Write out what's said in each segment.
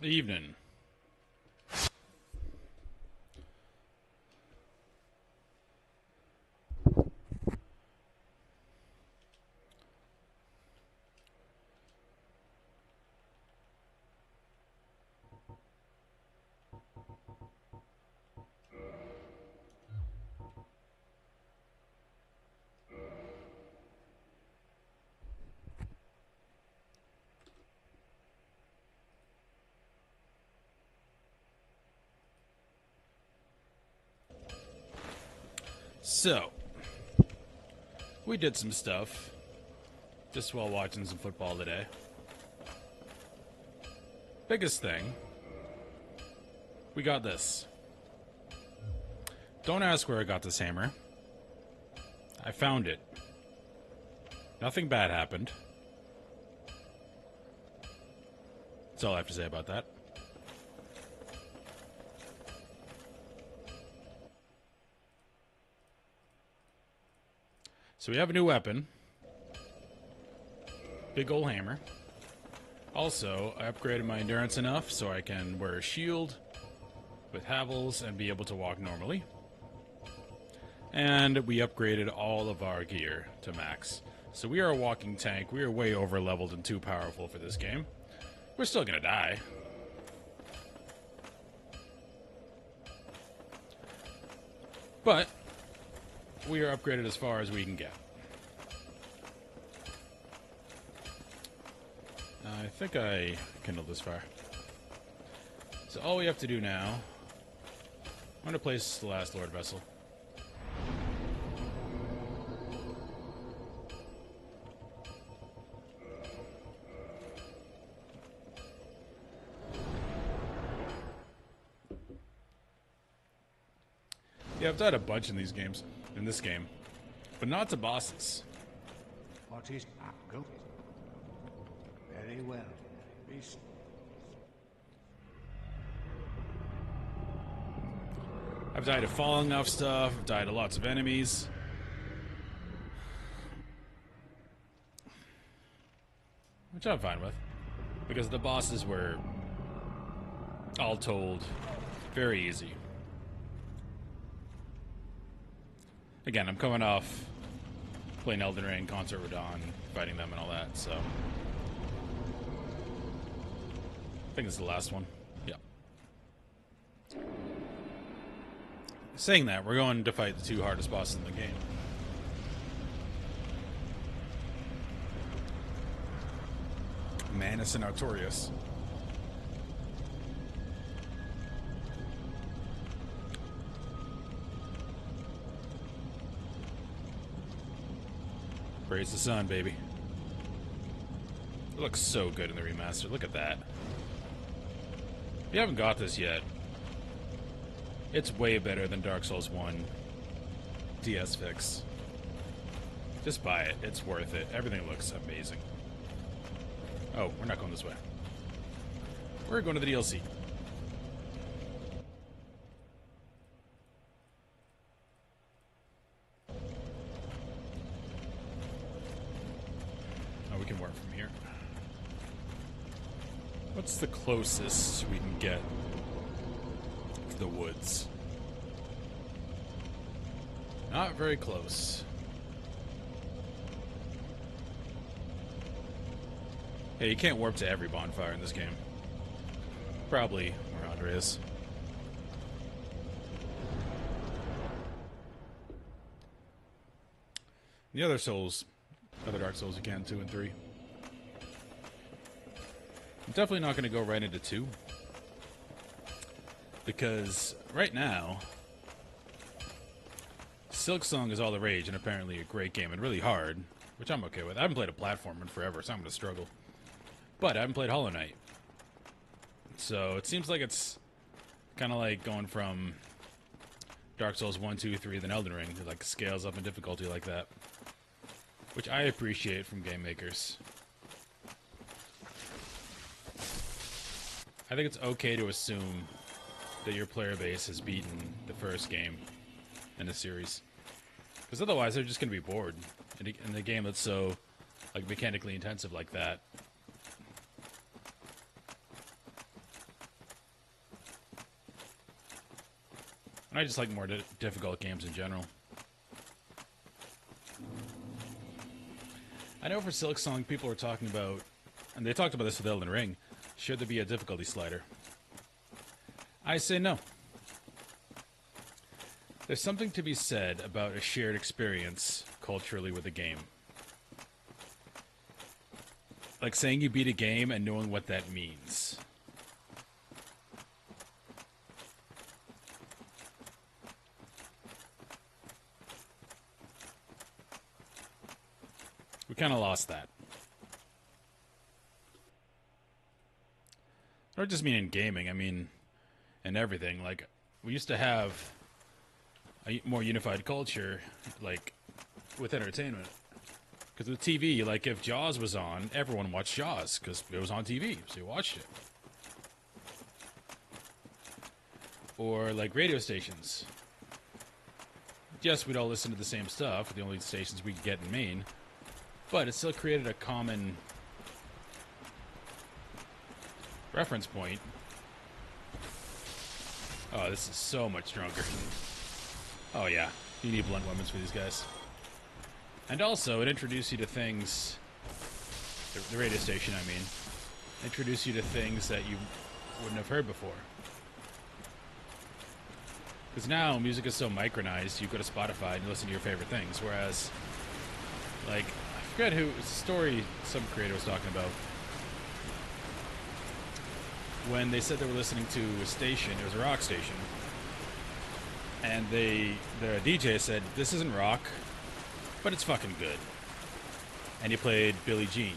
Evening. So, we did some stuff just while watching some football today. Biggest thing, we got this. Don't ask where I got this hammer. I found it. Nothing bad happened. That's all I have to say about that. So we have a new weapon. Big ol' hammer. Also, I upgraded my endurance enough so I can wear a shield with Havels and be able to walk normally. And we upgraded all of our gear to max. So we are a walking tank. We are way over leveled and too powerful for this game. We're still gonna die. But we are upgraded as far as we can get. I think I kindled this fire. So all we have to do now, I'm going to place the last Lord Vessel. Yeah, I've died a bunch in these games, in this game, but not to bosses. What is good? Very well. I've died of falling off stuff, I've died of lots of enemies. Which I'm fine with, because the bosses were, all told, very easy. Again, I'm coming off playing Elden Ring, Concert with Dawn, fighting them and all that, so... I think it's the last one. Yeah. Saying that, we're going to fight the two hardest bosses in the game. Manus and Artorias. Praise the sun, baby. It looks so good in the remaster. Look at that. If you haven't got this yet, it's way better than Dark Souls 1 DS fix. Just buy it. It's worth it. Everything looks amazing. Oh, we're not going this way. We're going to the DLC. Oh, we can work from here. What's the closest we can get to the woods? Not very close. Hey, you can't warp to every bonfire in this game. Probably where Andre is. The other Souls, other Dark Souls you can, 2 and 3. I'm definitely not going to go right into 2. Because right now, Silksong is all the rage and apparently a great game and really hard, which I'm okay with. I haven't played a platformer in forever, so I'm going to struggle. But I haven't played Hollow Knight. So it seems like it's kind of like going from Dark Souls 1, 2, 3, then Elden Ring. It like scales up in difficulty like that. Which I appreciate from game makers. I think it's okay to assume that your player base has beaten the first game in a series. Because otherwise they're just going to be bored in a game that's so like mechanically intensive like that. I just like more difficult games in general. I know for Silk Song, people were talking about, and they talked about this with Elden Ring, should there be a difficulty slider? I say no. There's something to be said about a shared experience culturally with a game. Like saying you beat a game and knowing what that means. We kind of lost that. I don't just mean in gaming, I mean in everything. Like, we used to have a more unified culture, like, with entertainment. Because with TV, like, if Jaws was on, everyone watched Jaws, because it was on TV, so you watched it. Or, like, radio stations. Yes, we'd all listen to the same stuff, the only stations we could get in Maine, but it still created a common reference point. Oh, this is so much stronger. Oh yeah, you need blunt weapons for these guys. And also, it introduced you to things, the radio station I mean, introduced you to things that you wouldn't have heard before. Because now music is so micronized, you go to Spotify and you listen to your favorite things, whereas, like, I forget who, story some creator was talking about, when they said they were listening to a station, it was a rock station, and the DJ said, this isn't rock, but it's fucking good. And he played Billie Jean.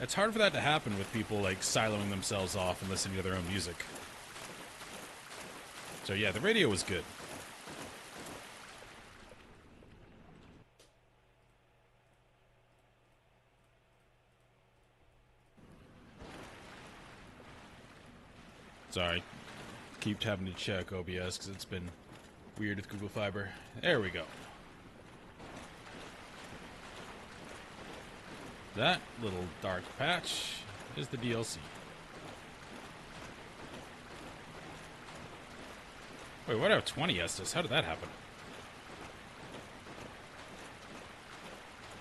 It's hard for that to happen with people, like, siloing themselves off and listening to their own music. So yeah, the radio was good. Sorry. Keep having to check OBS because it's been weird with Google Fiber. There we go. That little dark patch is the DLC. Wait, what? I have 20 Estus. How did that happen?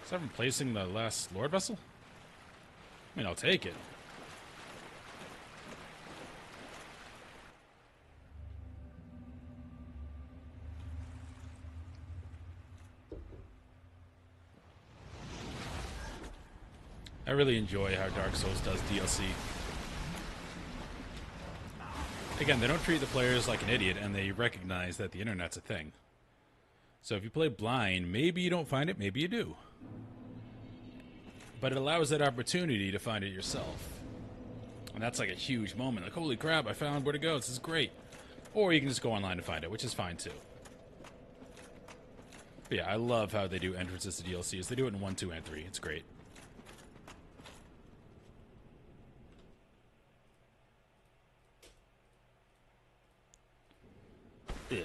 Is that replacing the last Lord vessel? I mean, I'll take it. I really enjoy how Dark Souls does DLC. Again, they don't treat the players like an idiot, and they recognize that the internet's a thing. So if you play blind, maybe you don't find it, maybe you do. But it allows that opportunity to find it yourself. And that's like a huge moment. Like, holy crap, I found where to go, this is great. Or you can just go online to find it, which is fine too. But yeah, I love how they do entrances to DLCs. They do it in 1, 2, and 3. It's great. Yeah.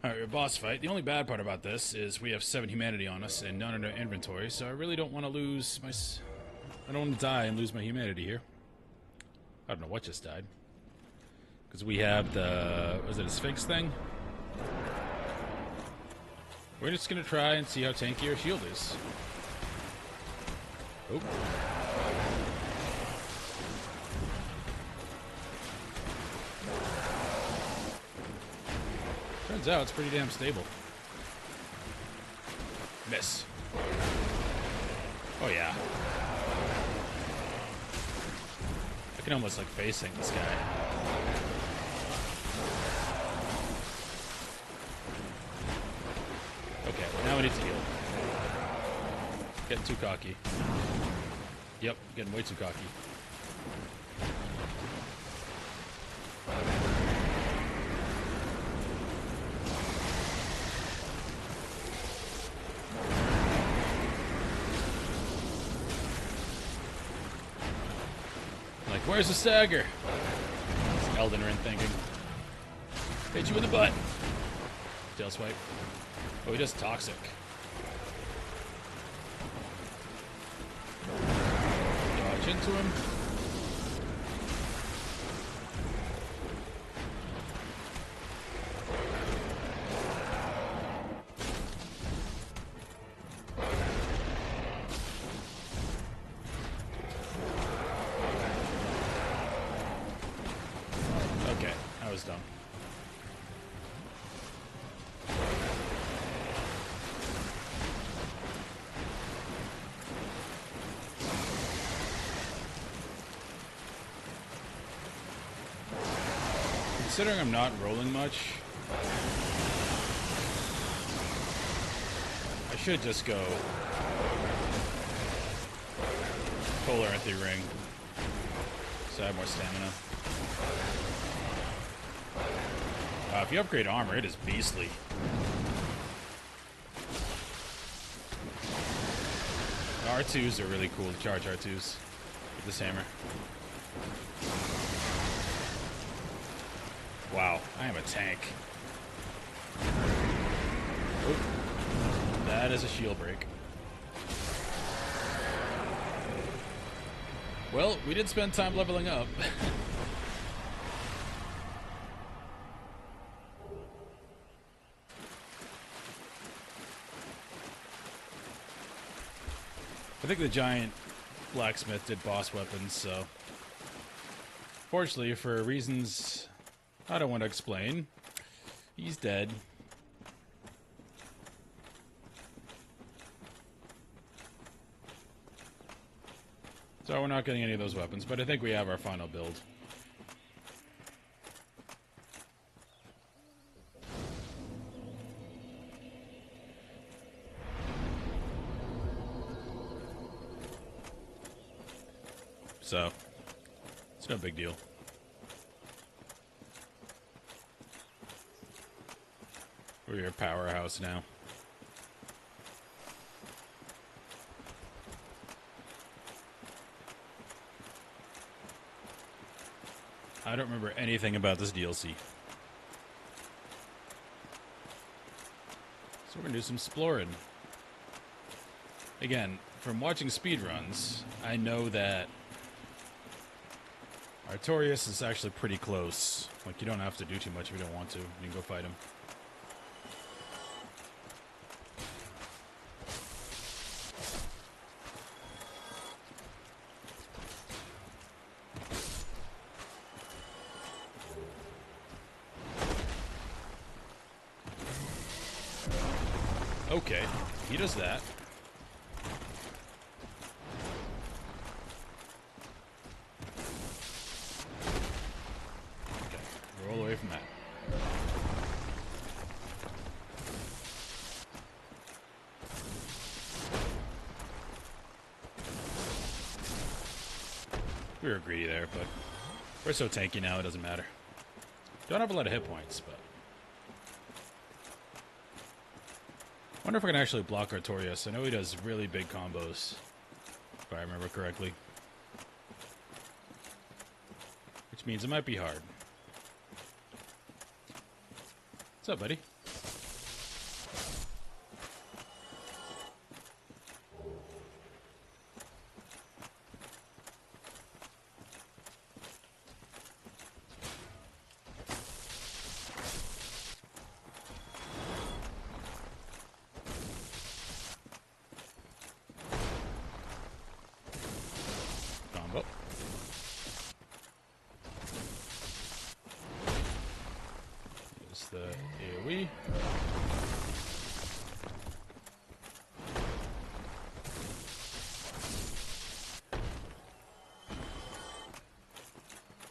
Alright, your boss fight. The only bad part about this is we have 7 humanity on us and none in our inventory, so I really don't want to lose my... I don't want to die and lose my humanity here. I don't know what just died. Because we have the... Was it a Sphinx thing? We're just going to try and see how tanky our shield is. Oh. Turns out it's pretty damn stable. Miss. Oh yeah. I can almost like facing this guy. Okay, now we need to heal. Getting too cocky. Yep, getting way too cocky. Where's the stagger? It's Elden Ring thinking. Hit you in the butt. Tail swipe. Oh, he does toxic. Dodge into him. dumb. Considering I'm not rolling much, I should just go Polar Anti-Ring, so I have more stamina. If you upgrade armor, it is beastly. The R2s are really cool to charge R2s with this hammer. Wow, I am a tank. Oop. That is a shield break. Well, we did spend time leveling up. I think the giant blacksmith did boss weapons, so... Fortunately, for reasons I don't want to explain, he's dead. So we're not getting any of those weapons, but I think we have our final build. So, it's no big deal. We're a powerhouse now. I don't remember anything about this DLC. So we're gonna do some exploring. Again, from watching speedruns, I know that Artorias is actually pretty close. Like, you don't have to do too much if you don't want to. You can go fight him. Okay, he does that. Okay, roll away from that. We were greedy there, but we're so tanky now it doesn't matter. Don't have a lot of hit points, but... Wonder if I can actually block Artorias. I know he does really big combos, if I remember correctly. Which means it might be hard. What's up, buddy? The AoE.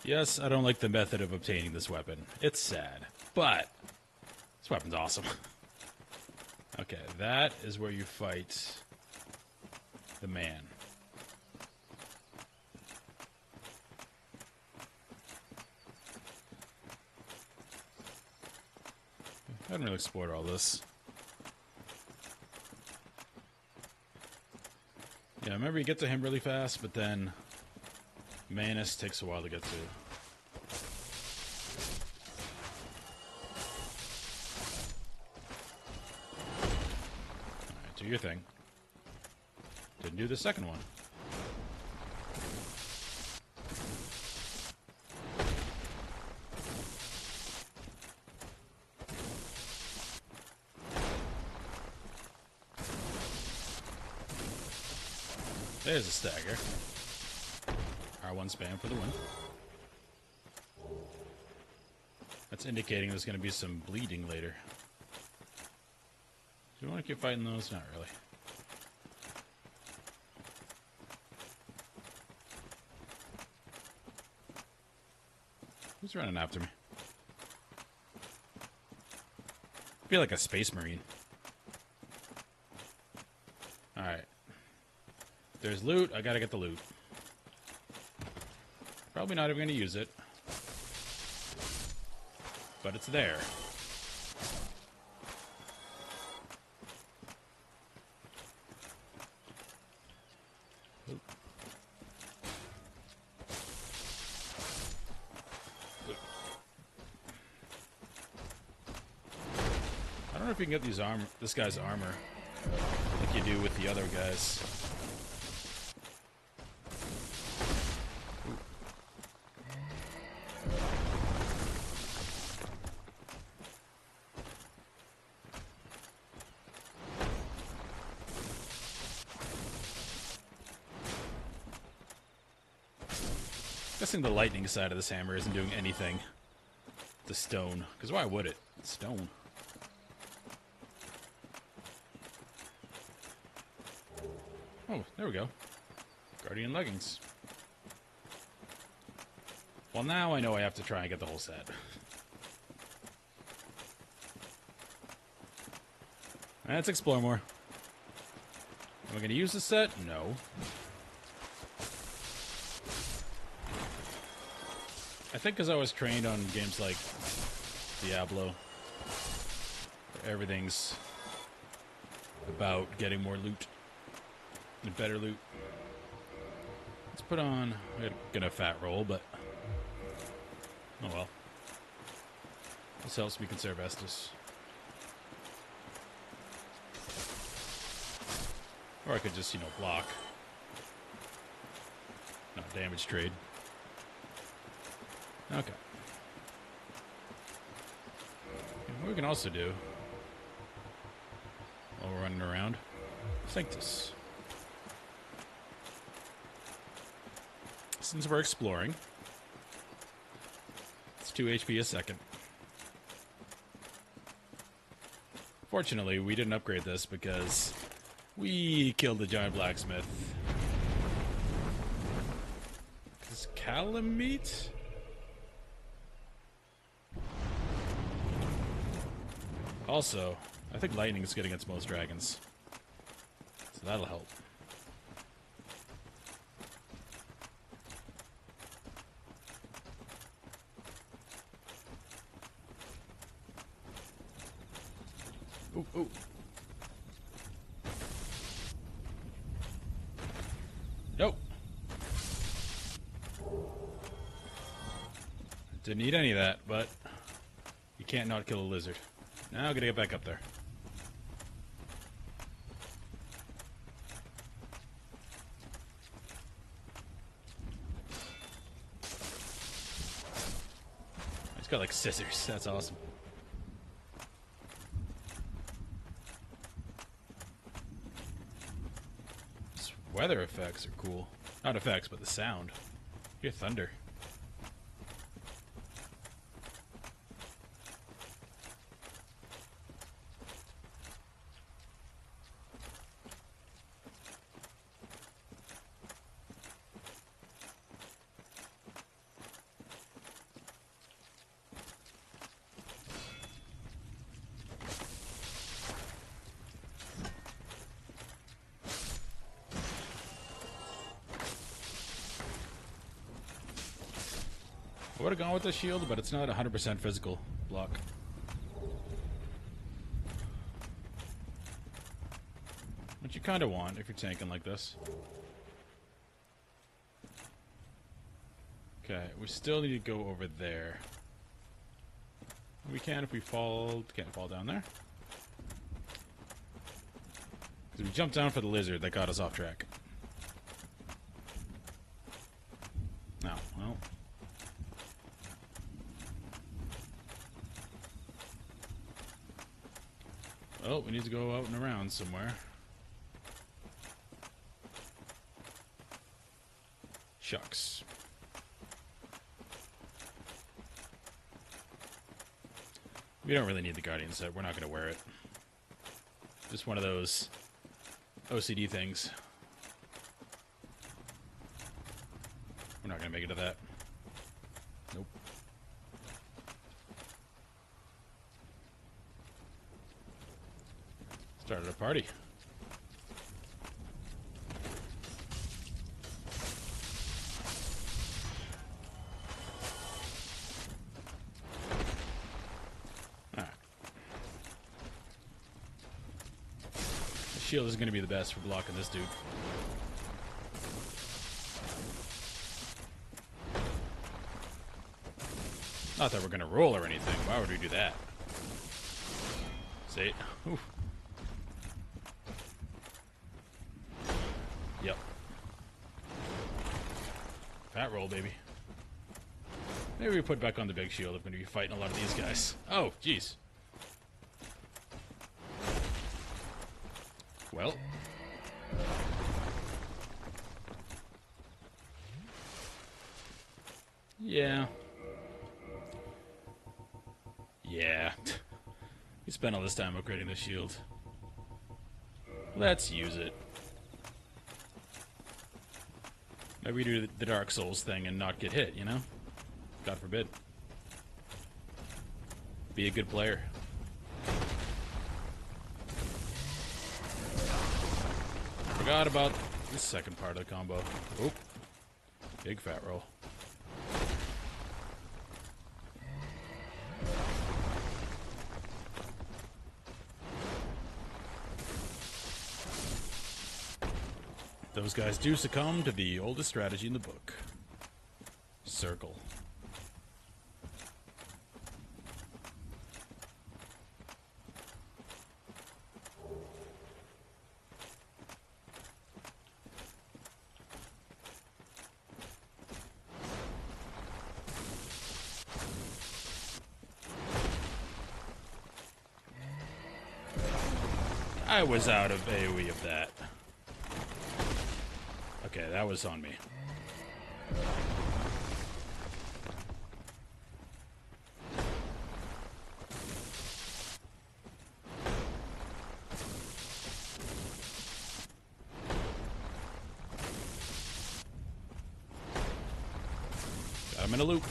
Yes, I don't like the method of obtaining this weapon. It's sad, but this weapon's awesome. Okay, that is where you fight the man. I haven't really explored all this. Yeah, I remember you get to him really fast, but then Manus takes a while to get to. Alright, do your thing. Didn't do the second one. There's a stagger. R1 spam for the win. That's indicating there's going to be some bleeding later. Do you want to keep fighting those? Not really. Who's running after me? I feel like a space marine. Alright. There's loot. I gotta get the loot. Probably not even gonna use it. But it's there. Oop. Oop. I don't know if you can get this guy's armor like you do with the other guys. Guessing the lightning side of this hammer isn't doing anything to stone. Because why would it? It's stone. Oh, there we go. Guardian leggings. Well, now I know I have to try and get the whole set. Let's explore more. Am I going to use this set? No. I think because I was trained on games like Diablo, where everything's about getting more loot and better loot. Let's put on... I'm gonna fat roll, but... oh well. This helps me conserve Estus. Or I could just, block. Not damage trade. Okay. What we can also do, while we're running around, Sanctus. Since we're exploring, it's 2 HP a second. Fortunately, we didn't upgrade this because we killed the giant blacksmith. Is Calamite? Also, I think lightning is good against most dragons. So that'll help. Ooh, ooh. Nope. Didn't need any of that, but you can't not kill a lizard. Now I'm gonna get back up there. It's got like scissors. That's awesome. These weather effects are cool. Not effects, but the sound. You hear thunder. I would have gone with the shield, but it's not 100% physical block. Which you kind of want if you're tanking like this. Okay, we still need to go over there. We can if we fall... can't fall down there. Because we jumped down for the lizard that got us off track. Now, well... oh, we need to go out and around somewhere. Shucks. We don't really need the Guardian set. We're not going to wear it. Just one of those OCD things. We're not going to make it to that. Nope. Started a party. Alright. The shield is going to be the best for blocking this dude. Not that we're going to roll or anything. Why would we do that? See? Oof. Yep. Fat roll, baby. Maybe we put back on the big shield if we're going to be fighting a lot of these guys. Oh, jeez. Well. Yeah. Yeah. We spent all this time upgrading the shield. Let's use it. Maybe we do the Dark Souls thing and not get hit, you know? God forbid. Be a good player. Forgot about the second part of the combo. Oh. Big fat roll. Those guys do succumb to the oldest strategy in the book. Circle. I was out of AoE of that. Okay, that was on me. Got him in a loop.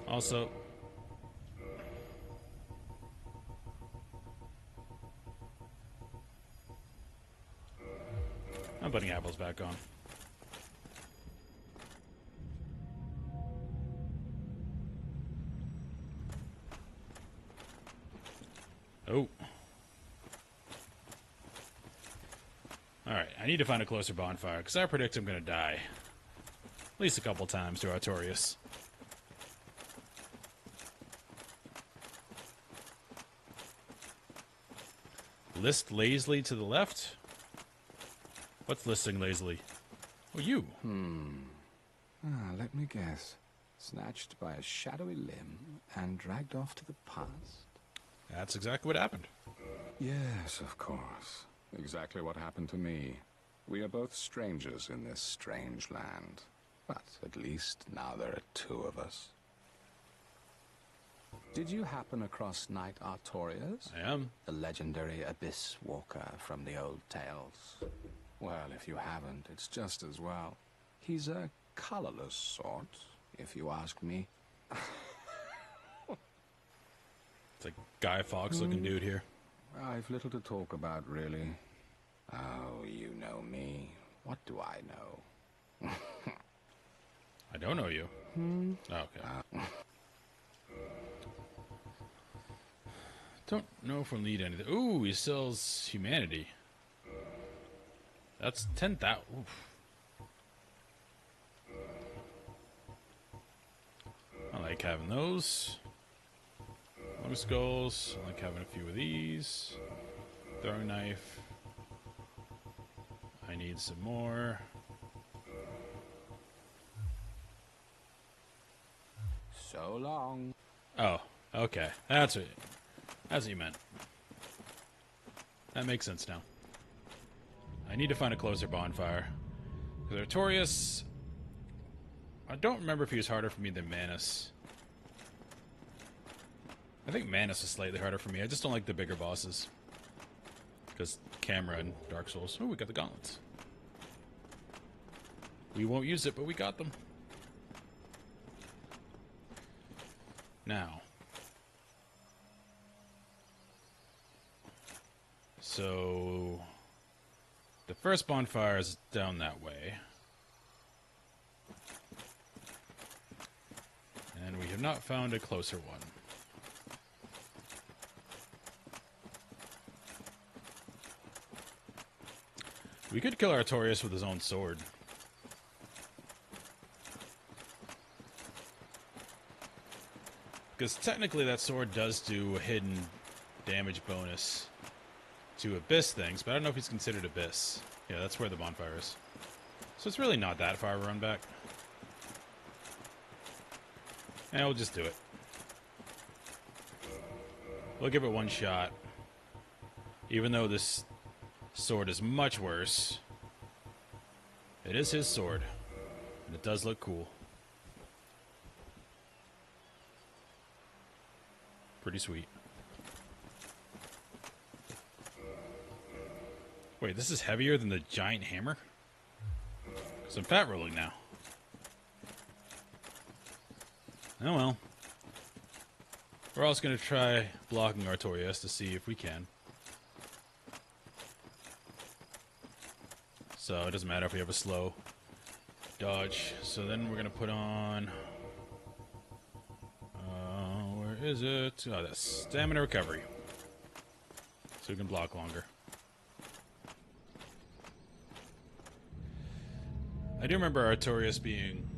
Also, I'm putting apples back on. Oh. Alright, I need to find a closer bonfire, because I predict I'm going to die. At least a couple times to Artorias. List lazily to the left? What's listing lazily? Oh, you. Let me guess. Snatched by a shadowy limb and dragged off to the past? That's exactly what happened. Yes, of course. Exactly what happened to me. We are both strangers in this strange land. But at least now there are two of us. Did you happen across Knight Artorias? I am. The legendary abyss walker from the old tales. Well, if you haven't, it's just as well. He's a colorless sort, if you ask me. It's a Guy Fawkes looking dude here. I've little to talk about, really. Oh, you know me. What do I know? I don't know you. Oh, okay. Don't know if we'll need anything. Ooh, he sells humanity. That's 10,000. I like having those. Long skulls. I like having a few of these. Throwing knife. I need some more. So long. Oh, okay. That's what you meant. That makes sense now. I need to find a closer bonfire. Because Artorias... I don't remember if he was harder for me than Manus. I think Manus is slightly harder for me. I just don't like the bigger bosses. Because camera and Dark Souls. Oh, we got the gauntlets. We won't use it, but we got them. Now. So... the first bonfire is down that way. And we have not found a closer one. We could kill Artorias with his own sword. Because technically that sword does do a hidden damage bonus to Abyss things, but I don't know if he's considered Abyss. Yeah, that's where the bonfire is. So it's really not that far of a run back. And we'll just do it. We'll give it one shot. Even though this sword is much worse. It is his sword. And it does look cool. Pretty sweet. Wait, this is heavier than the giant hammer? Because I'm fat rolling now. Oh well. We're also going to try blocking Artorias to see if we can. So it doesn't matter if we have a slow dodge. So then we're going to put on... where is it? Oh, that's stamina recovery. So we can block longer. I do remember Artorias being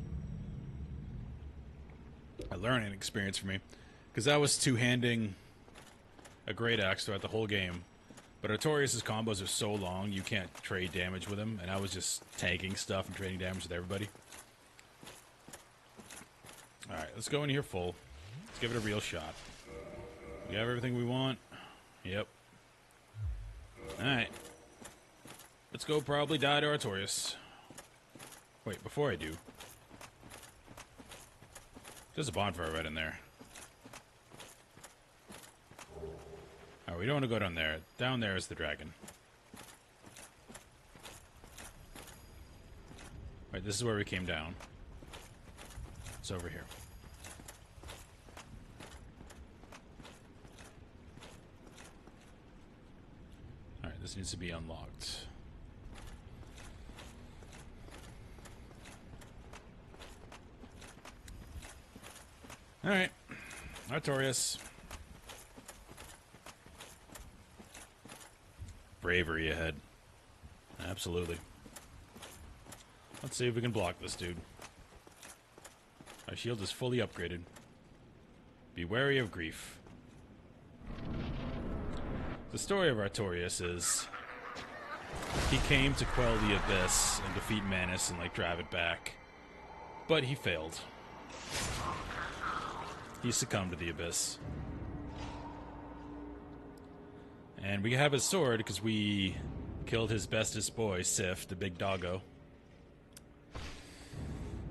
a learning experience for me. Because I was two-handing a great axe throughout the whole game. But Artorias' combos are so long, you can't trade damage with him. And I was just tanking stuff and trading damage with everybody. Alright, let's go in here full. Let's give it a real shot. We have everything we want. Yep. Alright. Let's go probably die to Artorias. Wait, before I do. There's a bonfire right in there. Oh, we don't want to go down there. Down there is the dragon. Right, this is where we came down. It's over here. Alright, this needs to be unlocked. Alright. Artorias. Bravery ahead. Absolutely. Let's see if we can block this dude. Our shield is fully upgraded. Be wary of grief. The story of Artorias is... he came to quell the Abyss and defeat Manus and, drive it back. But he failed. He succumbed to the Abyss. And we have his sword because we killed his bestest boy, Sif, the big doggo.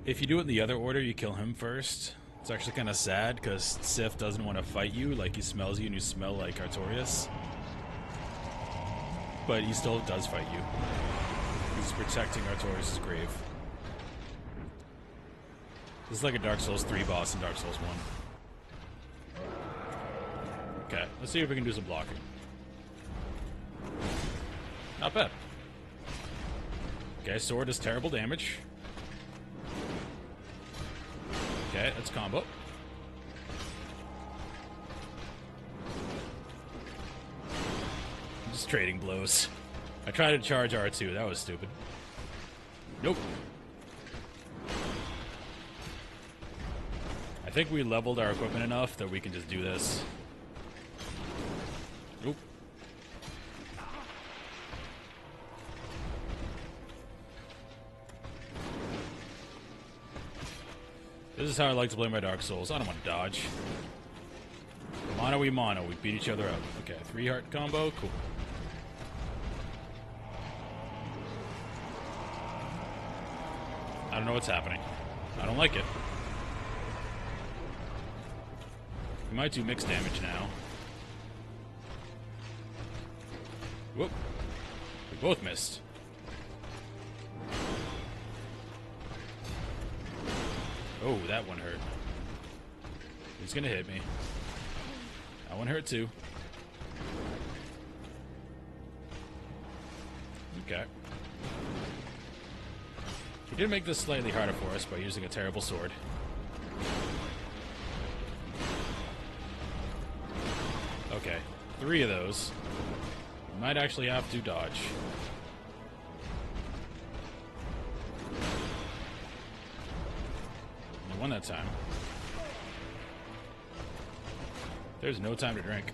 If you do it in the other order, you kill him first. It's actually kind of sad because Sif doesn't want to fight you, he smells you and you smell like Artorias. But he still does fight you. He's protecting Artorias' grave. This is like a Dark Souls 3 boss in Dark Souls 1. Okay, let's see if we can do some blocking. Not bad. Okay, sword does terrible damage. Okay, let's combo. I'm just trading blows. I tried to charge R2, that was stupid. Nope. I think we leveled our equipment enough that we can just do this. Nope. This is how I like to play my Dark Souls. I don't want to dodge. Mono we mono. We beat each other up. Okay, 3-heart combo. Cool. I don't know what's happening. I don't like it. We might do mixed damage now. Whoop. We both missed. Oh, that one hurt. He's gonna hit me. That one hurt too. Okay. He did make this slightly harder for us by using a terrible sword. Okay, 3 of those. We might actually have to dodge. I won that time. There's no time to drink.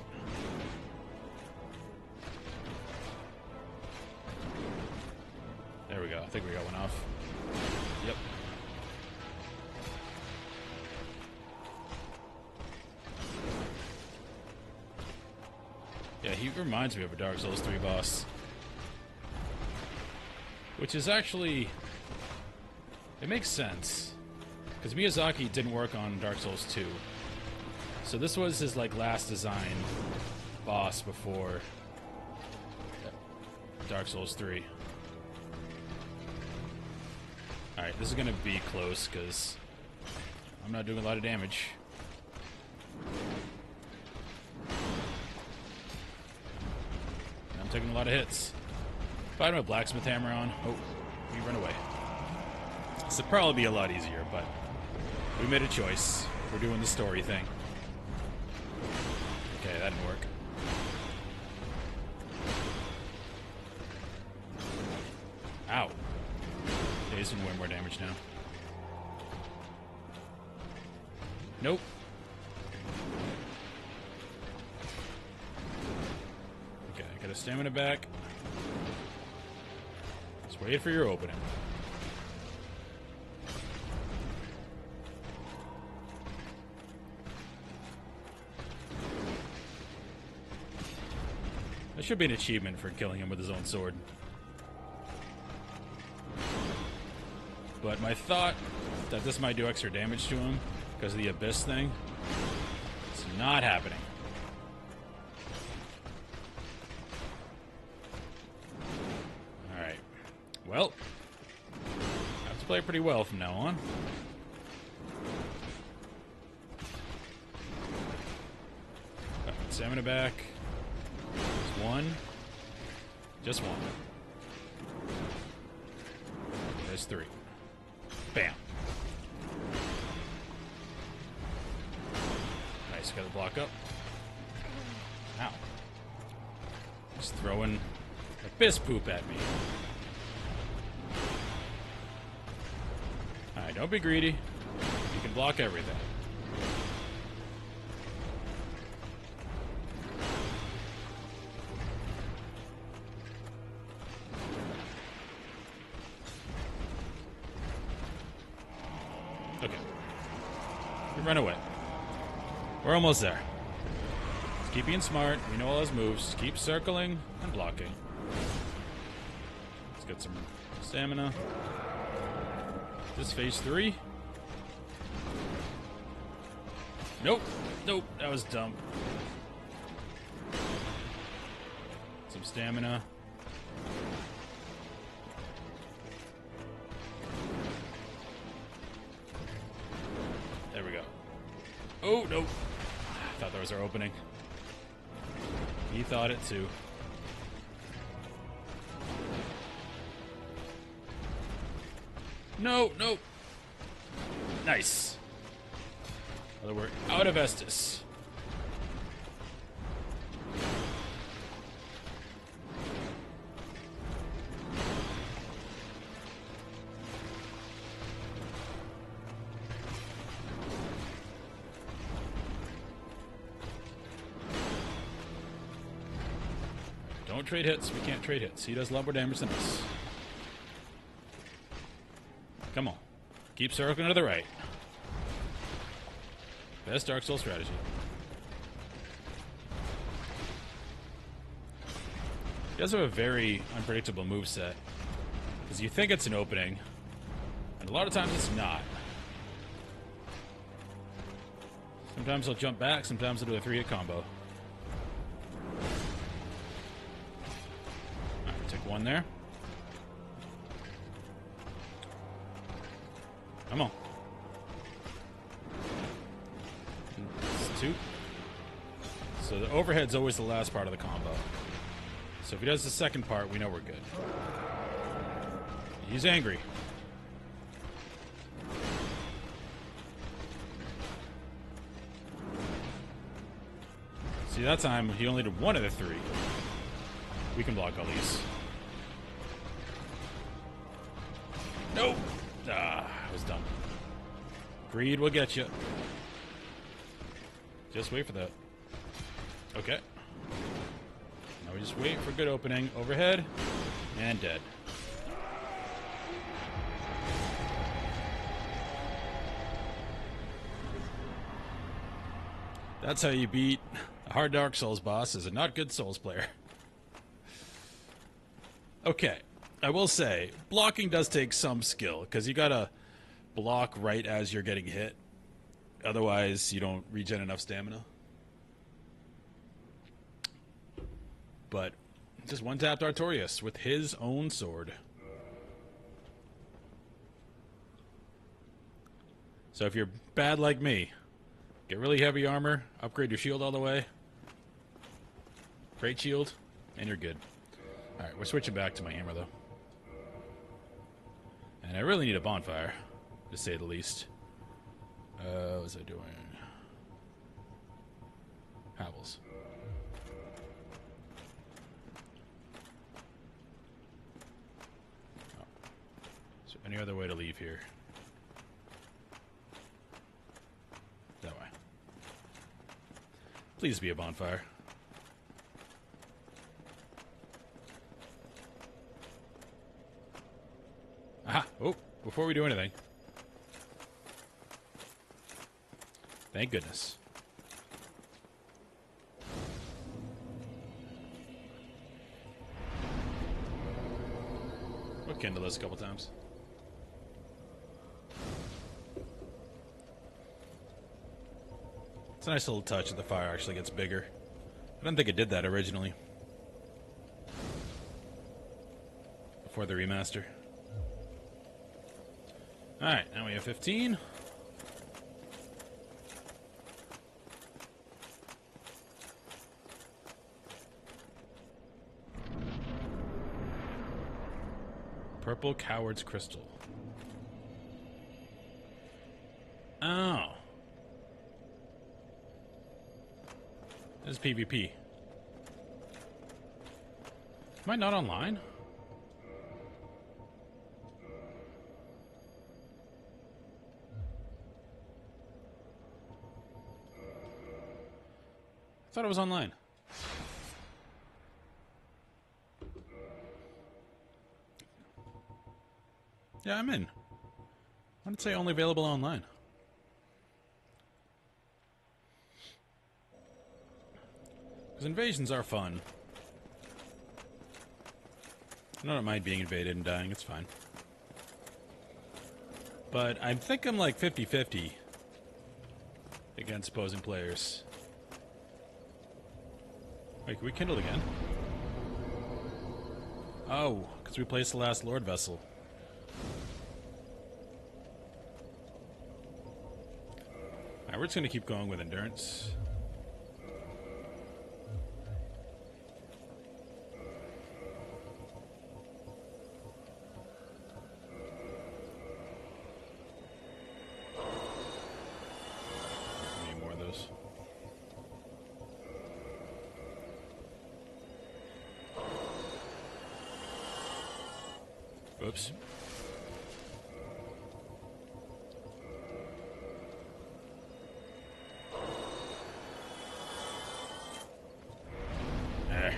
There we go. I think we got one off. Yep. Yeah, he reminds me of a Dark Souls 3 boss. Which is actually... It makes sense. Because Miyazaki didn't work on Dark Souls 2. So this was his, like, last design boss before Dark Souls 3. Alright, this is gonna be close, because I'm not doing a lot of damage. I'm taking a lot of hits. If I had my blacksmith hammer on, oh, we run away. This would probably be a lot easier, but we made a choice. We're doing the story thing. Okay, that didn't work. Ow. Yeah, he's doing way more damage now. Nope. Okay, I got a stamina back. Just wait for your opening. There should be an achievement for killing him with his own sword. But my thought that this might do extra damage to him because of the abyss thing, it's not happening. Alright. Well, I have to play pretty well from now on. Got my stamina back. Just one. Just one. There's 3. Bam. Nice, got the block up. Ow. Just throwing abyss poop at me. Alright, don't be greedy. You can block everything. Okay. You run away. We're almost there. Just keep being smart. We know all his moves. Just keep circling and blocking. Let's get some stamina. This phase 3. Nope. Nope. That was dumb. Some stamina. There we go. Oh, no. I thought that was our opening. He thought it too. No, no. Nice. Well, we're out of Estus. Don't trade hits. We can't trade hits. He does a lot more damage than us. Come on. Keep circling to the right. Best Dark Souls strategy. He does have a very unpredictable moveset. Because you think it's an opening, and a lot of times it's not. Sometimes he'll jump back, sometimes he'll do a 3-hit combo. Alright, take one there. Come on. That's 2. So the overhead's always the last part of the combo. So if he does the second part, we know we're good. He's angry. See, that time he only did one of the 3. We can block all these. Nope. Ah, I was dumb. Greed will get you. Just wait for that. Okay. Now we just wait for good opening. Overhead. And dead. That's how you beat a hard Dark Souls boss as a not good Souls player. Okay. I will say, blocking does take some skill, because you gotta block right as you're getting hit. Otherwise, you don't regen enough stamina. But just one-tapped Artorias with his own sword. So if you're bad like me, get really heavy armor, upgrade your shield all the way, great shield, and you're good. Alright, we're switching back to my hammer, though. And I really need a bonfire, to say the least. What was I doing? Havels. Oh. Is there any other way to leave here? That way. Please be a bonfire. Aha! Oh, before we do anything. Thank goodness. We'll kindle this a couple times. It's a nice little touch that the fire actually gets bigger. I don't think it did that originally. Before the remaster. Alright, now we have 15. Purple Coward's Crystal. Oh. This is PvP. Am I not online? I thought it was online. Yeah, I'm in. Why did it say only available online? Because invasions are fun. I don't mind being invaded and dying, it's fine. But I think I'm like 50-50 against opposing players. Wait, can we kindle again? Oh, because we placed the last Lord Vessel. Alright, we're just going to keep going with endurance. We need more of those. Oops. There.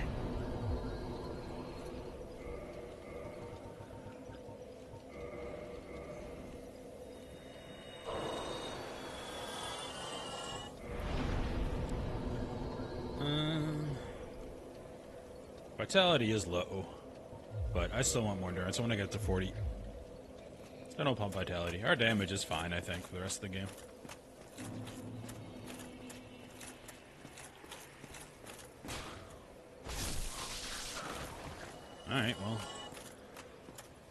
Vitality is low, but I still want more endurance. I want to get to 40. I don't pump vitality. Our damage is fine, I think, for the rest of the game. Alright, well.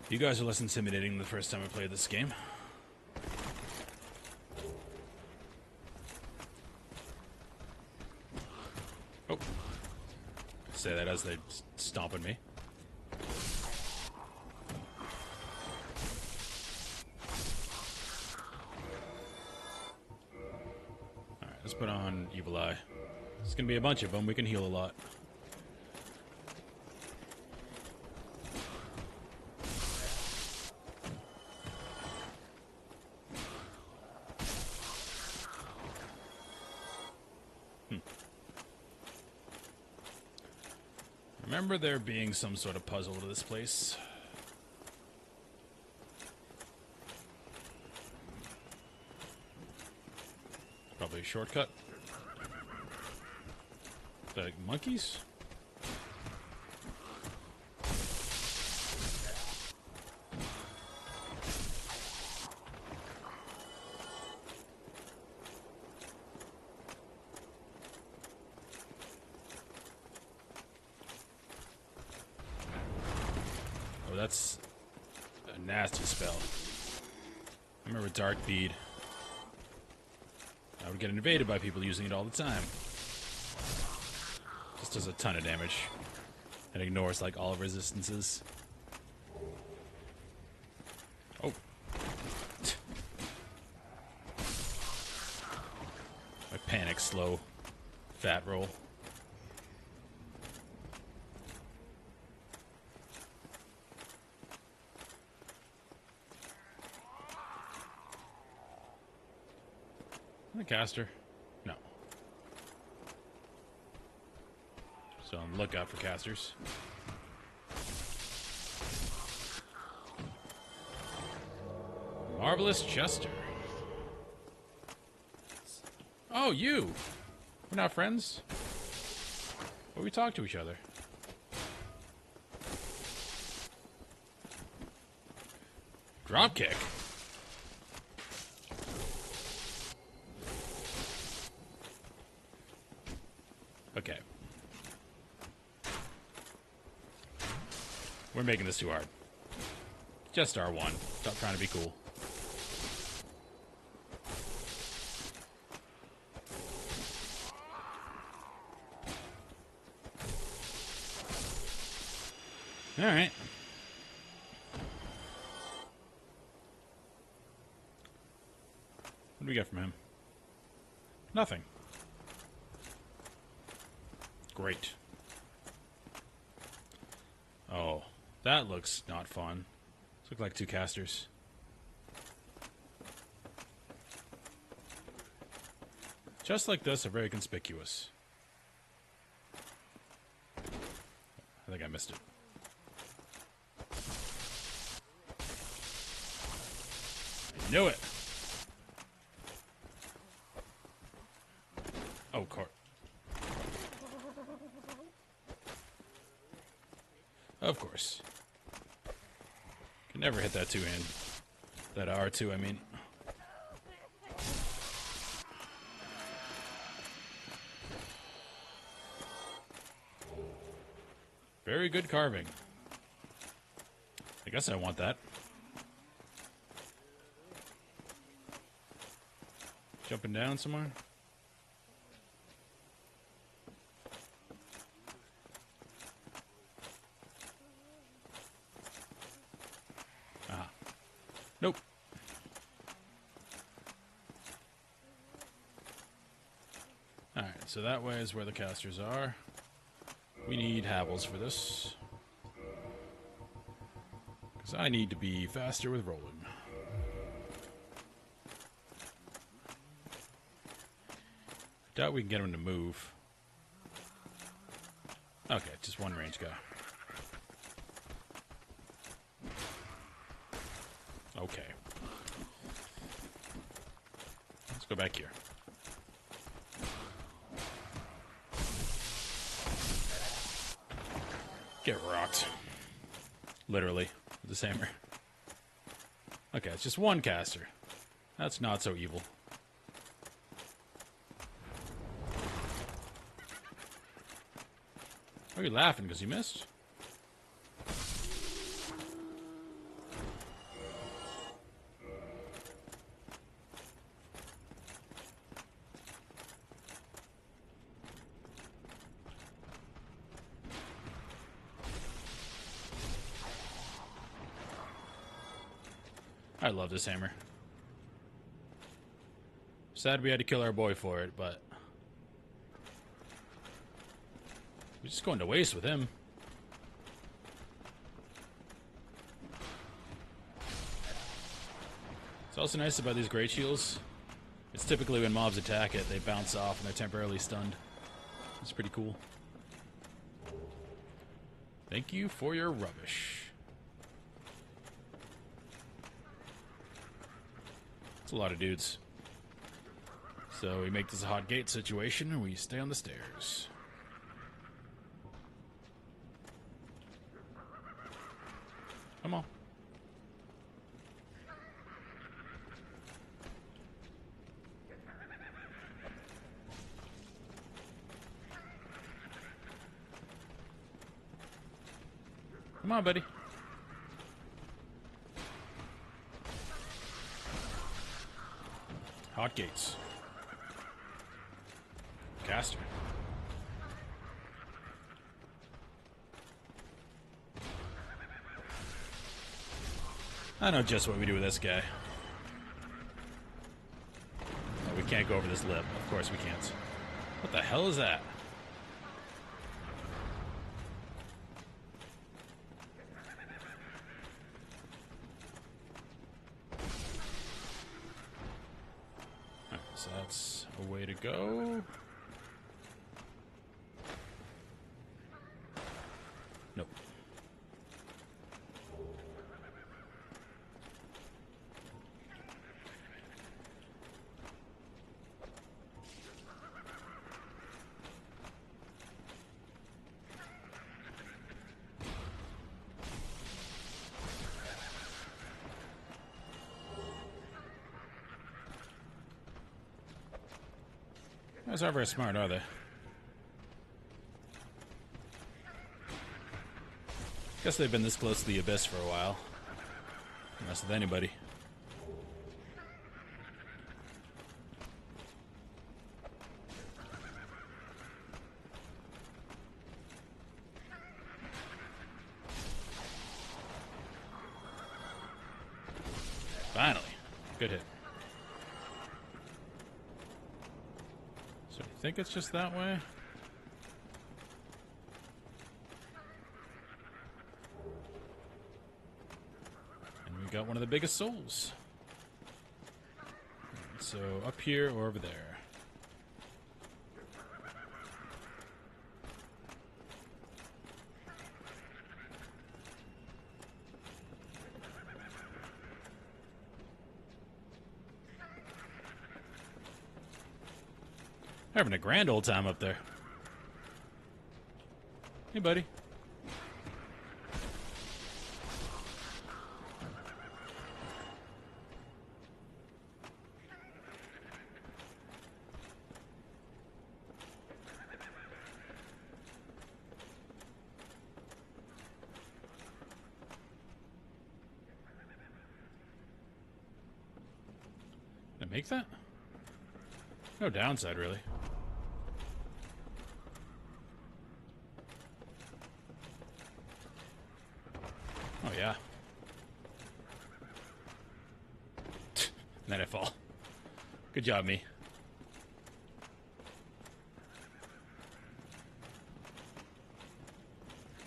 You guys are less intimidating than the first time I played this game. Oh. Say that as they stomp at me. Alright, let's put on Evil Eye. There's gonna be a bunch of them. We can heal a lot. Remember there being some sort of puzzle to this place. Probably a shortcut. The monkeys? Oh, that's a nasty spell. I remember Dark Bead. I would get invaded by people using it all the time. Just does a ton of damage. And ignores, like, all resistances. Oh. I panic slow. Fat roll. A caster? No. So on the lookout for casters. Marvelous Chester. Oh, you! We're not friends? But we talk to each other. Dropkick. Okay. We're making this too hard. Just R1. Stop trying to be cool. Alright. What do we get from him? Nothing. Great. Oh, that looks not fun. These look like two casters. Just like this, are very conspicuous. I think I missed it. I knew it! Oh, court. Of course. Can never hit that two-hand. That R2, I mean. Very good carving. I guess I want that. Jumping down somewhere? Nope. Alright, so that way is where the casters are. We need Havels for this. Because I need to be faster with rolling. Doubt we can get him to move. Okay, just one range guy. Okay. Let's go back here. Get rocked. Literally, with the hammer. Okay, it's just one caster. That's not so evil. Are you laughing because you missed? I love this hammer. Sad we had to kill our boy for it, but we're just going to waste with him. It's also nice about these great shields. It's typically when mobs attack it, they bounce off and they're temporarily stunned. It's pretty cool. Thank you for your rubbish. It's a lot of dudes. So we make this a hot gate situation and we stay on the stairs. Come on. Come on, buddy. Hot gates. Caster. I know just what we do with this guy. Oh, we can't go over this lip. Of course we can't. What the hell is that? Alright, so that's a way to go. Nope. Those aren't very smart, are they? Guess they've been this close to the abyss for a while. Mess with anybody. Finally. Good hit. So I think it's just that way. And we got one of the biggest souls. So up here or over there. Having a grand old time up there. Hey, buddy. Did I make that? No downside, really. Oh, yeah. And then I fall. Good job, me.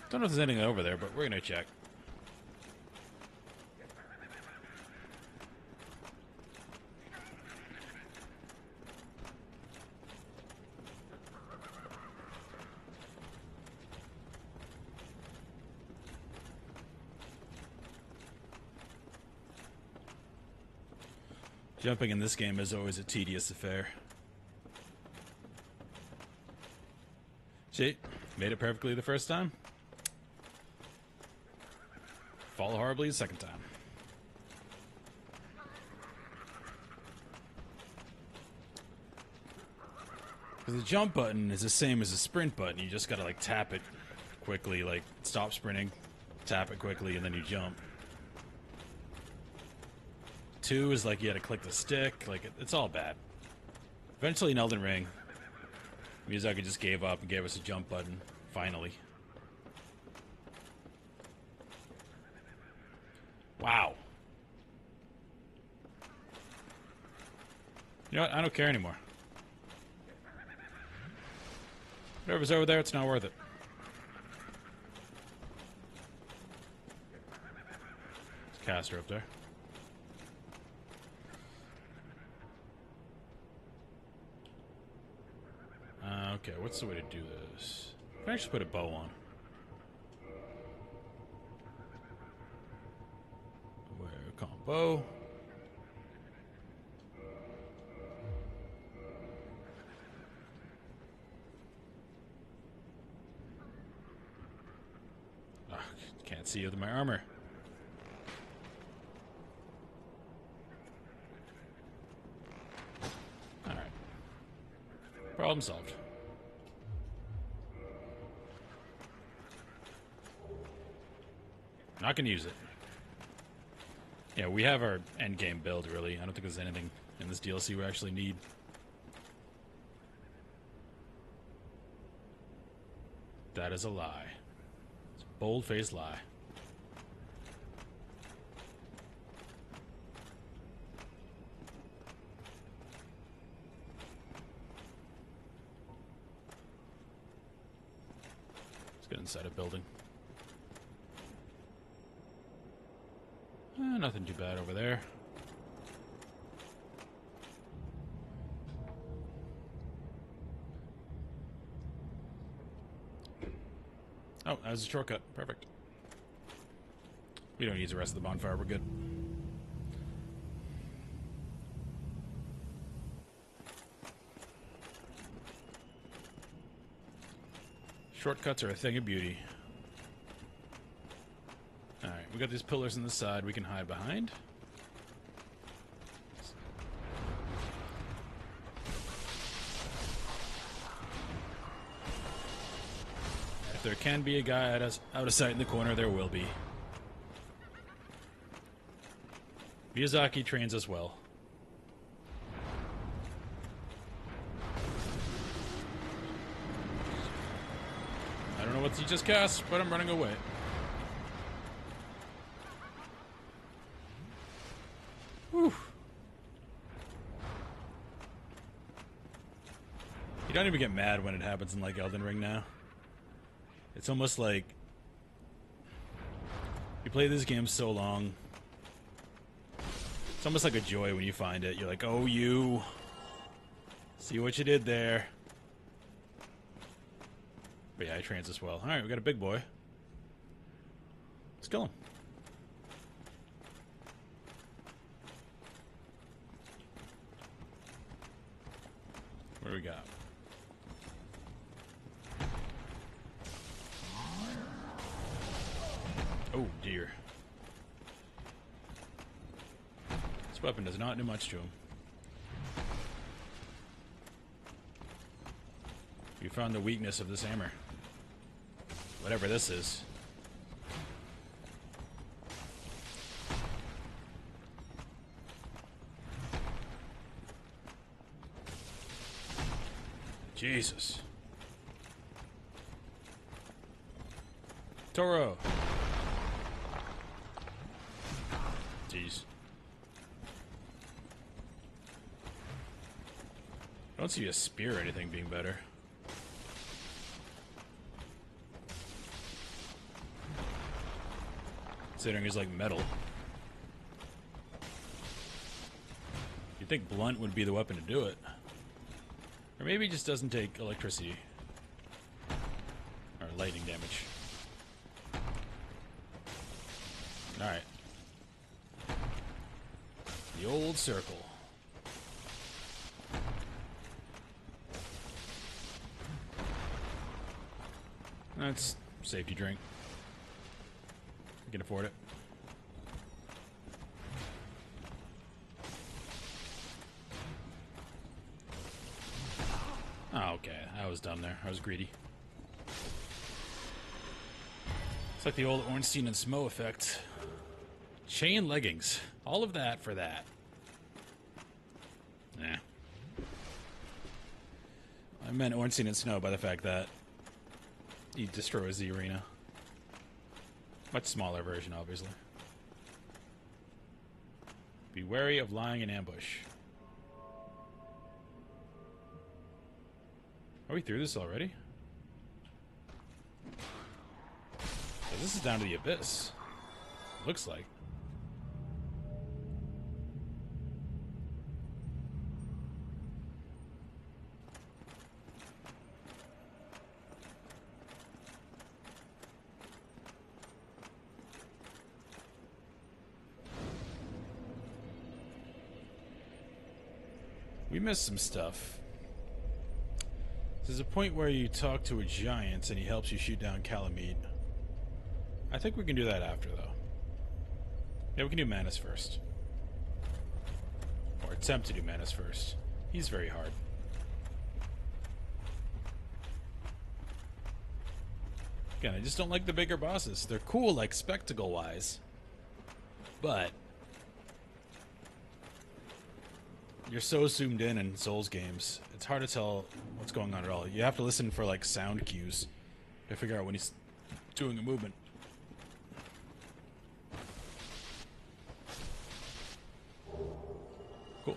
Don't know if there's anything over there, but we're gonna check. Jumping in this game is always a tedious affair. See? Made it perfectly the first time. Fall horribly the second time. Because the jump button is the same as the sprint button. You just gotta like tap it quickly, like stop sprinting, tap it quickly, and then you jump. 2 is like you had to click the stick, like it's all bad. Eventually in Elden Ring, Miyazaki just gave up and gave us a jump button, finally. Wow. You know what? I don't care anymore. Whatever's over there, it's not worth it. There's a caster up there. Okay, what's the way to do this? I can just put a bow on. Where combo? Oh, can't see with my armor. Alright. Problem solved. Not gonna use it. Yeah, we have our endgame build, really. I don't think there's anything in this DLC we actually need. That is a lie. It's a bold-faced lie. Let's get inside a building. Nothing too bad over there. Oh, that was a shortcut. Perfect. We don't use the rest of the bonfire. We're good. Shortcuts are a thing of beauty. Alright, we got these pillars on the side we can hide behind. If there can be a guy out of sight in the corner, there will be. Miyazaki trains us well. I don't know what he just cast, but I'm running away. Whew. You don't even get mad when it happens in, like, Elden Ring now. It's almost like you play this game so long. It's almost like a joy when you find it. You're like, oh, you. See what you did there. But yeah, he trains us well. Alright, we got a big boy. Let's kill him. What do we got? Oh, dear. This weapon does not do much to him. We found the weakness of this hammer. Whatever this is. Jesus. Toro. Jeez. I don't see a spear or anything being better. Considering he's like metal. You'd think blunt would be the weapon to do it. Or maybe he just doesn't take electricity. Or lightning damage. Alright. The old circle. That's safety drink. You can afford it. Oh, okay. I was dumb there. I was greedy. It's like the old Ornstein and Smo effect. Chain leggings. All of that for that. Nah. I meant Ornstein and Snow by the fact that he destroys the arena. Much smaller version, obviously. Be wary of lying in ambush. Are we through this already? 'Cause this is down to the abyss. Looks like. We missed some stuff. There's a point where you talk to a giant and he helps you shoot down Calamite. I think we can do that after, though. Yeah, we can do Manus first. Or attempt to do Manus first. He's very hard. Again, I just don't like the bigger bosses. They're cool, like, spectacle-wise. But you're so zoomed in Souls games, it's hard to tell what's going on at all. You have to listen for, like, sound cues to figure out when he's doing a movement. Cool.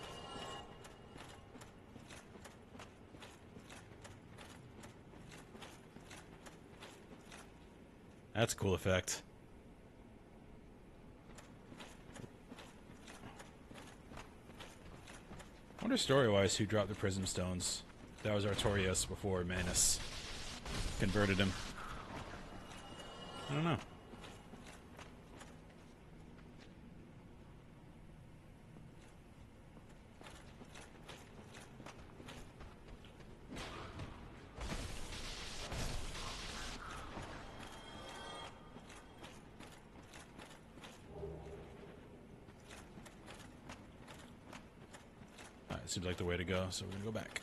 That's a cool effect. I wonder story-wise who dropped the Prism Stones. That was Artorias before Manus converted him. I don't know. Seems like the way to go, so we're gonna go back.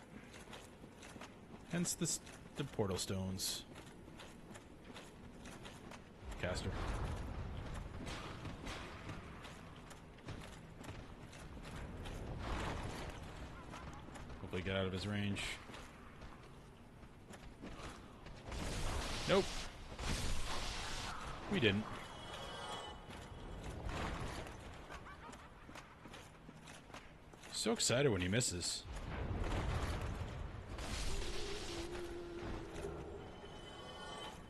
Hence the portal stones. Caster. Hopefully get out of his range. Nope. We didn't. So excited when he misses.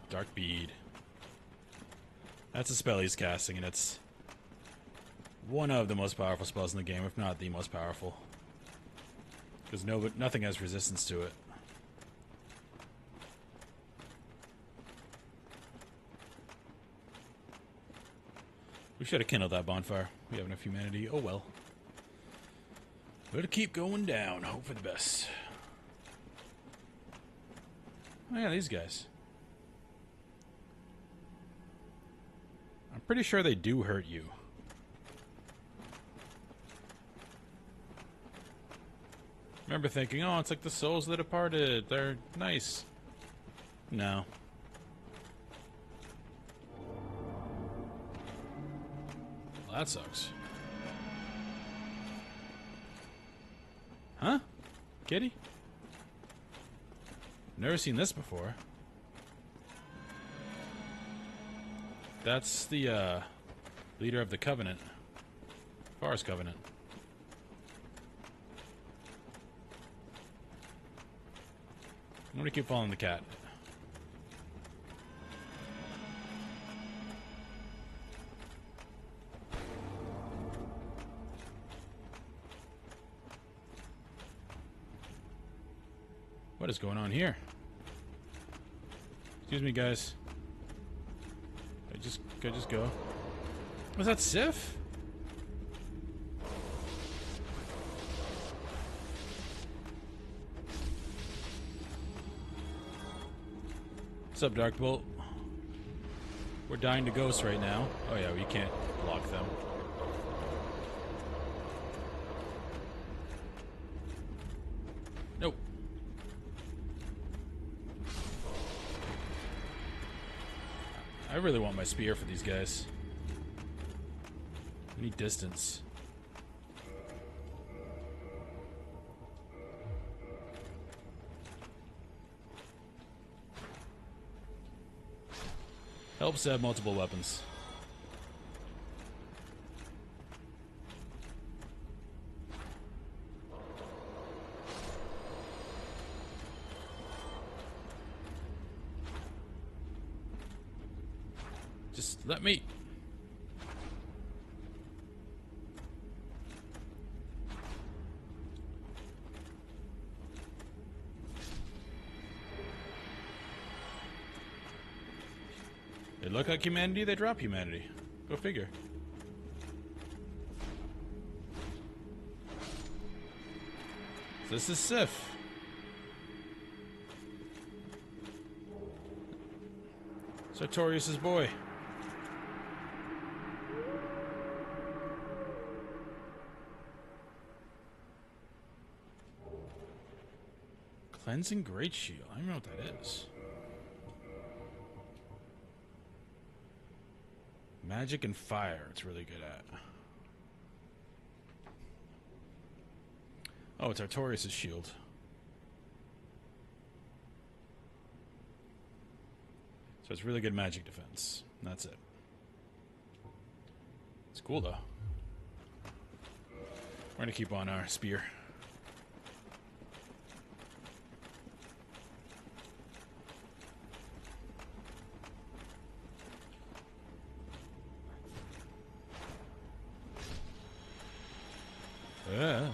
Dark Bead. That's a spell he's casting, and it's one of the most powerful spells in the game, if not the most powerful. Because nothing has resistance to it. We should have kindled that bonfire. We have enough humanity. Oh well. We'll keep going down. Hope for the best. Oh yeah, these guys. I'm pretty sure they do hurt you. Remember thinking, oh, it's like the souls that departed. They're nice. No. Well, that sucks. Huh? Kitty? Never seen this before. That's the leader of the Covenant. Forest Covenant. I'm gonna keep following the cat. What is going on here? Excuse me, guys. Could I just go? Was that Sif? What's up, Darkbolt? We're dying to ghosts right now. Oh yeah, we can't block them. Nope. I really want my spear for these guys. I need distance. Helps to have multiple weapons. Just let me. They look like humanity, they drop humanity. Go figure. This is Sif. It's Artorias' boy. Cleansing Great Shield. I don't even know what that is. Magic and fire, it's really good at. Oh, it's Artorias' shield. So it's really good magic defense. And that's it. It's cool, though. We're gonna keep on our spear. Yeah.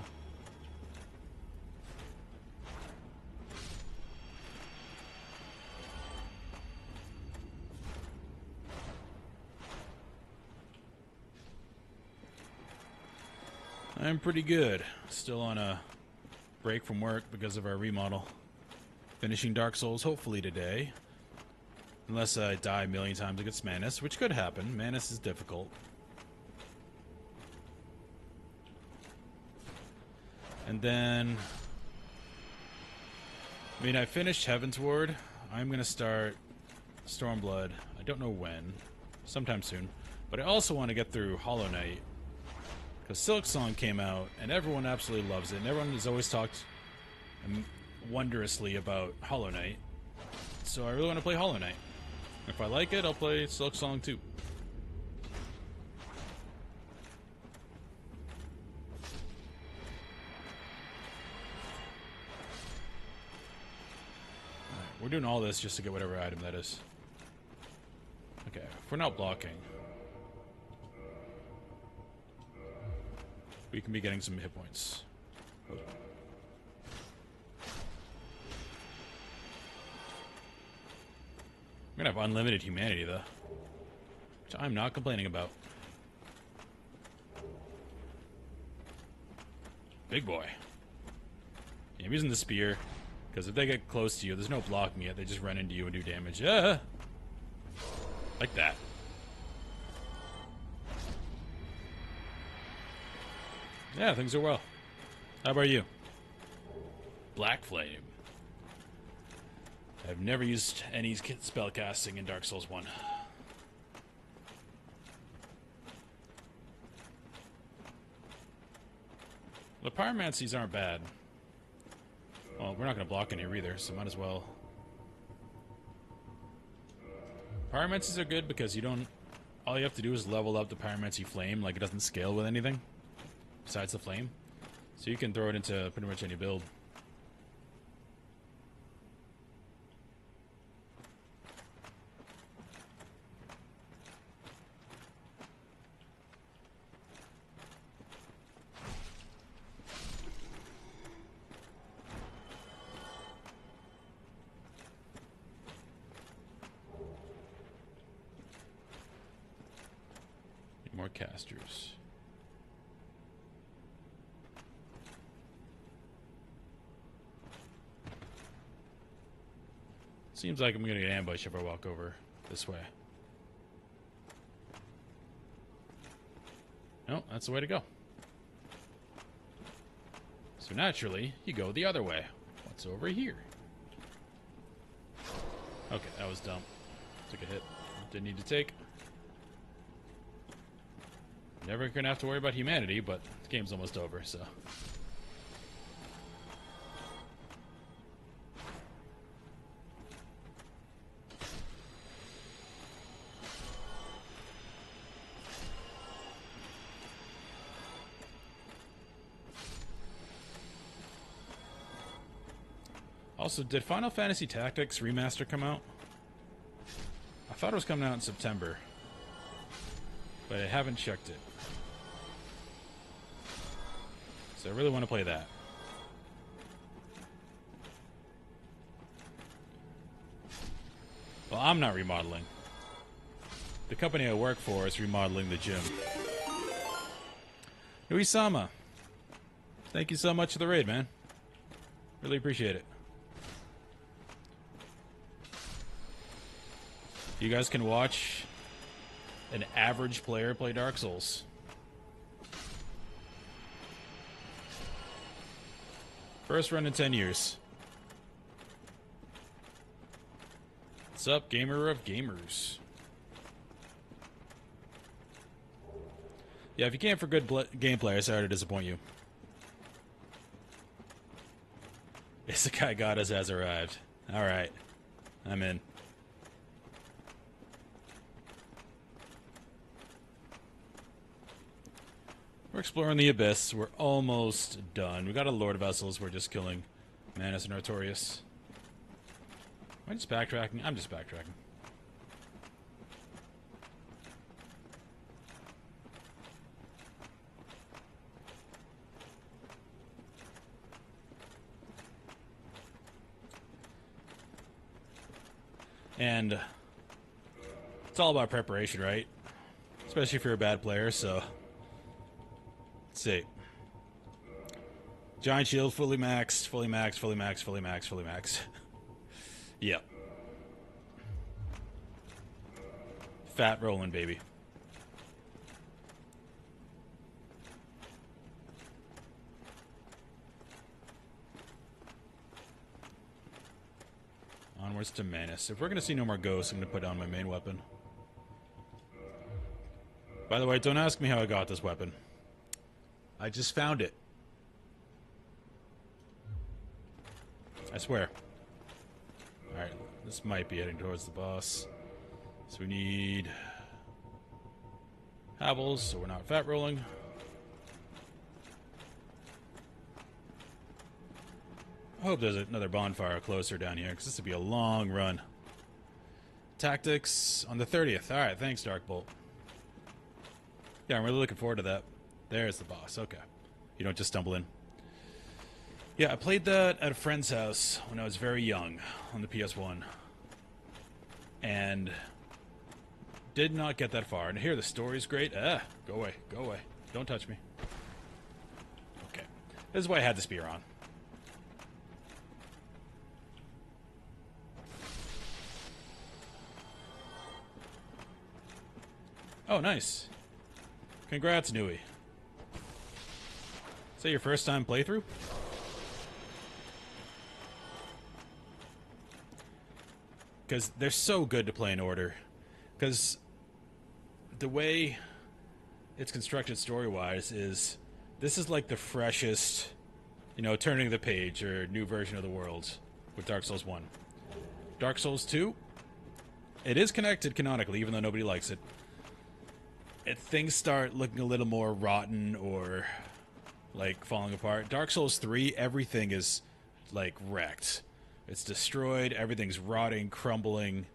I'm pretty good. Still on a break from work because of our remodel. Finishing Dark Souls hopefully today. Unless I die a million times against Manus, which could happen. Manus is difficult. And then, I mean, I finished Heaven's Ward. I'm going to start Stormblood. I don't know when. Sometime soon. But I also want to get through Hollow Knight. Because Silk Song came out, and everyone absolutely loves it. And everyone has always talked wondrously about Hollow Knight. So I really want to play Hollow Knight. If I like it, I'll play Silk Song too. We're doing all this just to get whatever item that is. Okay, if we're not blocking, we can be getting some hit points. I'm gonna have unlimited humanity, though. Which I'm not complaining about. Big boy. Yeah, I'm using the spear. Because if they get close to you, there's no blocking it. They just run into you and do damage. Like that. Yeah, things are well. How about you? Black Flame. I've never used any spell casting in Dark Souls 1. The pyromancies aren't bad. Well, we're not going to block in here either, so might as well. Pyromancies are good because you don't... all you have to do is level up the pyromancy flame, like it doesn't scale with anything besides the flame. So you can throw it into pretty much any build. More casters. Seems like I'm gonna get ambushed if I walk over this way. No, that's the way to go. So naturally, you go the other way. What's over here? Okay, that was dumb. Took a hit. Didn't need to take. Never gonna have to worry about humanity, but the game's almost over, so. Also, did Final Fantasy Tactics Remaster come out? I thought it was coming out in September. but I haven't checked it. So I really want to play that. Well, I'm not remodeling. The company I work for is remodeling the gym. Uisama, thank you so much for the raid, man. Really appreciate it. You guys can watch an average player play Dark Souls. First run in 10 years. What's up, gamer of gamers? Yeah, if you can't for good gameplay, I'm sorry to disappoint you. Isekai Goddess has arrived. Alright. I'm in. We're exploring the Abyss. We're almost done. We got a Lord Vessels. We're just killing Manus and Artorias. Am I just backtracking? I'm just backtracking. And it's all about preparation, right? Especially if you're a bad player, so... Let's see. Giant shield, fully maxed, fully maxed, fully maxed, fully maxed, fully maxed. Yep. Fat rolling, baby. Onwards to Manus. If we're going to see no more ghosts, I'm going to put down my main weapon. By the way, don't ask me how I got this weapon. I just found it. I swear. Alright, this might be heading towards the boss. So we need... Habbles, so we're not fat rolling. I hope there's another bonfire closer down here, because this would be a long run. Tactics on the 30th. Alright, thanks, Darkbolt. Yeah, I'm really looking forward to that. There's the boss. Okay. You don't just stumble in. Yeah, I played that at a friend's house when I was very young on the PS1. And did not get that far. And here, the story's great. Go away. Go away. Don't touch me. Okay. This is why I had the spear on. Oh, nice. Congrats, Nui. Is that your first time playthrough? Because they're so good to play in order. Because the way it's constructed story-wise is... This is like the freshest, you know, turning the page or new version of the world with Dark Souls 1. Dark Souls 2, it is connected canonically, even though nobody likes it. Things start looking a little more rotten or... like falling apart. Dark Souls 3, everything is like wrecked. It's destroyed, everything's rotting, crumbling.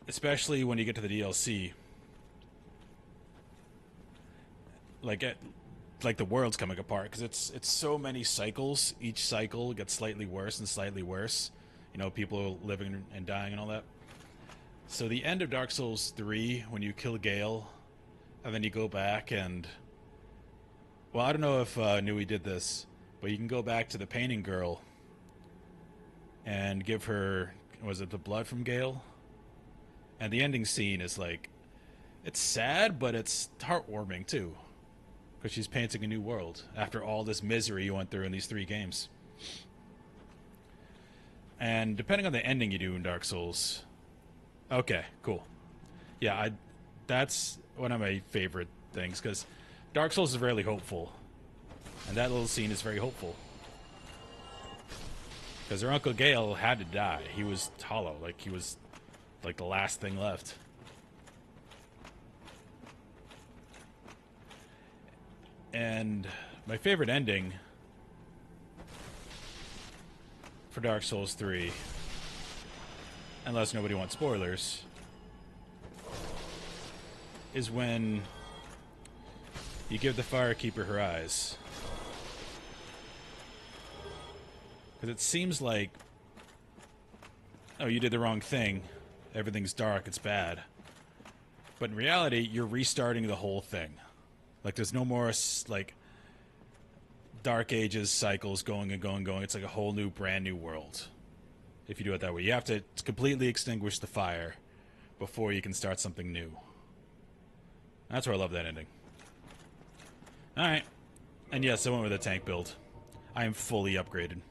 Especially when you get to the DLC. Like the world's coming apart because it's so many cycles. Each cycle gets slightly worse and slightly worse. You know, people living and dying and all that. So the end of Dark Souls 3, when you kill Gale, and then you go back and... Well, I don't know if Nui did this, but you can go back to the painting girl and give her, was it the blood from Gale? And the ending scene is like, it's sad, but it's heartwarming too. Because she's painting a new world after all this misery you went through in these 3 games. And depending on the ending you do in Dark Souls... Okay, cool. Yeah, that's one of my favorite things, because Dark Souls is really hopeful. And that little scene is very hopeful. Because her Uncle Gale had to die. He was hollow, like he was like the last thing left. And my favorite ending for Dark Souls 3, unless nobody wants spoilers, is when you give the Firekeeper her eyes. Because it seems like, oh, you did the wrong thing. Everything's dark, it's bad. But in reality, you're restarting the whole thing. Like, there's no more, like, Dark Ages cycles going and going and going. It's like a whole new, brand new world. If you do it that way. You have to completely extinguish the fire before you can start something new. That's why I love that ending. Alright. And yes, I went with a tank build. I am fully upgraded.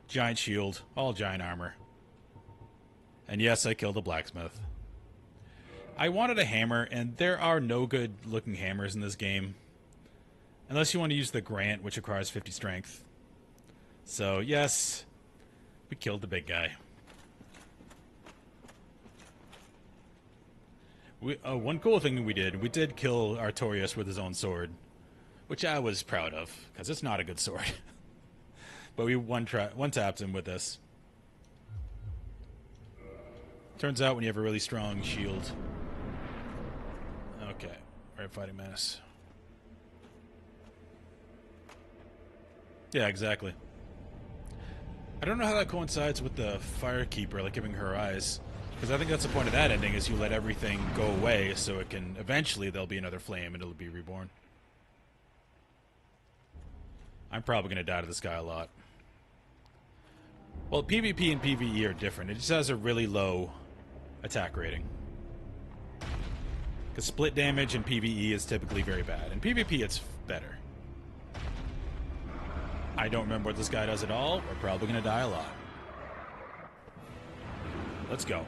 Giant shield, all giant armor. And yes, I killed a blacksmith. I wanted a hammer, and there are no good looking hammers in this game. Unless you want to use the Grant, which requires 50 strength. So, yes, we killed the big guy. One cool thing we did kill Artorias with his own sword. Which I was proud of, because it's not a good sword. But we one-tapped him with this. Turns out when you have a really strong shield... Okay, right, Fighting Menace. Yeah, exactly. I don't know how that coincides with the Firekeeper, like giving her eyes. Because I think that's the point of that ending, is you let everything go away so it can... Eventually there'll be another flame and it'll be reborn. I'm probably going to die to this guy a lot. Well, PvP and PvE are different. It just has a really low attack rating. Because split damage in PvE is typically very bad. In PvP, it's better. I don't remember what this guy does at all. We're probably going to die a lot. Let's go.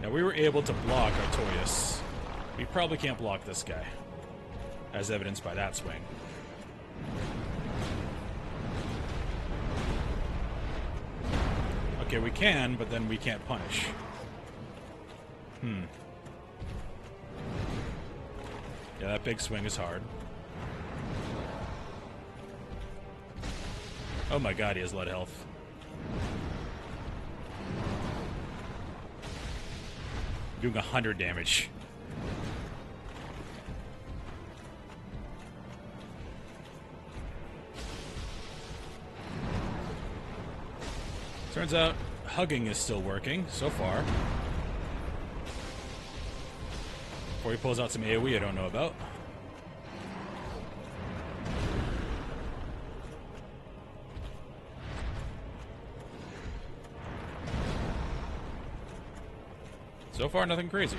Now, we were able to block Artorias. We probably can't block this guy. As evidenced by that swing. Okay, we can, but then we can't punish. Yeah, that big swing is hard. Oh my god, he has a lot of health. Doing 100 damage. Turns out, hugging is still working, so far. Before he pulls out some AoE I don't know about. So far, nothing crazy.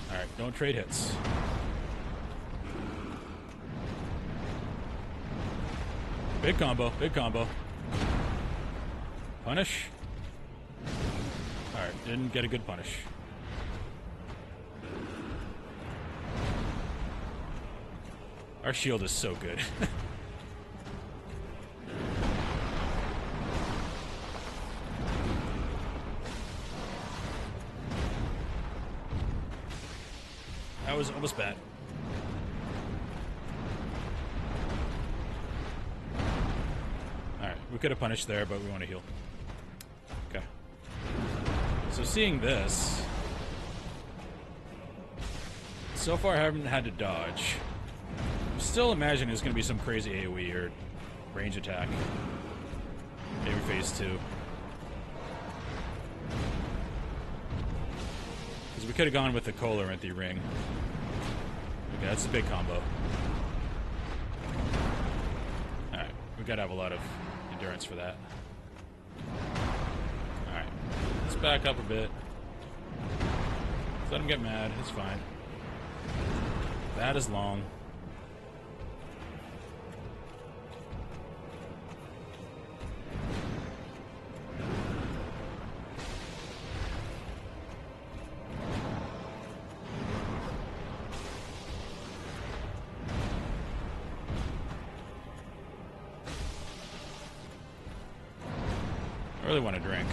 Alright, don't trade hits. Big combo, big combo. Punish. Alright, didn't get a good punish. Our shield is so good. That was almost bad. Alright, we could have punished there, but we want to heal. Okay. So seeing this... So far I haven't had to dodge. Still imagine there's going to be some crazy AoE or range attack. Maybe phase 2. Because we could have gone with the Coloranthy ring. Okay, that's a big combo. Alright, we got to have a lot of endurance for that. Alright, let's back up a bit. Let's let him get mad, it's fine. That is long. I really want to drink.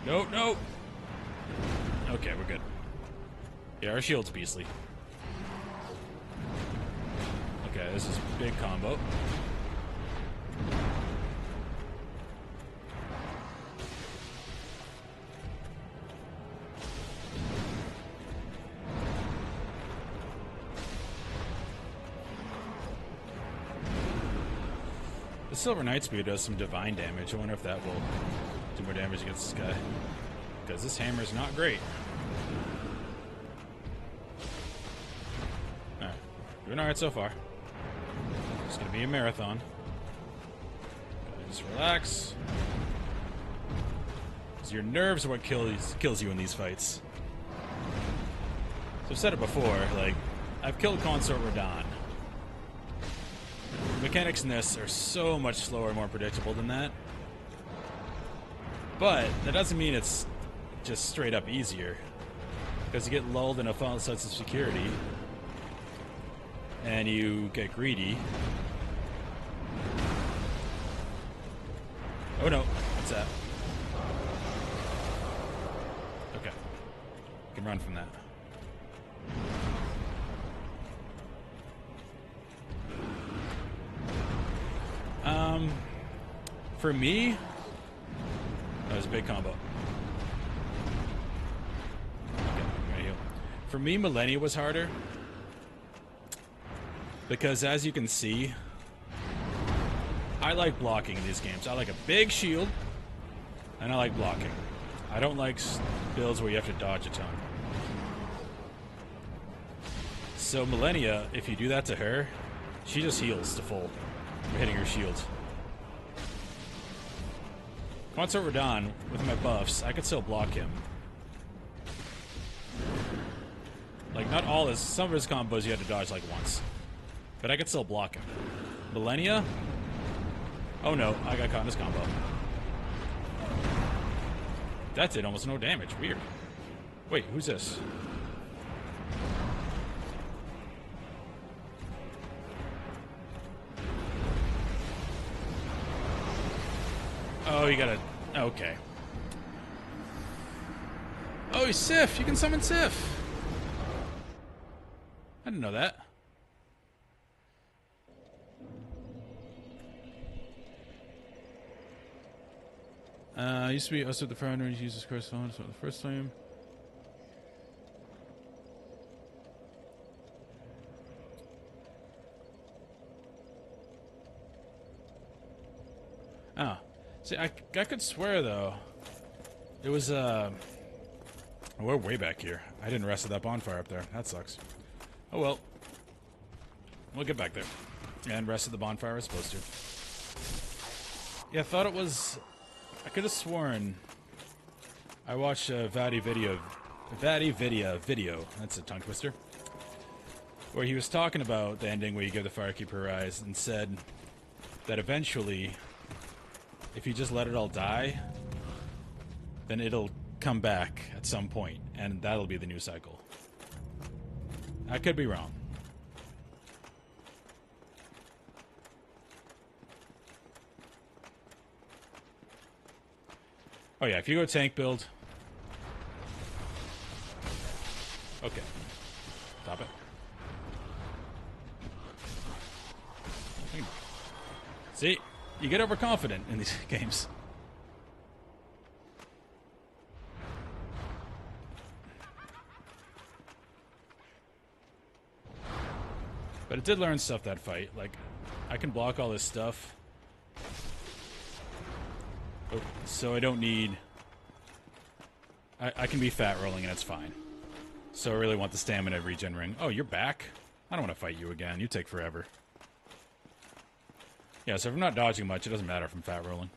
Nope, nope. Okay, we're good. Yeah, our shield's beastly. Okay, this is a big combo. The Silver Knight Spear does some divine damage. I wonder if that will do more damage against this guy. Because this hammer is not great. Alright. Doing alright so far. It's going to be a marathon. Just relax. Because your nerves are what kills you in these fights. So I've said it before, like, I've killed Consort Radahn. The mechanics in this are so much slower and more predictable than that. But that doesn't mean it's just straight up easier. Because you get lulled in a false sense of security. And you get greedy. Oh no, what's that? Okay. You can run from that. For me, that was a big combo. Okay, I'm gonna heal. For me, Millennia was harder. Because as you can see, I like blocking in these games. I like a big shield, and I like blocking. I don't like builds where you have to dodge a ton. So Millennia, if you do that to her, she just heals to full. You're hitting her shield. Consort Radahn, with my buffs, I could still block him. Like, not all his... Some of his combos you had to dodge, like, once. But I could still block him. Millennia? Oh no, I got caught in this combo. That did almost no damage. Weird. Wait, who's this? Oh, you gotta... Okay. Oh, he's Sif! You can summon Sif! I didn't know that. Used to be us with the founder and Jesus Christ phone for the first time. Oh. See, I could swear, though, it was, we're way back here. I didn't rest at that bonfire up there. That sucks. Oh, well. We'll get back there. And rest at the bonfire as supposed to. Yeah, I thought it was... I could have sworn I watched a Vadi video, that's a tongue twister, where he was talking about the ending where you give the Firekeeper a rise and said that eventually, if you just let it all die, then it'll come back at some point, and that'll be the new cycle. I could be wrong. Oh yeah, if you go tank build... Okay. Stop it. See? You get overconfident in these games. But it did learn stuff, that fight. Like, I can block all this stuff. Oh, so I don't need... I can be fat rolling and it's fine. So I really want the stamina regen ring. Oh, you're back? I don't want to fight you again. You take forever. Yeah, so if I'm not dodging much, it doesn't matter if I'm fat rolling.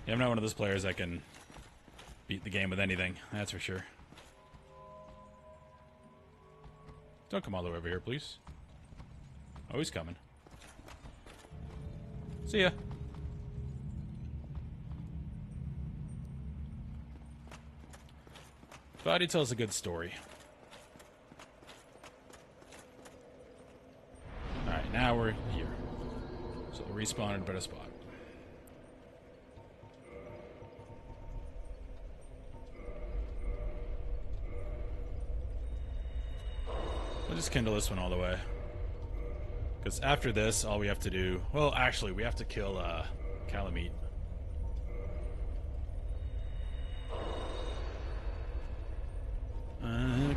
Yeah, I'm not one of those players that can beat the game with anything. That's for sure. Don't come all the way over here, please. Oh, he's coming. See ya. Vadi tells a good story. Alright, now we're here. So we'll respawn in a better spot. We'll just kindle this one all the way. Because after this, all we have to do... Well, actually, we have to kill Calamite.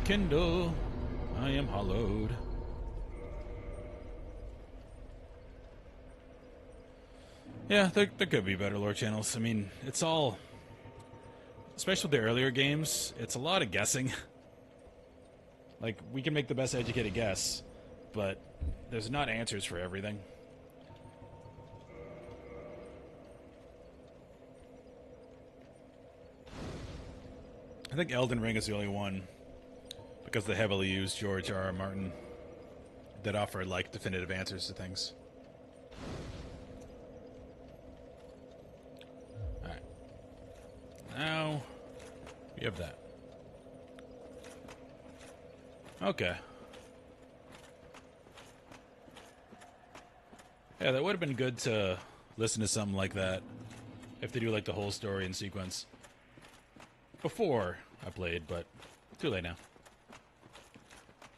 Kindle, I am hollowed. Yeah, there could be better lore channels. I mean, it's all... Especially with the earlier games, it's a lot of guessing. Like, we can make the best educated guess, but there's not answers for everything. I think Elden Ring is the only one, because they heavily used George R.R. Martin, that offered, like, definitive answers to things. Alright. Now, we have that. Okay. Yeah, that would have been good to listen to something like that, if they do, like, the whole story in sequence. Before I played, but too late now.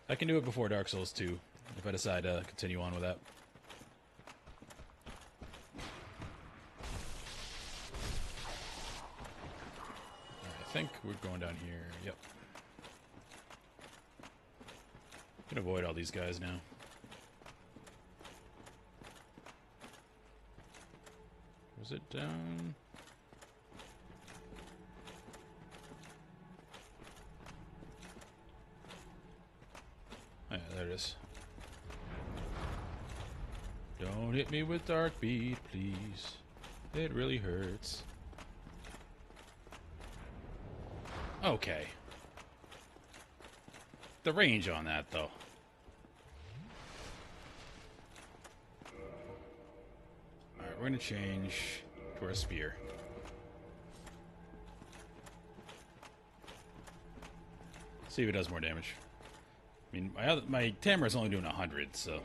I can do it before Dark Souls 2, if I decide to continue on with that. I think we're going down here. Yep. Can avoid all these guys now. Was it down? Oh, yeah, there it is. Don't hit me with dark bead, please. It really hurts. Okay. The range on that, though. Alright, we're gonna change to our spear. See if it does more damage. I mean, my Tamara's only doing 100, so...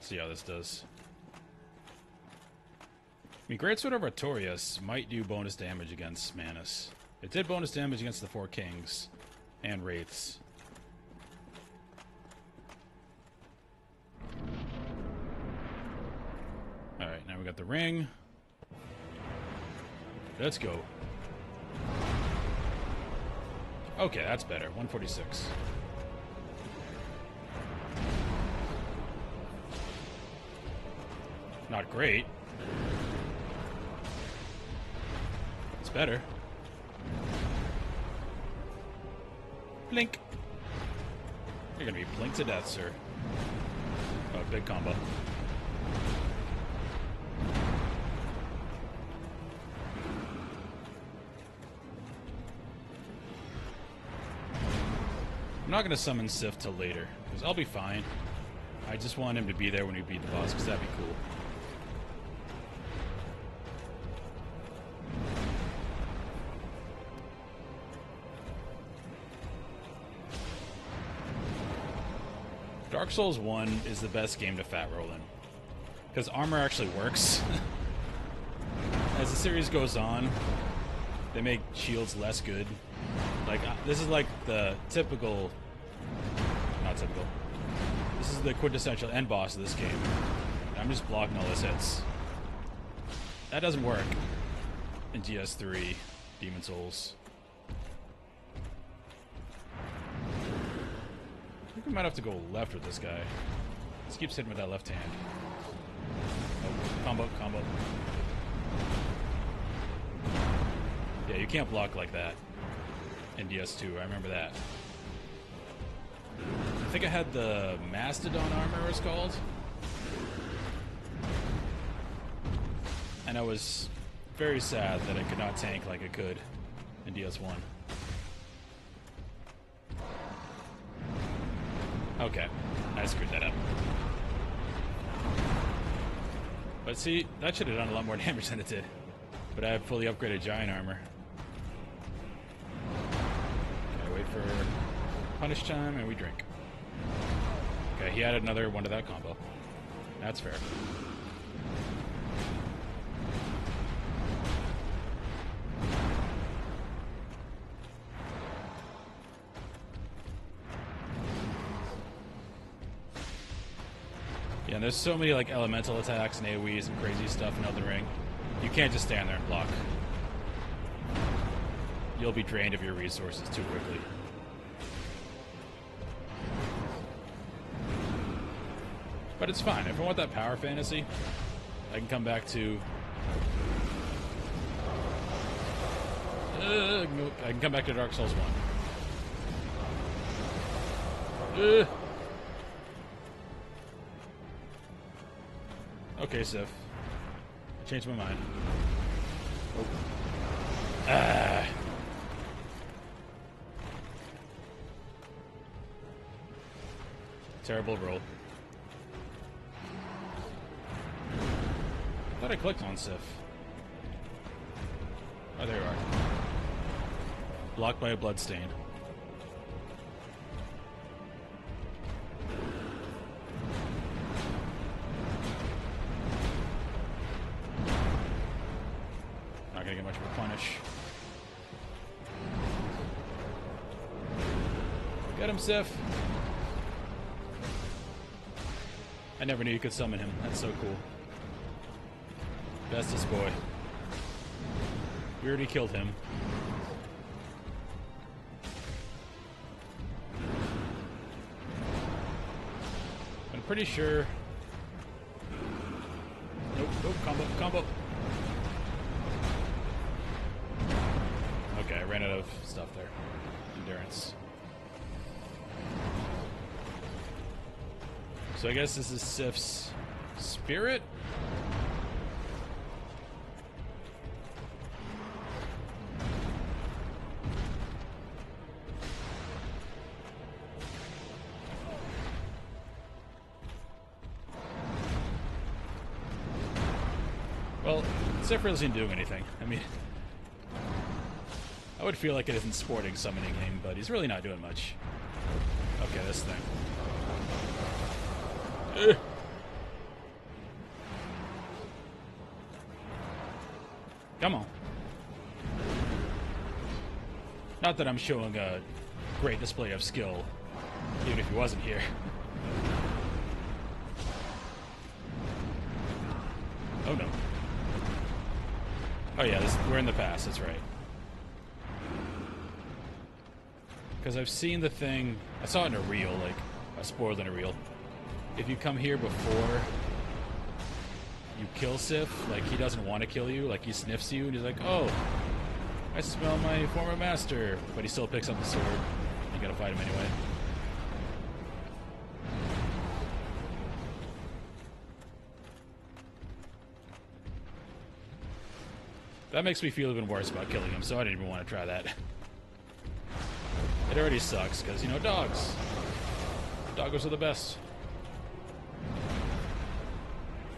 See how this does. I mean, Greatsword of Artorias might do bonus damage against Manus. It did bonus damage against the 4 Kings and Wraiths. Alright, now we got the ring. Let's go. Okay, that's better. 146. Not great. It's better. Blink. You're gonna be blinked to death, sir. Oh, big combo. I'm not gonna summon Sif till later, because I'll be fine. I just want him to be there when we beat the boss, because that'd be cool. Dark Souls 1 is the best game to fat roll in, because armor actually works. As the series goes on, they make shields less good. Like, this is like the typical... Not typical. This is the quintessential end boss of this game. I'm just blocking all his hits. That doesn't work in GS3 Demon Souls. I think we might have to go left with this guy. This keeps hitting with that left hand. Oh, combo, combo. Yeah, you can't block like that in DS2. I remember that. I think I had the Mastodon armor, it's called. And I was very sad that I could not tank like I could in DS1. Okay, I screwed that up. But see, that should have done a lot more damage than it did. But I have fully upgraded giant armor. Okay, wait for punish time and we drink. Okay, he added another one to that combo. That's fair. Yeah, and there's so many like elemental attacks and AoEs and crazy stuff in Elden Ring. You can't just stand there and block. You'll be drained of your resources too quickly. But it's fine. If I want that power fantasy, I can come back to... I can come back to Dark Souls 1. Okay, Sif. I changed my mind. Oh. Ah. Terrible roll. I thought I clicked on Sif. Oh, there you are. Blocked by a bloodstain. Not gonna get much of a punish. Get him, Sif! I never knew you could summon him. That's so cool. Bestest boy. We already killed him. I'm pretty sure... Nope, nope, combo. Okay, I ran out of stuff there. Endurance. So I guess this is Sif's spirit? Well, Sif really isn't doing anything. I mean, I would feel like it isn't sporting summoning him, but he's really not doing much. Okay, this thing. Come on. Not that I'm showing a great display of skill, even if he wasn't here. Oh no. Oh yeah, we're in the past, that's right. Because I've seen the thing, I saw it in a reel, like, a spoiled in a reel. If you come here before you kill Sif, like, he doesn't want to kill you, like, he sniffs you, and he's like, oh, I smell my former master. But he still picks up the sword. You gotta fight him anyway. That makes me feel even worse about killing him, so I didn't even want to try that. It already sucks, because, you know, dogs. Doggos are the best.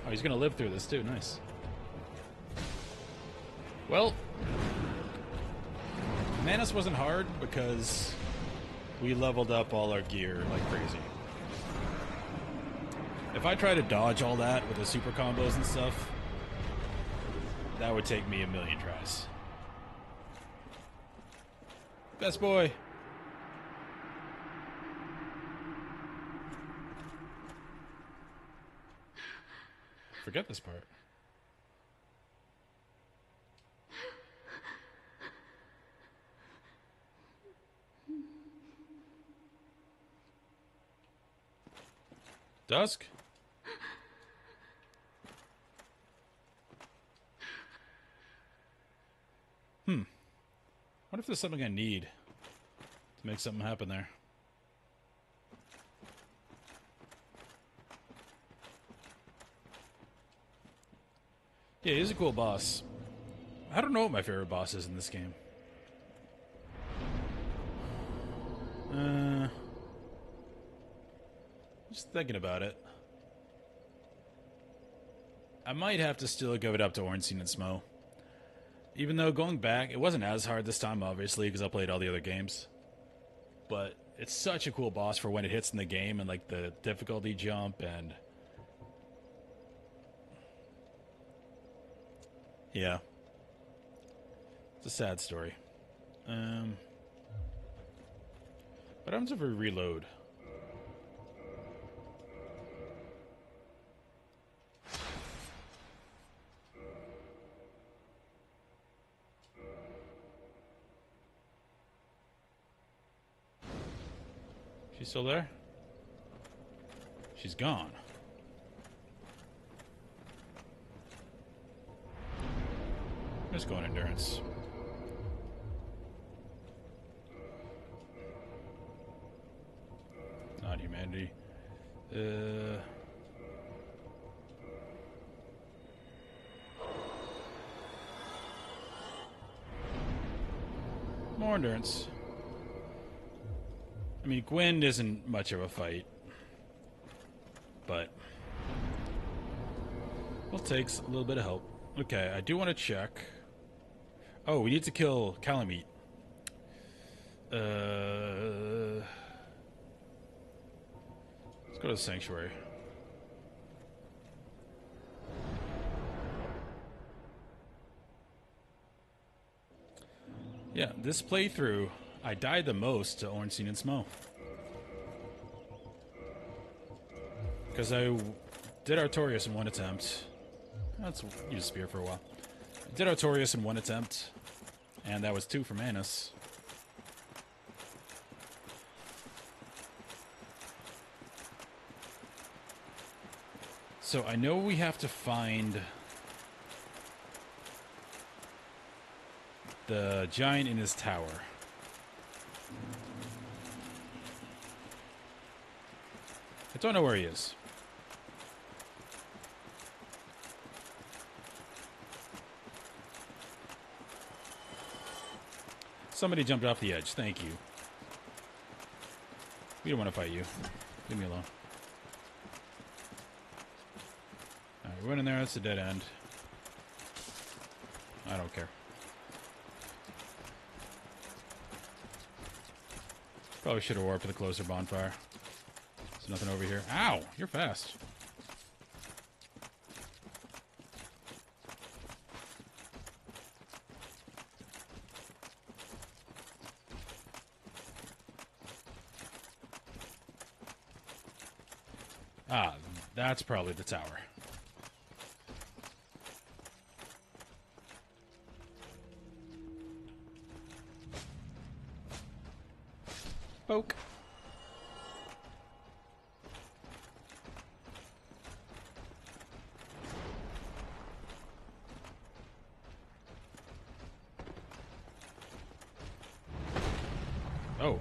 Oh, he's gonna live through this too. Nice. Well, Manus wasn't hard because we leveled up all our gear like crazy. If I try to dodge all that with the super combos and stuff, that would take me a million tries. Best boy. Forget this part. Dusk? What if there's something I need to make something happen there? Yeah, he's a cool boss. I don't know what my favorite boss is in this game. Just thinking about it. I might have to still give it up to Ornstein and Smo. Even though going back, it wasn't as hard this time, obviously, because I played all the other games. But it's such a cool boss for when it hits in the game, and like the difficulty jump, and yeah, it's a sad story. What happens if we reload? She's still there? She's gone. Let's go on endurance. Not humanity. More endurance. I mean, Gwynn isn't much of a fight, but well, takes a little bit of help. Okay, I do want to check. Oh, we need to kill Calamite. Let's go to the sanctuary. Yeah, this playthrough, I died the most to Ornstein and Smo. Because I did Artorias in one attempt. Let's use Spear for a while. I did Artorias in one attempt, and that was 2 for Manus. So I know we have to find the giant in his tower. I don't know where he is. Somebody jumped off the edge. Thank you. We don't want to fight you. Leave me alone. Alright, we went in there. That's a dead end. I don't care. Probably should have warped to the closer bonfire. There's nothing over here. Ow! You're fast. Ah, that's probably the tower. Poke. Oh.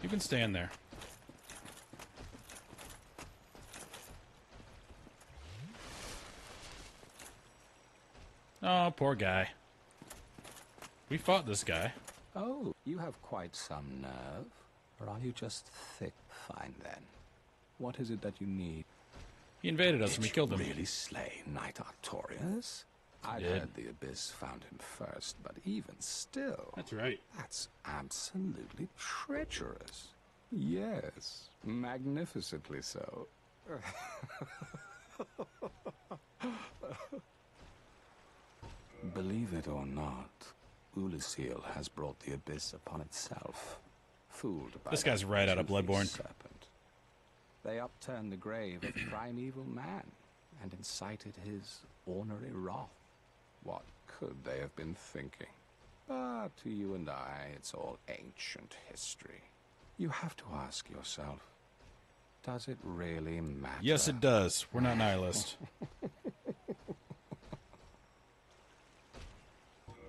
You can stand there. Oh, poor guy. We fought this guy. Oh, you have quite some nerve. Or are you just thick? Fine then. What is it that you need? He invaded us and we killed him. Really slay Knight Artorias? I heard the Abyss found him first, but even still... That's right. That's absolutely treacherous. Yes, magnificently so. Believe it or not, Ulysses has brought the Abyss upon itself. Fooled by this guy's right out of Bloodborne. Serpent. They upturned the grave of primeval man and incited his ornery wrath. What could they have been thinking? But to you and I, it's all ancient history. You have to ask yourself, does it really matter? Yes, it does. We're not nihilists.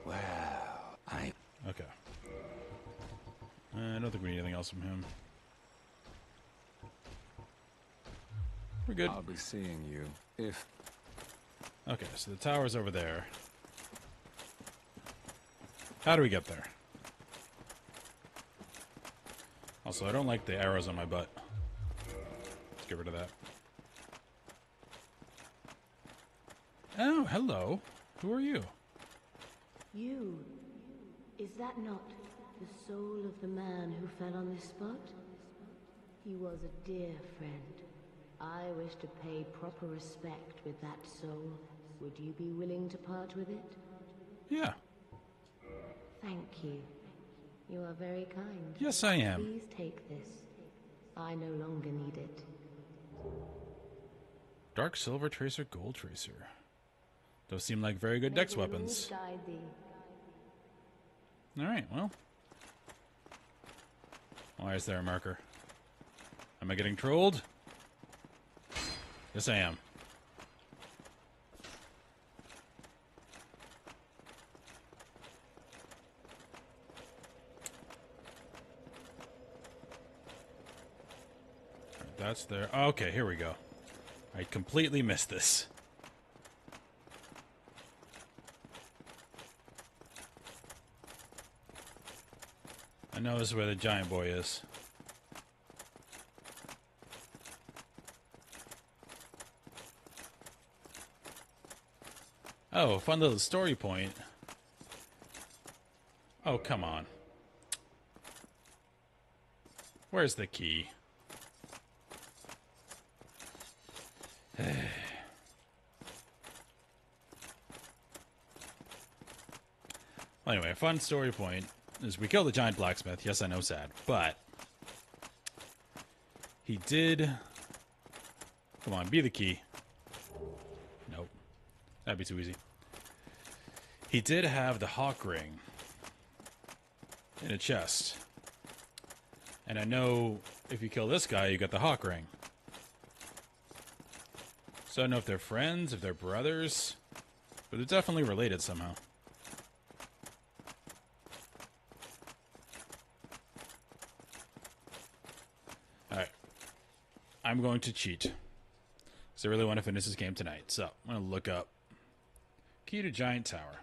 Well, Okay. I don't think we need anything else from him. We're good. I'll be seeing you if... Okay, so the tower's over there. How do we get there? Also, I don't like the arrows on my butt. Let's get rid of that. Oh, hello. Who are you? You. Is that not the soul of the man who fell on this spot? He was a dear friend. I wish to pay proper respect with that soul. Would you be willing to part with it? Yeah. Thank you. You are very kind. Yes, I am. Please take this. I no longer need it. Dark Silver Tracer, Gold Tracer. Those seem like very good dex weapons. Guide thee. Alright, well. Why is there a marker? Am I getting trolled? Yes, I am. That's there. Okay, here we go. I completely missed this. I know this is where the giant boy is. Oh, fun little story point. Oh, come on. Where's the key? Well, anyway, a fun story point is we killed the giant blacksmith. Yes, I know, sad. But he did... Come on, be the key. Nope. That'd be too easy. He did have the hawk ring in a chest. And I know if you kill this guy, you get the hawk ring. So I don't know if they're friends, if they're brothers, but they're definitely related somehow. Alright. I'm going to cheat. Because I really want to finish this game tonight. So, I'm going to look up key to giant tower.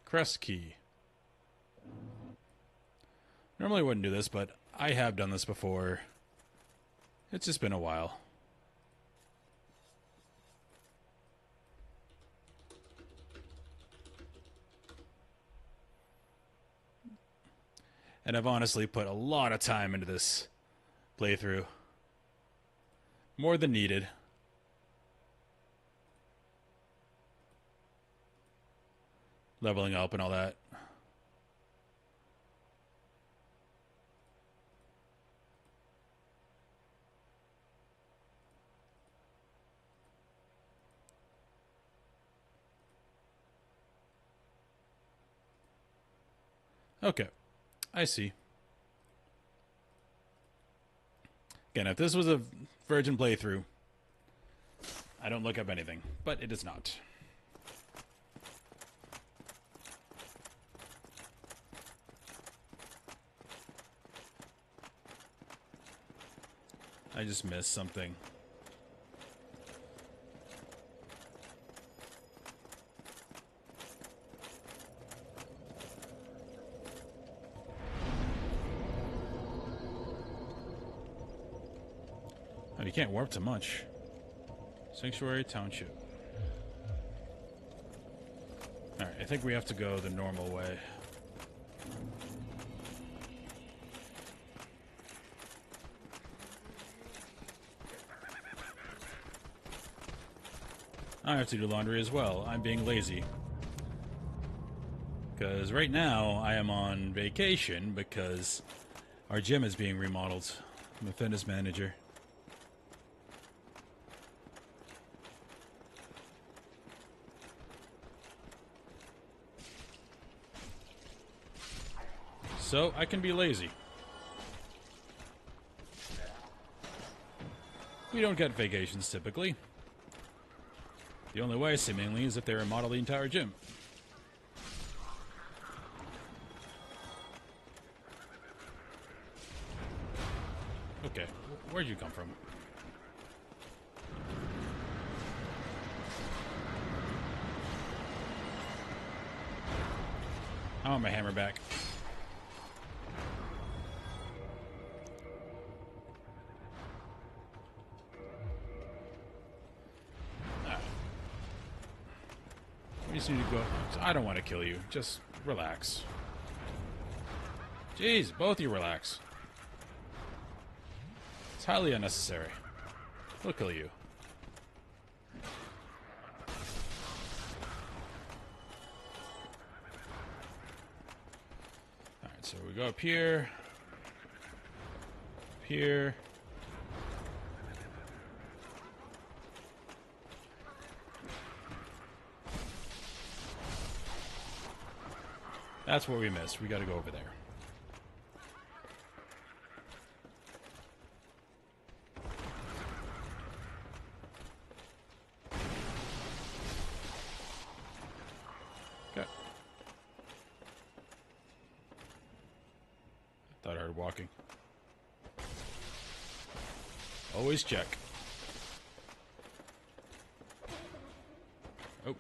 Crest key. Normally I wouldn't do this, but I have done this before. It's just been a while. And I've honestly put a lot of time into this playthrough. More than needed. Leveling up and all that. Okay. I see. Again, if this was a virgin playthrough, I don't look up anything, but it is not. I just missed something. Oh, you can't warp to much. Sanctuary Township. Alright, I think we have to go the normal way. I have to do laundry as well. I'm being lazy. Because right now, I am on vacation because our gym is being remodeled. I'm a fitness manager. So, I can be lazy. We don't get vacations typically. The only way, seemingly, is if they remodel the entire gym. Okay, where'd you come from? I want my hammer back. Alright. We just need to go. I don't want to kill you. Just relax. Jeez, both of you relax. It's highly unnecessary. We'll kill you. Alright, so we go up here. Up here. That's what we missed. We gotta go over there. Okay. Thought I heard walking. Always check. Oh.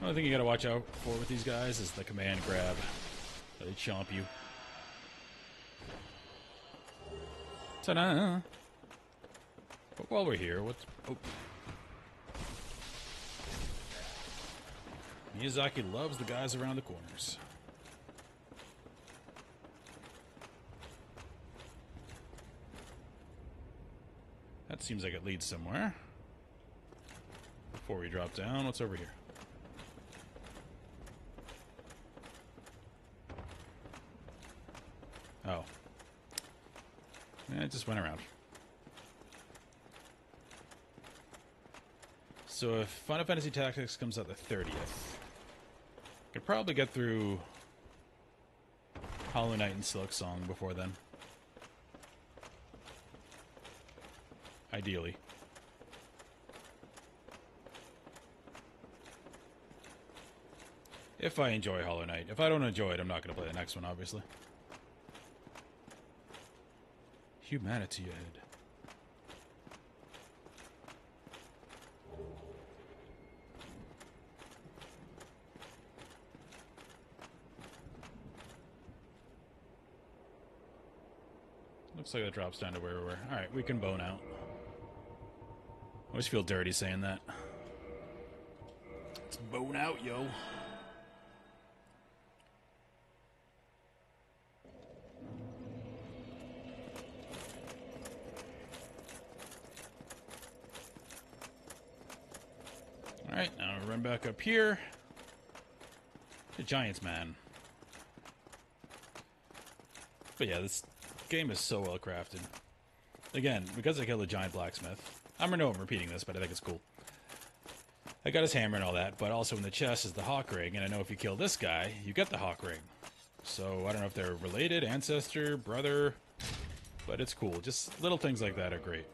Only thing you gotta watch out for with these guys is the command grab. They chomp you. Ta-da! But while we're here, what's... Oh. Miyazaki loves the guys around the corners. That seems like it leads somewhere. Before we drop down, what's over here? Oh. Yeah, it just went around. So if Final Fantasy Tactics comes out the 30th, I could probably get through Hollow Knight and Silk Song before then. Ideally. If I enjoy Hollow Knight. If I don't enjoy it, I'm not going to play the next one, obviously. Humanity ahead. Looks like that drops down to where we were. Alright, we can bone out. I always feel dirty saying that. Let's bone out, yo. Alright, now we run back up here. The Giants, man. But yeah, this game is so well crafted. Again, because I killed the giant blacksmith. I know I'm repeating this, but I think it's cool. I got his hammer and all that, but also in the chest is the hawk ring, and I know if you kill this guy, you get the hawk ring. So I don't know if they're related, ancestor, brother, but it's cool. Just little things like that are great.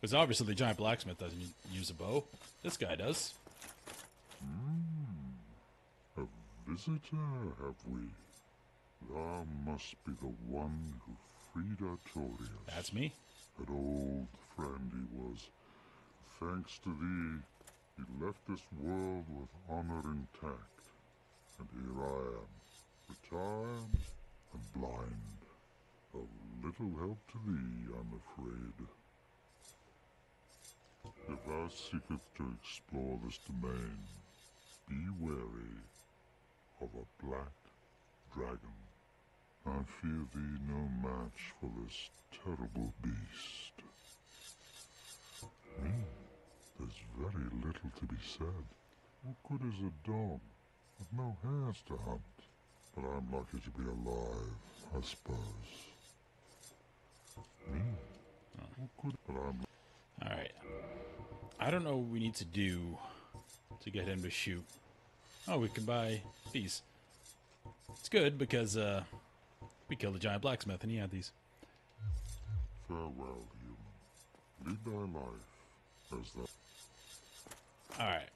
Because obviously the giant blacksmith doesn't use a bow. This guy does. A visitor, have we? Thou must be the one who freed Artorias. That's me. An old friend he was. Thanks to thee, he left this world with honor intact. And here I am, retired and blind. Of little help to thee, I'm afraid. If thou seekest to explore this domain, be wary of a black dragon. I fear thee no match for this terrible beast. There's very little to be said. What good is a dog with no hairs to hunt? But I'm lucky to be alive, I suppose. What good? But I'm... Alright. I don't know what we need to do to get him to shoot. Oh, we can buy these. It's good because we killed the giant blacksmith and he had these. Farewell, human. Lead thy life as thou... Alright.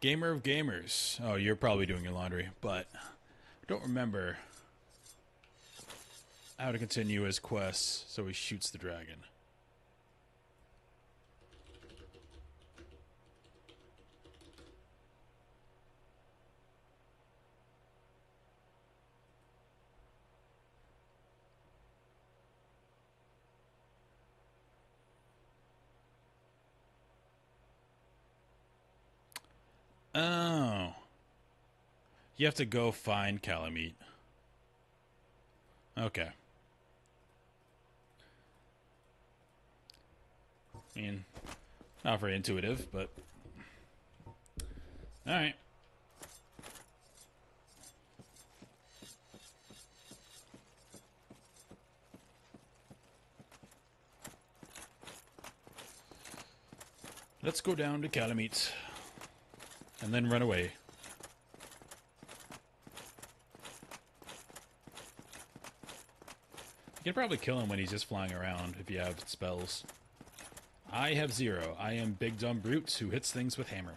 Gamer of gamers. Oh, you're probably doing your laundry, but I don't remember how to continue his quests, so he shoots the dragon. Oh. You have to go find Calamite. Okay. I mean, not very intuitive, but... Alright. Let's go down to Calamite. And then run away. You can probably kill him when he's just flying around if you have spells. I have 0. I am Big Dumb Brute who hits things with hammer.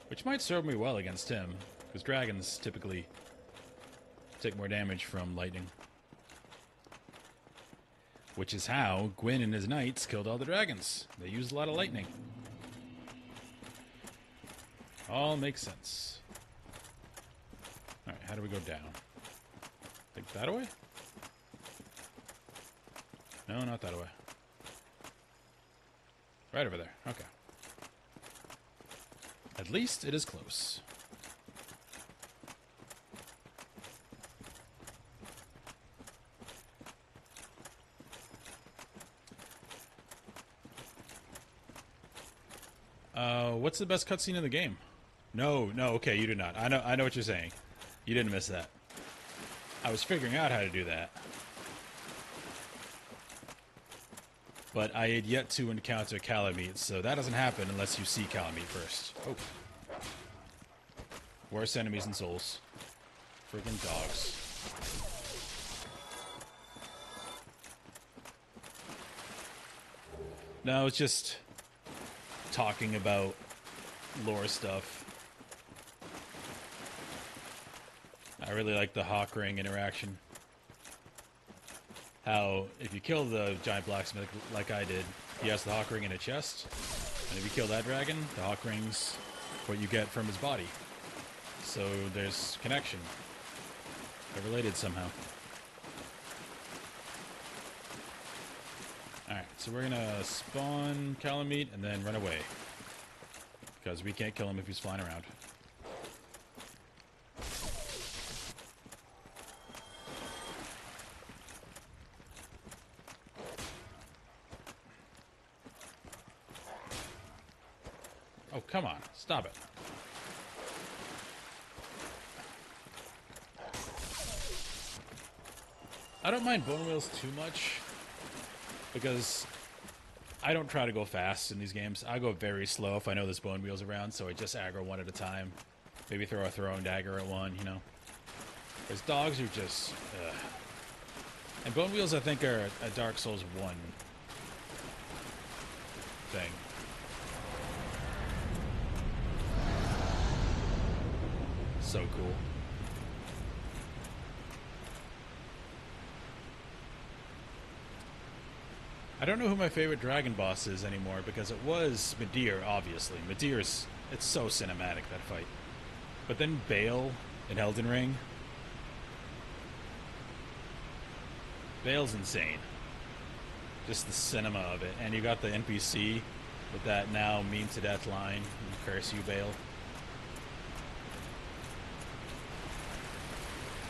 Which might serve me well against him, because dragons typically take more damage from lightning. Which is how Gwynn and his knights killed all the dragons. They used a lot of lightning. All makes sense. Alright, how do we go down? Like that way? No, not that way. Right over there. Okay. At least it is close. What's the best cutscene in the game? No, okay, you did not. I know what you're saying. You didn't miss that. I was figuring out how to do that. But I had yet to encounter Calamite, so that doesn't happen unless you see Calamite first. Oh. Worst enemies in Souls. Friggin' dogs. No, it's just talking about lore stuff. I really like the Hawk Ring interaction. How, if you kill the giant blacksmith like I did, he has the Hawk Ring in a chest. And if you kill that dragon, the Hawk Ring's what you get from his body. So there's connection. They're related somehow. Alright, so we're gonna spawn Calamite and then run away. Because we can't kill him if he's flying around. Oh, come on. Stop it. I don't mind bone wheels too much, because I don't try to go fast in these games. I go very slow if I know there's bone wheels around, so I just aggro one at a time. Maybe throw a throwing dagger at one, you know. Because dogs are just... And bone wheels, I think, are a Dark Souls 1 thing. So cool. I don't know who my favorite dragon boss is anymore, because it was Midir, obviously. Midir's... It's so cinematic, that fight. But then Bale in Elden Ring. Bale's insane. Just the cinema of it. And you got the NPC with that now mean to death line. Curse you, Bale.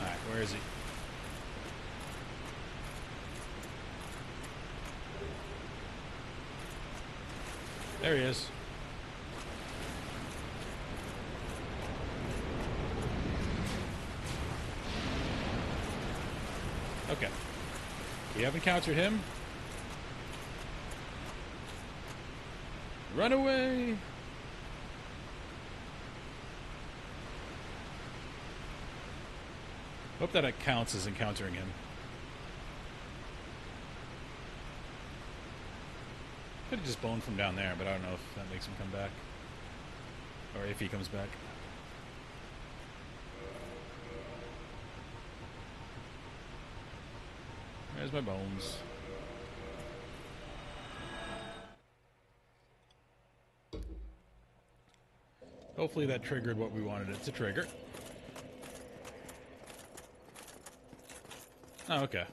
Alright, where is he? There he is. Okay. We have encountered him. Run away! Hope that it counts as encountering him. Could have just boned from down there, but I don't know if that makes him come back. Or if he comes back. There's my bones. Hopefully that triggered what we wanted it to trigger. Oh, okay.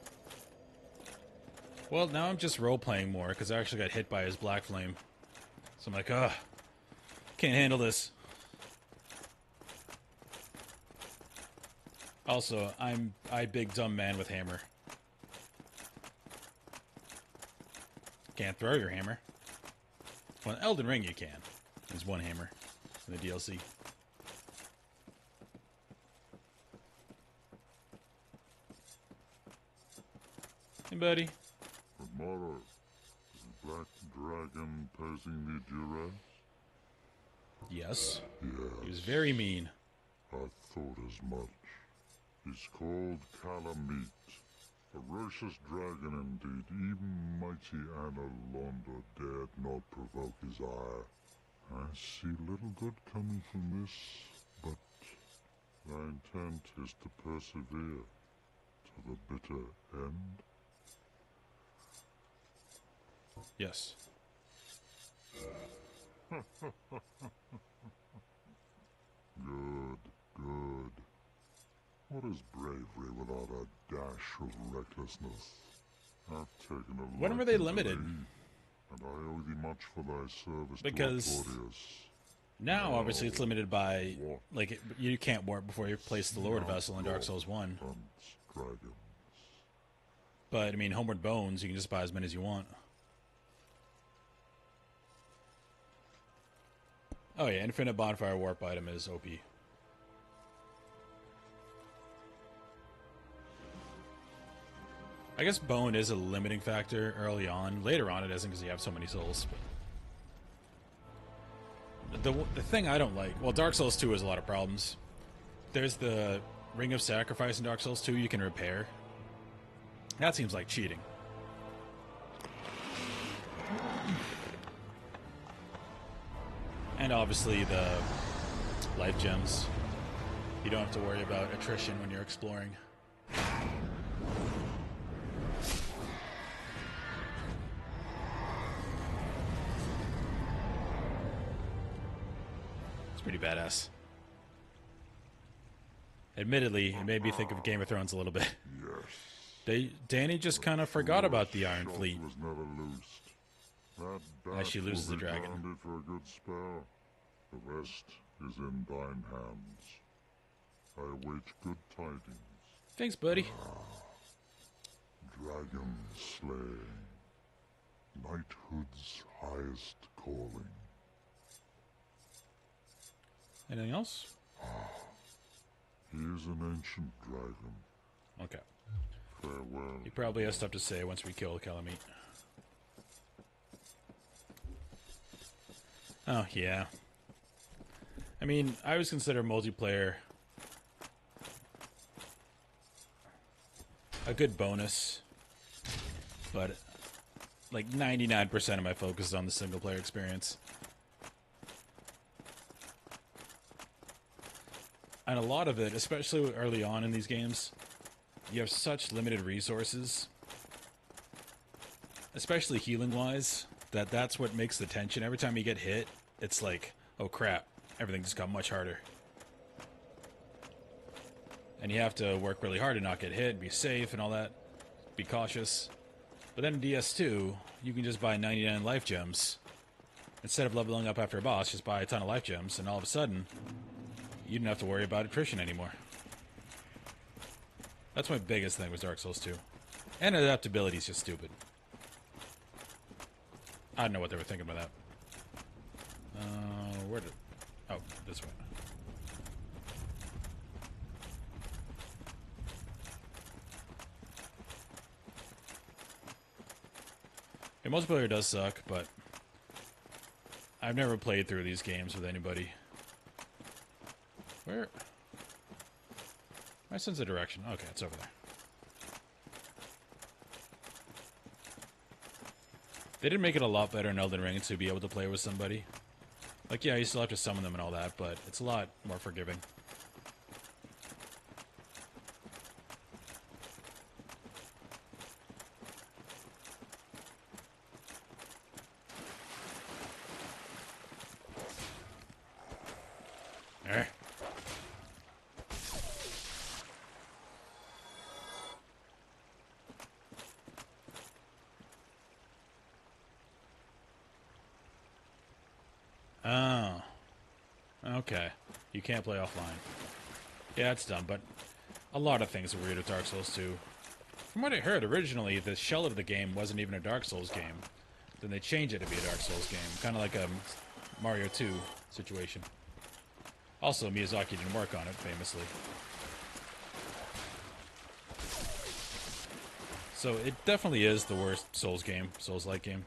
Well, now I'm just role-playing more, because I actually got hit by his black flame. So I'm like, ugh, can't handle this. Also, I big dumb man with hammer. Can't throw your hammer. Well, in Elden Ring you can. There's one hammer in the DLC. Hey, buddy. Tomorrow, is the Black Dragon posing the duress? Yes. Yes. He was very mean. I thought as much. He's called Calamite. Ferocious dragon indeed. Even mighty Anna Londa dared not provoke his ire. I see little good coming from this, but thy intent is to persevere to the bitter end. Yes. Good, good. What is bravery without a dash of recklessness? I've taken a When were liking they to limited? thee, and I owe thee much for thy service Because to Artorias. now, obviously, it's limited by, What like, you can't warp before you place the Lord Vessel in Dark Souls 1. hunts dragons? But, I mean, Homeward Bones, you can just buy as many as you want. Oh yeah, Infinite Bonfire Warp item is OP. I guess bone is a limiting factor early on. Later on it isn't because you have so many souls. But the thing I don't like... Well, Dark Souls 2 has a lot of problems. There's the Ring of Sacrifice in Dark Souls 2 you can repair. That seems like cheating. And obviously the life gems. You don't have to worry about attrition when you're exploring. It's pretty badass. Admittedly, it made me think of Game of Thrones a little bit. Yes. Danny just kind of forgot about the Iron Shot Fleet. was never loosed. That As she bat loses will the be dragon. grounded for a good spell. The rest is in thine hands. I await good tidings. Thanks, buddy. Dragon slaying. Knighthood's highest calling. Anything else? He is an ancient dragon. Okay. Farewell. He probably has stuff to say once we kill Calamite. Oh, yeah. I mean, I always consider multiplayer a good bonus, but like 99% of my focus is on the single player experience. And a lot of it, especially early on in these games, you have such limited resources, especially healing-wise, that's what makes the tension. Every time you get hit, it's like, oh crap, everything just got much harder. And you have to work really hard to not get hit, be safe and all that, be cautious. But then in DS2, you can just buy 99 life gems. Instead of leveling up after a boss, just buy a ton of life gems, and all of a sudden, you don't have to worry about attrition anymore. That's my biggest thing with Dark Souls 2. And adaptability is just stupid. I don't know what they were thinking about that. Where did... Oh, this way. Yeah, multiplayer does suck, but I've never played through these games with anybody. Where? My sense of direction. Okay, it's over there. They did make it a lot better in Elden Ring to be able to play with somebody. Like, yeah, you still have to summon them and all that, but it's a lot more forgiving. There. Oh. Okay. You can't play offline. Yeah, it's dumb, but a lot of things are weird with Dark Souls 2. From what I heard, originally, the shell of the game wasn't even a Dark Souls game. Then they changed it to be a Dark Souls game. Kind of like a Mario 2 situation. Also, Miyazaki didn't work on it, famously. So it definitely is the worst Souls game, Souls-like game.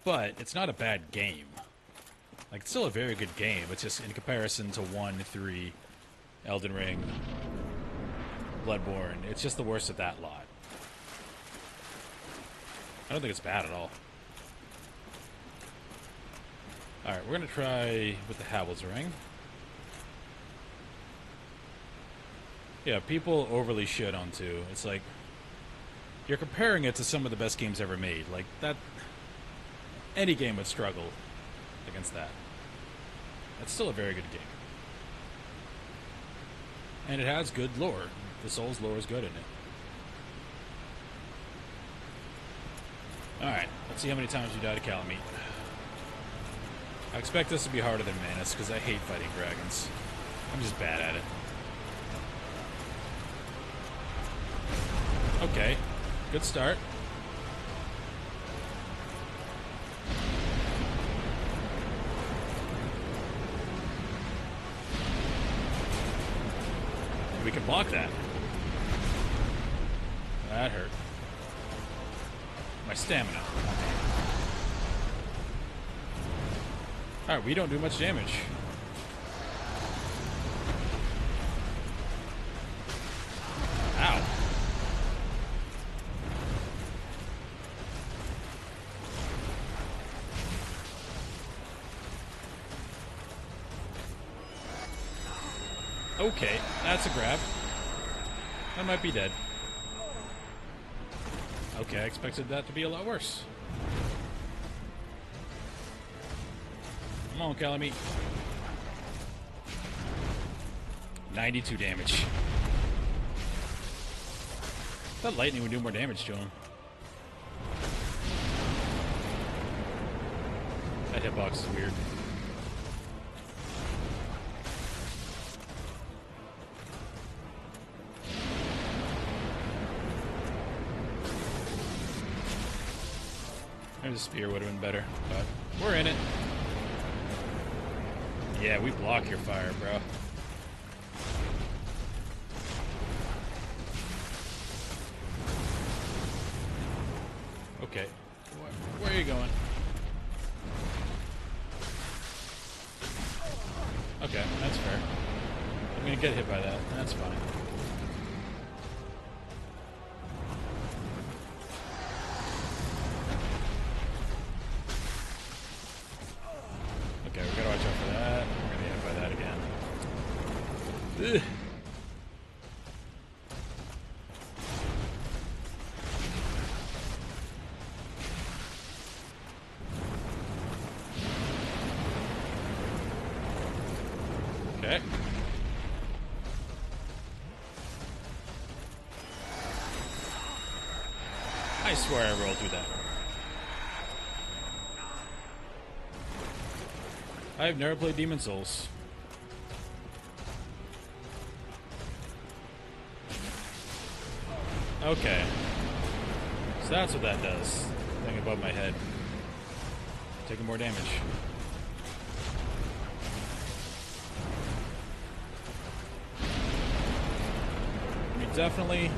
But it's not a bad game. Like, it's still a very good game. It's just in comparison to 1, 3, Elden Ring, Bloodborne, it's just the worst of that lot. I don't think it's bad at all. Alright, we're going to try with the Havel's Ring. Yeah, people overly shit on 2. It's like, you're comparing it to some of the best games ever made. Like, that... Any game would struggle against that. It's still a very good game. And it has good lore. The Souls lore is good in it. Alright, let's see how many times we die to Calamite. I expect this to be harder than Manus, because I hate fighting dragons. I'm just bad at it. Okay, good start. We can block that. That hurt. My stamina. Alright, we don't do much damage. Ow. Okay, that's a grab. I might be dead. Okay, I expected that to be a lot worse. Come on, Calamite. 92 damage. That lightning would do more damage to him. That hitbox is weird. Maybe the spear would have been better, but we're in it. Yeah, we block your fire, bro. Okay. Where are you going? Okay, that's fair. I'm gonna get hit by that. That's fine. Okay, we gotta watch out for that. We're gonna get hit by that again. Ugh. Okay. I swear I rolled through that. I've never played Demon Souls. Okay. So that's what that does. Thing above my head. Taking more damage. I mean, definitely,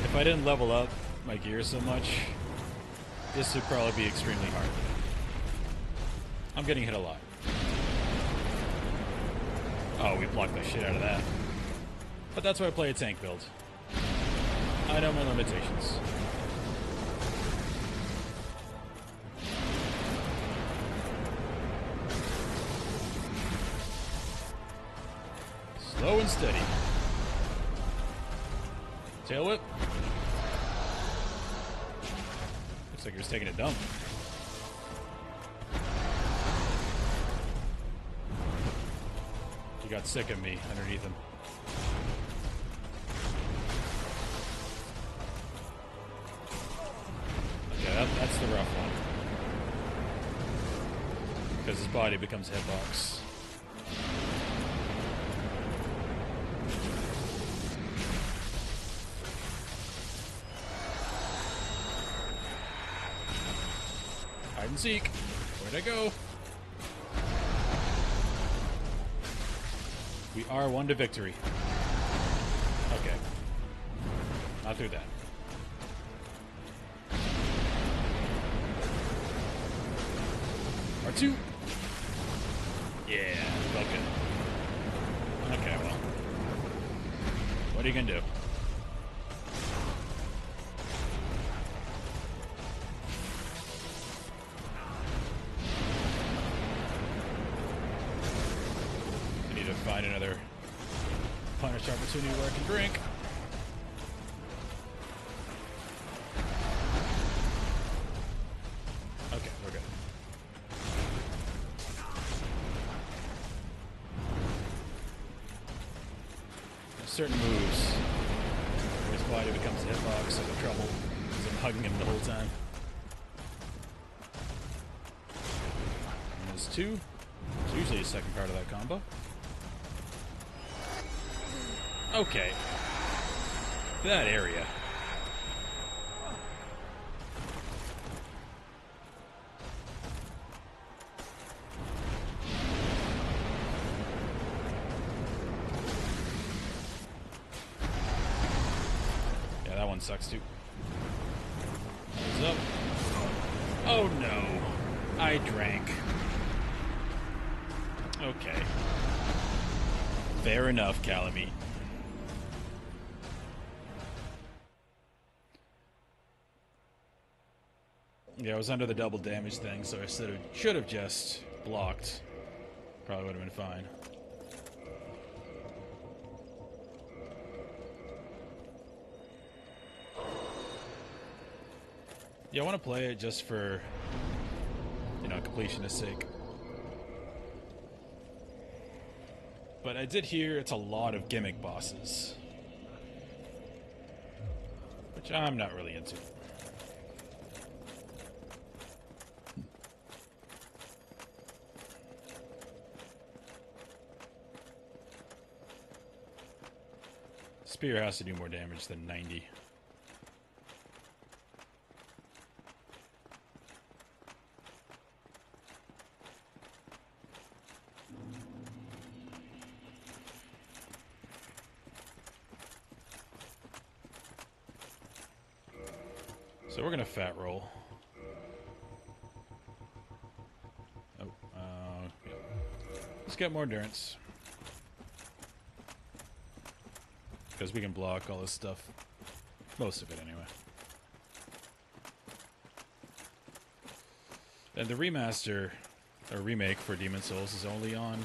if I didn't level up my gear so much, this would probably be extremely hard. I'm getting hit a lot. Oh, we blocked the shit out of that. But that's why I play a tank build. I know my limitations. Slow and steady. Tail whip. Looks like he was taking a dump. He got sick of me underneath him. Okay, that's the rough one. Because his body becomes a hitbox. Hide and seek. Where'd I go? We are one to victory. Okay. Not through that. R2. Yeah, felt good. Okay, well. What are you gonna do? Find another punish opportunity where I can drink. Okay, we're good. There's certain moves where his body becomes a hitbox, so I'm trouble because I'm hugging him the whole time. And there's two. It's usually a second part of that combo. Okay. That area. Yeah, that one sucks too. What's up? Oh no. I drank. Okay. Fair enough, Calamite. Yeah, I was under the double damage thing, so I should have just blocked. Probably would have been fine. Yeah, I want to play it just for, you know, completionist sake. But I did hear it's a lot of gimmick bosses, which I'm not really into. Spear has to do more damage than 90. So we're gonna fat roll. Oh, yeah. Let's get more endurance. Because we can block all this stuff. Most of it, anyway. And the remaster, or remake for Demon's Souls is only on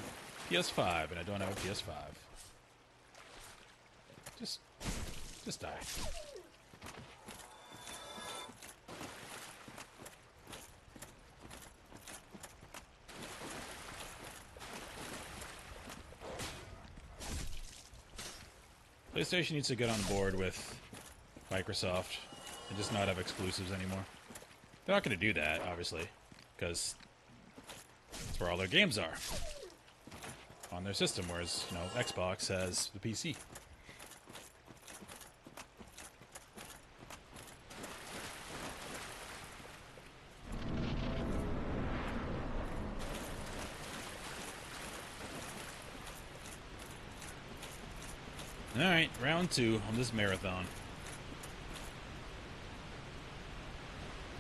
PS5, and I don't have a PS5. Just die. PlayStation needs to get on board with Microsoft and just not have exclusives anymore. They're not going to do that, obviously, because that's where all their games are. On their system, whereas, you know, Xbox has the PC. Alright, round 2 on this marathon.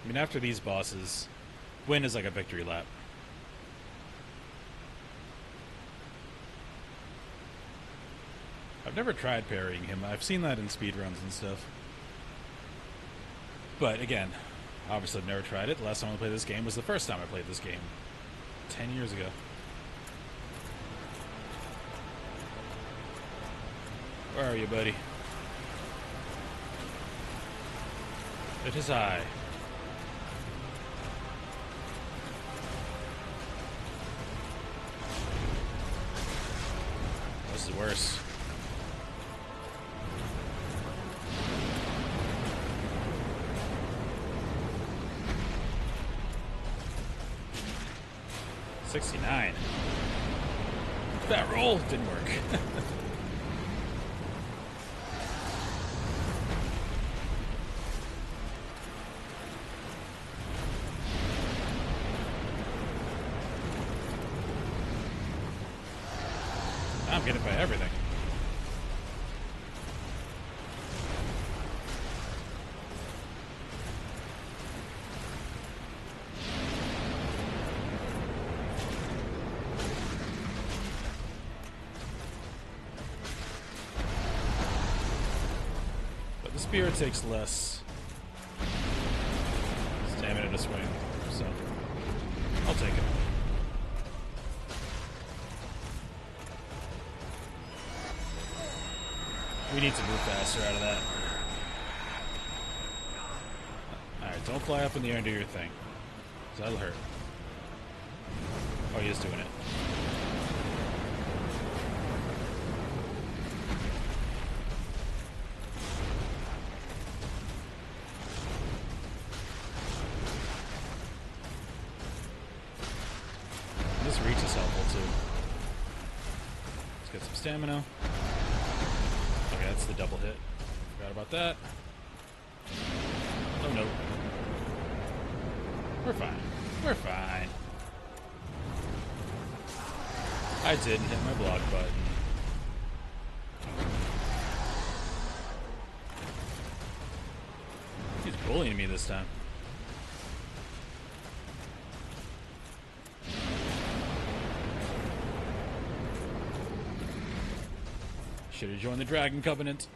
I mean, after these bosses, Gwynn is like a victory lap. I've never tried parrying him. I've seen that in speedruns and stuff. But again, obviously I've never tried it. The last time I played this game was the first time I played this game. 10 years ago. Where are you, buddy? It is I. This is worse. $69. That roll didn't work. I'm getting by everything. But the spirit takes less stamina to swing, so I'll take it. We need to move faster out of that. Alright, don't fly up in the air and do your thing. 'Cause that'll hurt. Oh, he is doing it. This reach is helpful too. Let's get some stamina. Okay, that's the double hit. Forgot about that. Oh no. We're fine. We're fine. I didn't hit my block button. He's bullying me this time. Should have joined the Dragon Covenant.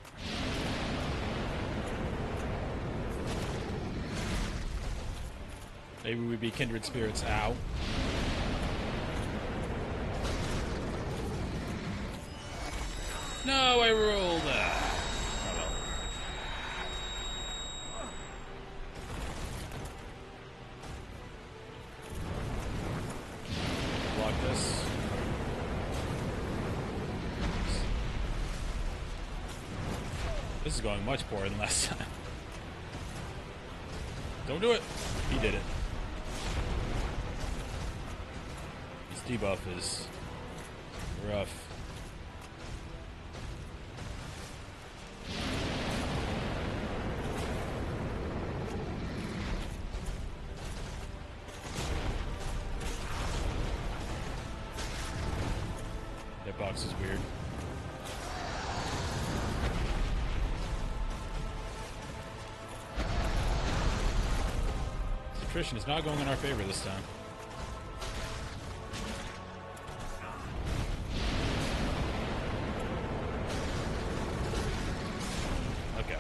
Maybe we'd be kindred spirits. Ow. No, I rolled. Oh well. Block this. This is going much poorer than last time. Don't do it. He did it. His debuff is rough. That box is weird. Attrition is not going in our favor this time. Okay.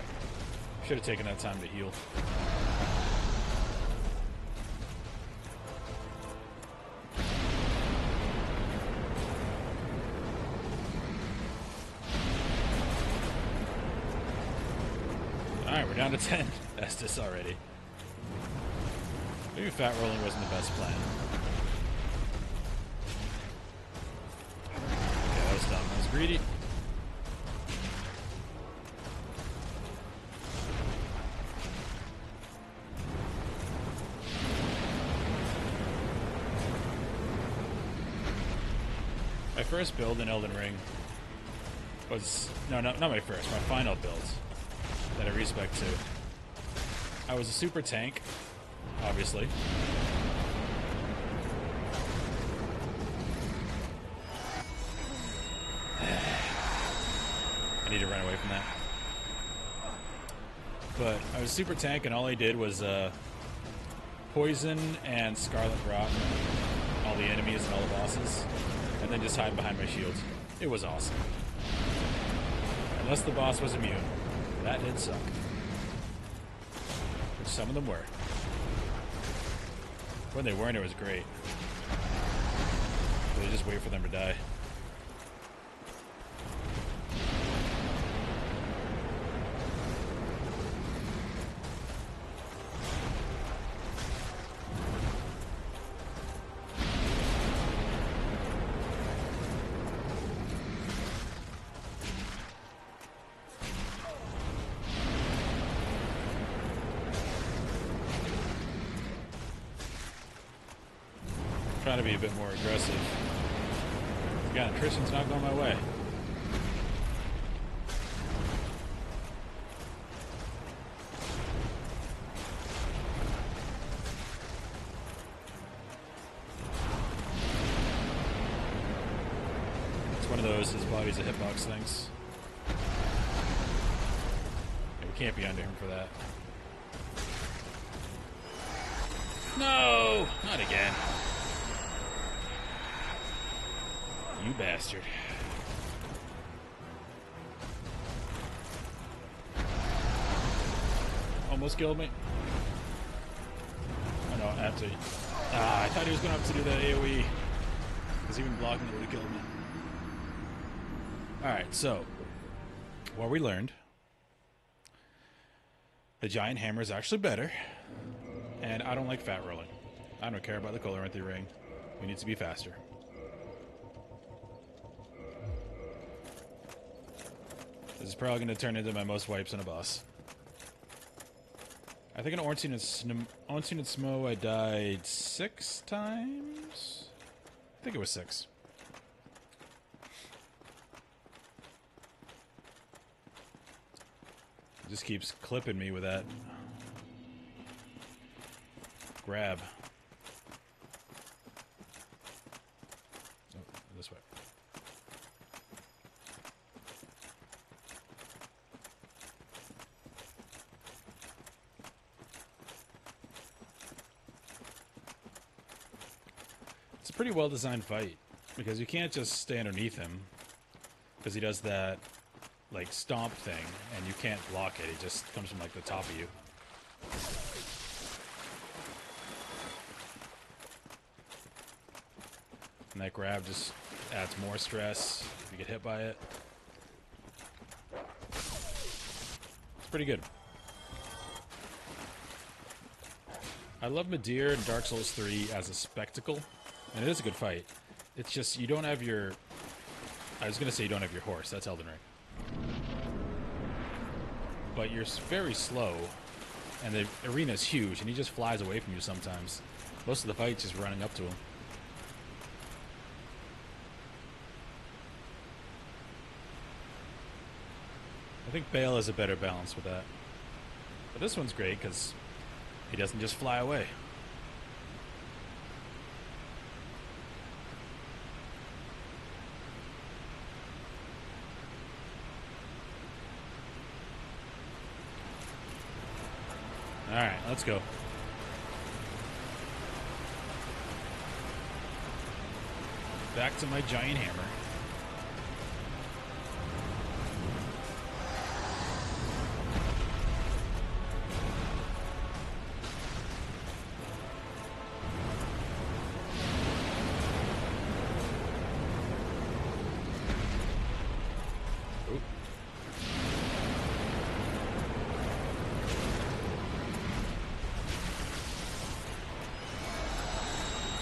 Should have taken that time to heal. Alright, we're down to 10. Estus already. Maybe fat rolling wasn't the best plan. Okay, that was dumb. That was greedy. My first build in Elden Ring was... No, not my first. My final build that I respect to. I was a super tank. Obviously. I need to run away from that. But I was super tank and all I did was poison and scarlet rot all the enemies and all the bosses, and then just hide behind my shield. It was awesome. Unless the boss was immune. That did suck. Which some of them were. When they weren't, it was great. So you just wait for them to die. trying to be a bit more aggressive. Again, attrition's not going my way. It's one of those, his body's a hitbox things. We can't be under him for that. No! Not again. You bastard. Almost killed me. Oh no, I have to. I thought he was going to have to do that AoE. Because even blocking it would have killed me. Alright, so. What we learned. The giant hammer is actually better. And I don't like fat rolling. I don't care about the Coloranthy ring. We need to be faster. This is probably going to turn into my most wipes on a boss. I think in Ornstein and Smo I died 6 times? I think it was 6. It just keeps clipping me with that grab. Oh, this way. It's a pretty well designed fight because you can't just stay underneath him because he does that like stomp thing and you can't block it. It just comes from like the top of you. And that grab just adds more stress if you get hit by it. It's pretty good. I love Midir in Dark Souls 3 as a spectacle, and it is a good fight. It's just you don't have your... I was going to say you don't have your horse. That's Elden Ring. But you're very slow, and the arena's huge, and he just flies away from you sometimes. Most of the fight's just running up to him. I think Bale has a better balance with that. But this one's great because he doesn't just fly away. Alright, let's go. Back to my giant hammer.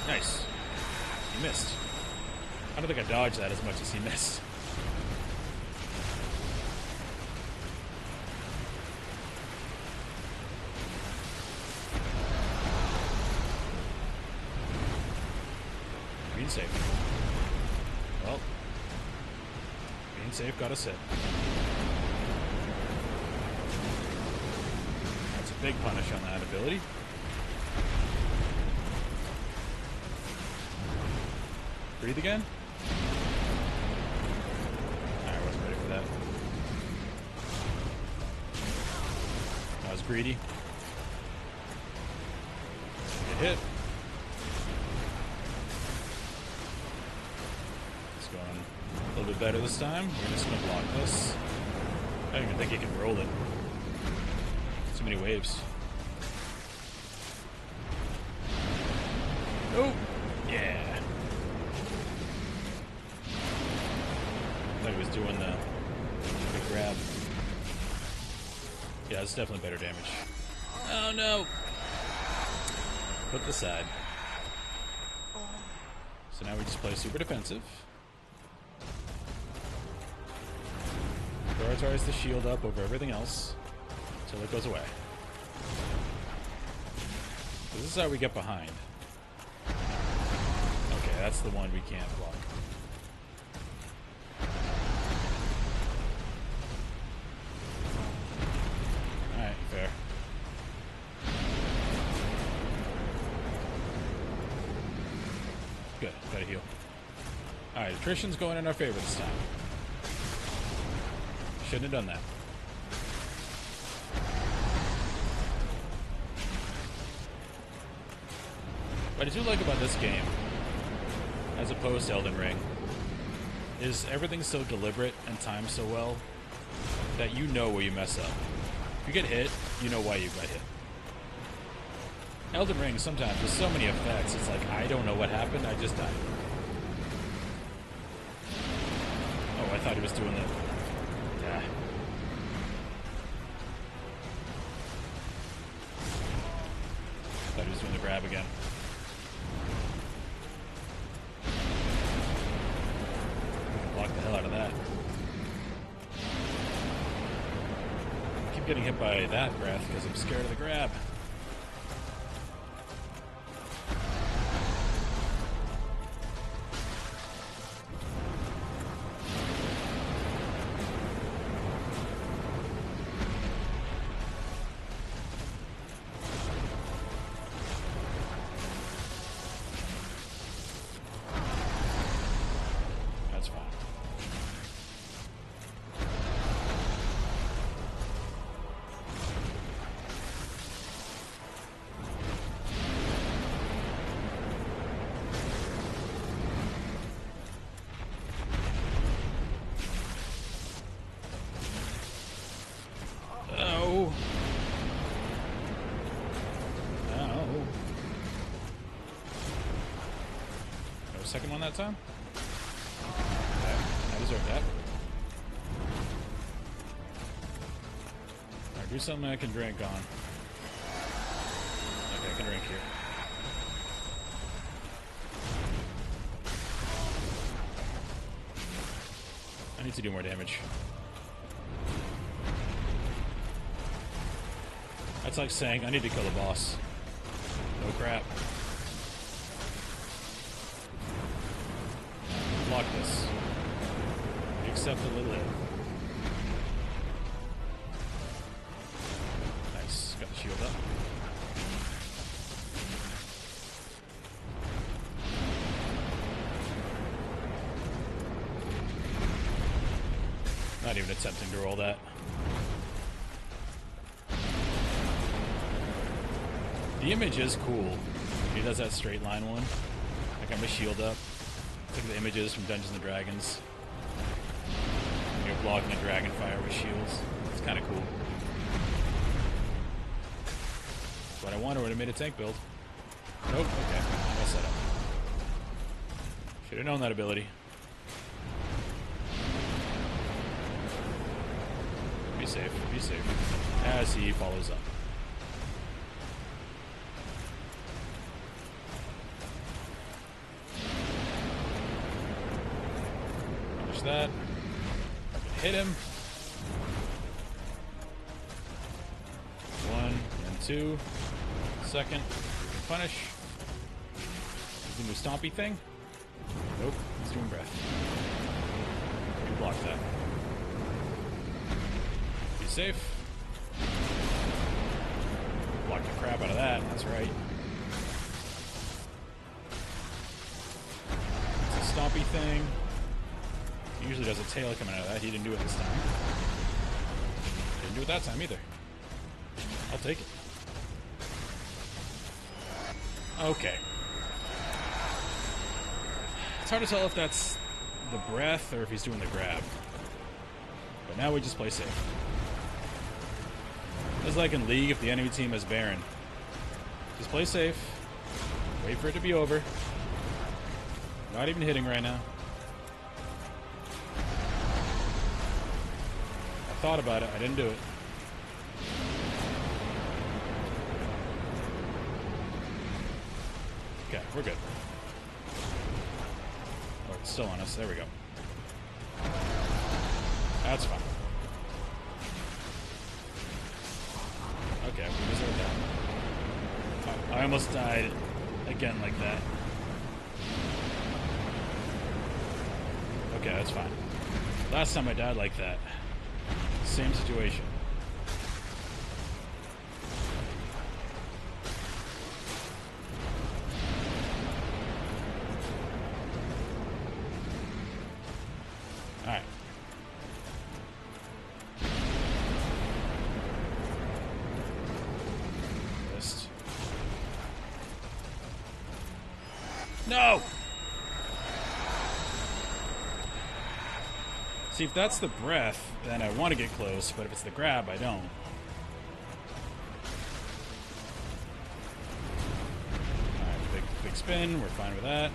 Nice. He missed. I don't think I dodged that as much as he missed. Being safe. Well, being safe got us hit. That's a big punish on that ability. Breathe again? I wasn't ready for that. I was greedy. Get hit. It's going a little bit better this time. We're just going to block this. I don't even think you can roll it. Too many waves. Oh! Yeah! I thought he was doing the grab. Yeah, it's definitely better damage. Oh no! Put this aside. So now we just play super defensive. Prioritize the shield up over everything else until it goes away. This is how we get behind. that's the one we can't block. Alright, fair. Good, gotta heal. Alright, attrition's going in our favor this time. Shouldn't have done that. What I do like about this game, as opposed to Elden Ring, is everything's so deliberate and timed so well that you know where you mess up. If you get hit, you know why you got hit. Elden Ring, sometimes, with so many effects, it's like, I don't know what happened, I just died. Oh, I thought he was doing the... Ah. Thought he was doing the grab again. Block the hell out of that. I keep getting hit by that breath because I'm scared of the grab. Second one that time? Okay, I deserve that. Alright, do something I can drink on. Okay, I can drink here. I need to do more damage. That's like saying I need to kill the boss. No crap. Block this. Accept a little hit. Nice. Got the shield up. Not even attempting to roll that. The image is cool. He does that straight line one. I got my shield up. Look at the images from Dungeons and Dragons. You're blocking a dragon fire with shields. It's kind of cool. What I wanted would have made a tank build. Nope. Okay. Well set up. Should have known that ability. Be safe. Be safe. As he follows up. That. Hit him. 1 and 2. Second. Punish. He's gonna do stompy thing. Nope. He's doing breath. You block that. Be safe. Block the crap out of that. That's right. It's a stompy thing. Usually does a tail coming out of that. He didn't do it this time. Didn't do it that time either. I'll take it. Okay. It's hard to tell if that's the breath or if he's doing the grab. But now we just play safe. It's like in League if the enemy team has Baron. Just play safe. Wait for it to be over. Not even hitting right now. Thought about it. I didn't do it. Okay, we're good. Oh, it's still on us. There we go. That's fine. Okay, we deserve that. Oh, I almost died again like that. Okay, that's fine. Last time I died like that. Same situation. Alright. Missed. No! See, if that's the breath, then I want to get close, but if it's the grab, I don't. Alright, big spin. We're fine with that.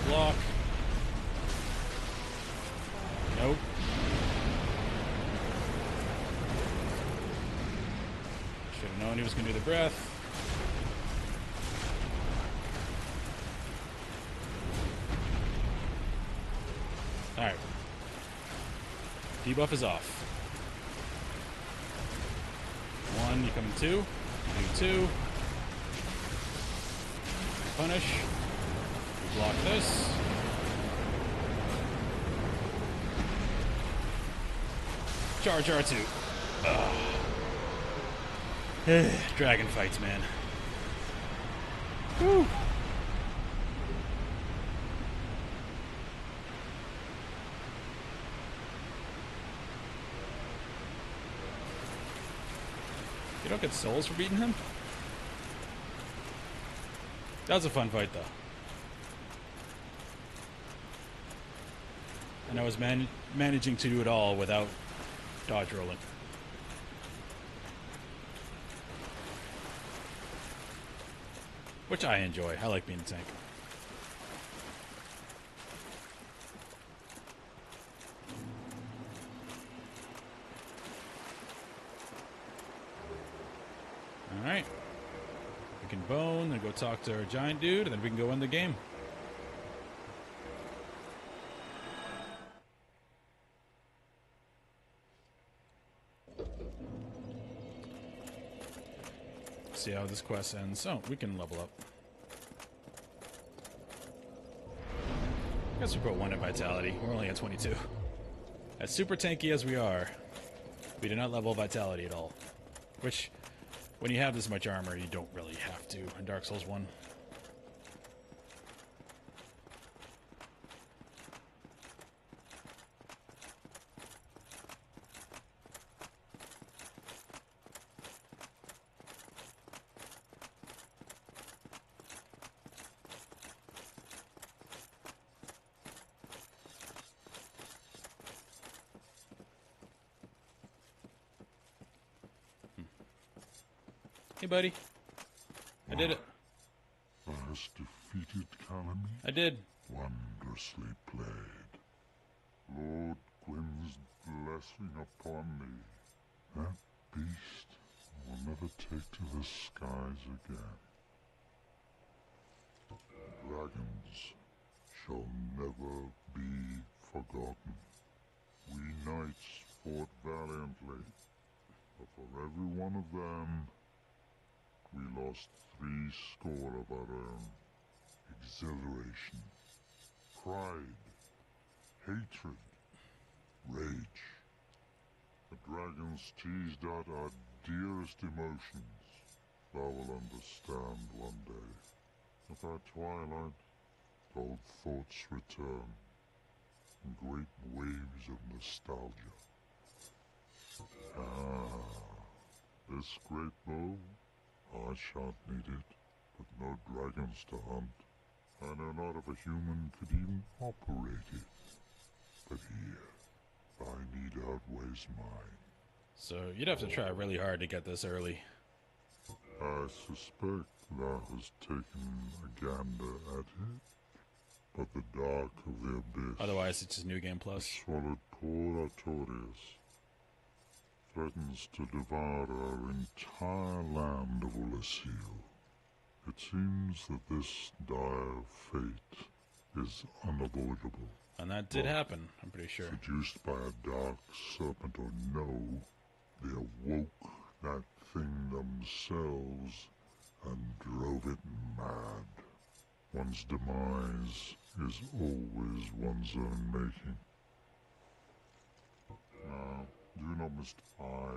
Block. Nope. Should have known he was going to do the breath. Alright. Debuff is off. 1, you come in 2. You do 2. Punish. You block this. Charge R2. Dragon fights, man. Woo! You don't get souls for beating him? That was a fun fight, though. And I was managing to do it all without dodge rolling. Which I enjoy. I like being a tank. Alright. We can bone, then go talk to our giant dude, and then we can go win the game. See how this quest ends. Oh, we can level up. Guess we put 1 in vitality. We're only at 22. As super tanky as we are, we do not level vitality at all. Which, when you have this much armor, you don't really have to in Dark Souls 1. Hey, buddy. I did it. Thou hast defeated Calamity. I did. Wondrously played. Lord Gwyn's blessing upon thee. That beast will never take to the skies again. Dragons shall never be forgotten. We knights fought valiantly, but for every one of them, we lost 80 of our own. Exhilaration, pride, hatred, rage. The dragons teased out our dearest emotions. Thou will understand one day. At our twilight, old thoughts return in great waves of nostalgia. This great bow, I shan't need it, but no dragons to hunt. I know not if a human could even operate it. But here, thy need outweighs mine. So you'd have to try really hard to get this early. I suspect thou hast taken a gander at it, but the dark of the abyss Otherwise, it's just New Game Plus. swallowed poor Artorias. Threatens to devour our entire land of Ullasil. It seems that this dire fate is unavoidable. And that did happen, I'm pretty sure. Seduced by a dark serpent or no, they awoke that thing themselves and drove it mad. One's demise is always one's own making. Now, do not must I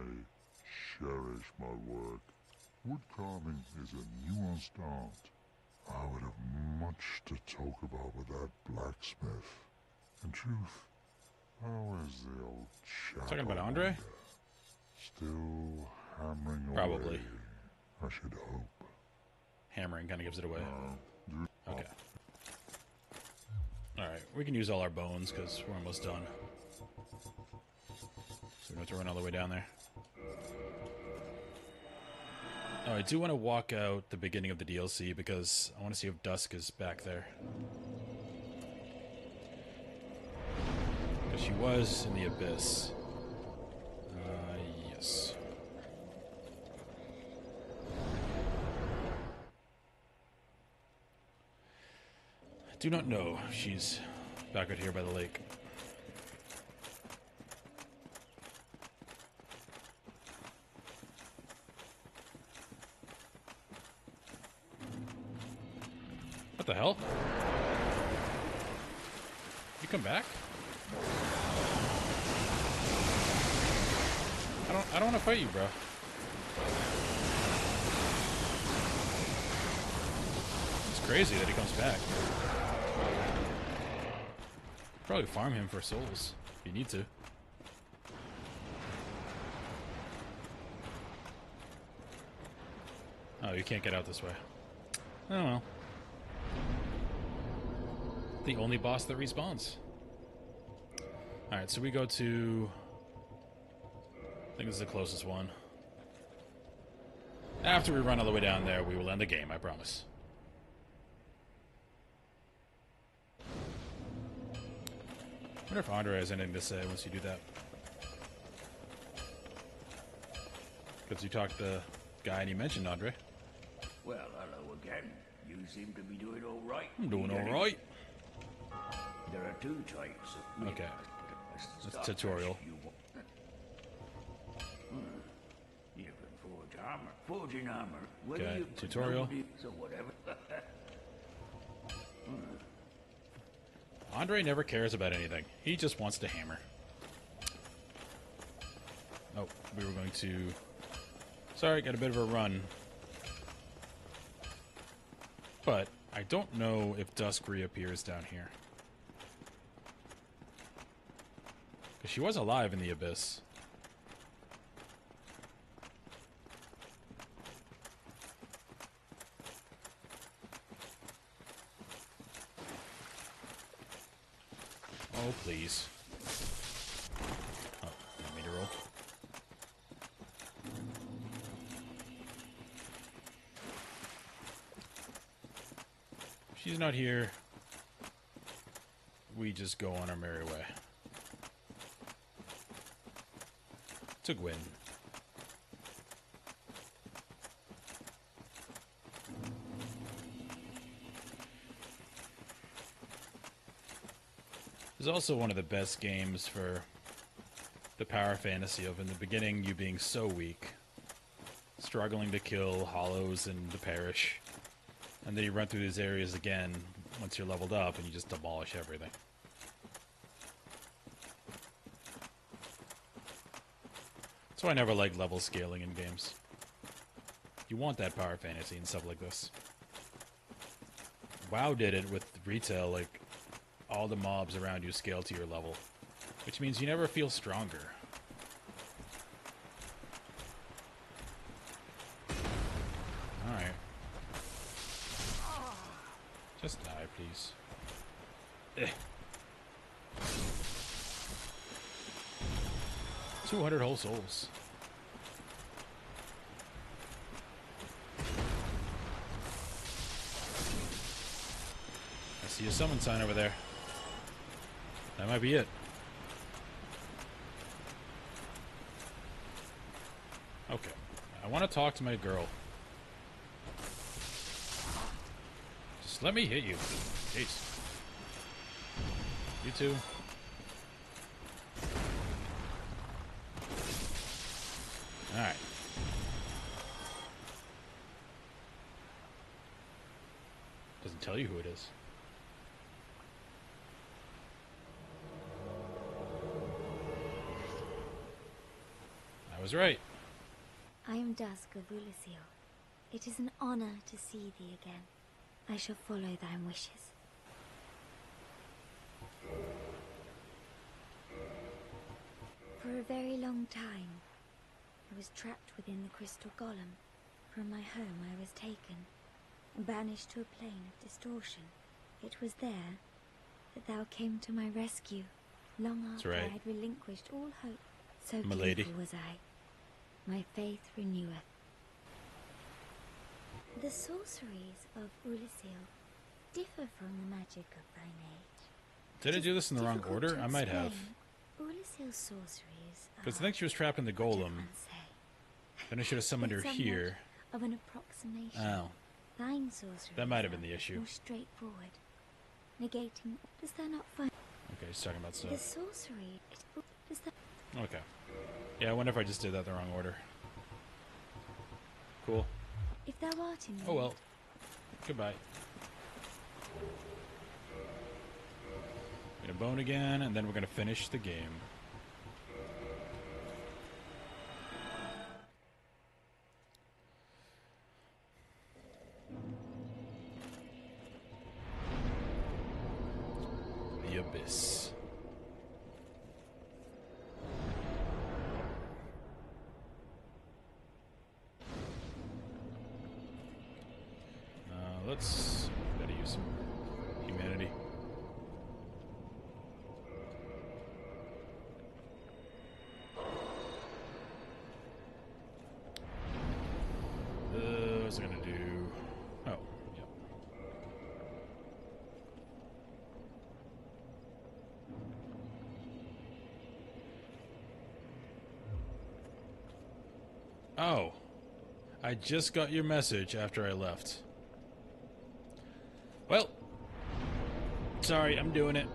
cherish my work. Wood carving is a nuanced art. I would have much to talk about with that blacksmith. In truth, how is the old chap? Talking about Andre? Still hammering away. Probably. I should hope. Hammering kind of gives it away. Do Okay. Alright, we can use all our bones because we're almost done. So we don't have to run all the way down there. Oh, I do want to walk out the beginning of the DLC because I want to see if Dusk is back there. Because she was in the Abyss. Yes. I do not know if she's back out here by the lake. What the hell? You come back? I don't want to fight you, bro. It's crazy that he comes back. Probably farm him for souls if you need to. Oh, you can't get out this way. Oh well. The only boss that respawns. Alright, so we go to... I think this is the closest one. After we run all the way down there, we will end the game, I promise. I wonder if Andre has anything to say once you do that. Because you talked to the guy and he mentioned Andre. Well, hello again. You seem to be doing all right. I'm doing alright. There are two types of... Okay. That's tutorial. You can forge armor. Forging armor. Whether Okay, you tutorial. So whatever. Andre never cares about anything. He just wants to hammer. Oh, we were going to... Sorry, got a bit of a run. But I don't know if Dusk reappears down here. Because she was alive in the Abyss. Oh, please. Oh, I made a roll. She's not here. We just go on our merry way. To Gwynn. It's also one of the best games for the power fantasy of in the beginning you being so weak, struggling to kill hollows in the parish, and then you run through these areas again once you're leveled up and you just demolish everything. That's why I never liked level scaling in games. You want that power fantasy and stuff like this. WoW did it with retail, like all the mobs around you scale to your level, which means you never feel stronger. Alright. Just die, please. Eh. 200 whole souls. I see a summon sign over there. That might be it. Okay. I want to talk to my girl. Just let me hit you. Jeez. You too. Alright. Doesn't tell you who it is. I was right. I am Dusk of Ulisil. It is an honor to see thee again. I shall follow thy wishes. For a very long time, I was trapped within the crystal golem. From my home I was taken and banished to a plane of distortion. It was there that thou came to my rescue, long after I had relinquished all hope. So beautiful was I. My faith reneweth. The sorceries of Ulisil differ from the magic of thine age. Did I do this in the wrong order? I might have. Ulisil's sorceries Because I think she was trapped in the golem. Then I should have summoned her here. Of an approximation. Oh. Thine sorceries that might have been the issue. More straightforward. Negating. Does that not find? Okay, he's talking about stuff. The sorcery. Does that? Okay. Yeah, I wonder if I just did that the wrong order. Cool. If thou art in. Oh well. Goodbye. Get a bone again, and then we're gonna finish the game. The Abyss. Let's gotta use some humanity. What's it gonna do? Oh, yep. Oh, I just got your message after I left. Well, sorry, I'm doing it.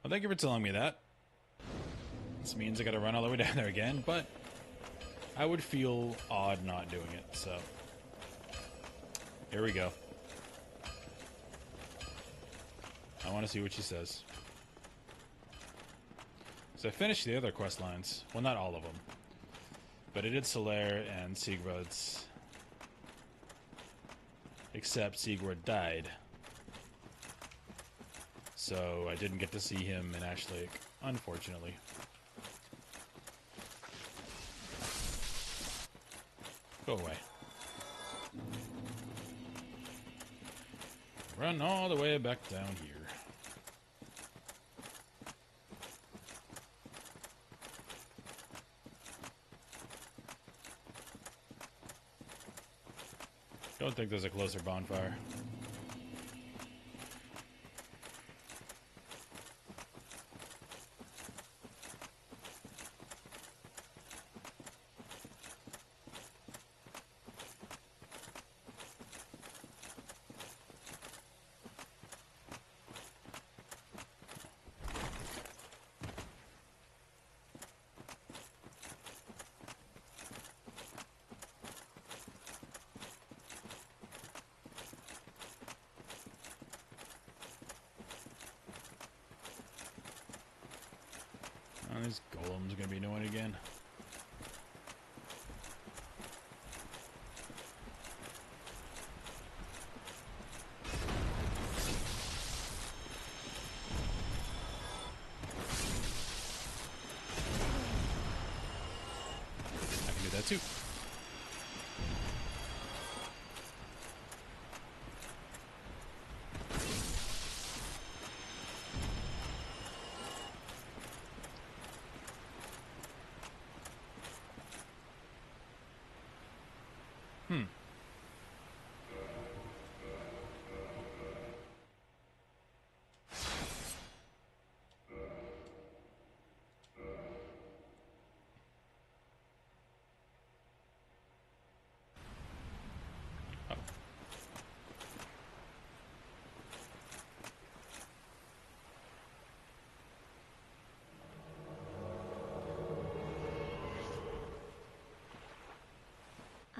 Well, thank you for telling me that. This means I gotta run all the way down there again, but I would feel odd not doing it, so here we go. I want to see what she says. So I finished the other quest lines. Well, not all of them. But I did Solaire and Sigvard's. Except Sigvard died. So I didn't get to see him in Ash Lake, unfortunately. Go away. Run all the way back down here. Don't think there's a closer bonfire. Oh, these golems are gonna be annoying again. I can do that too.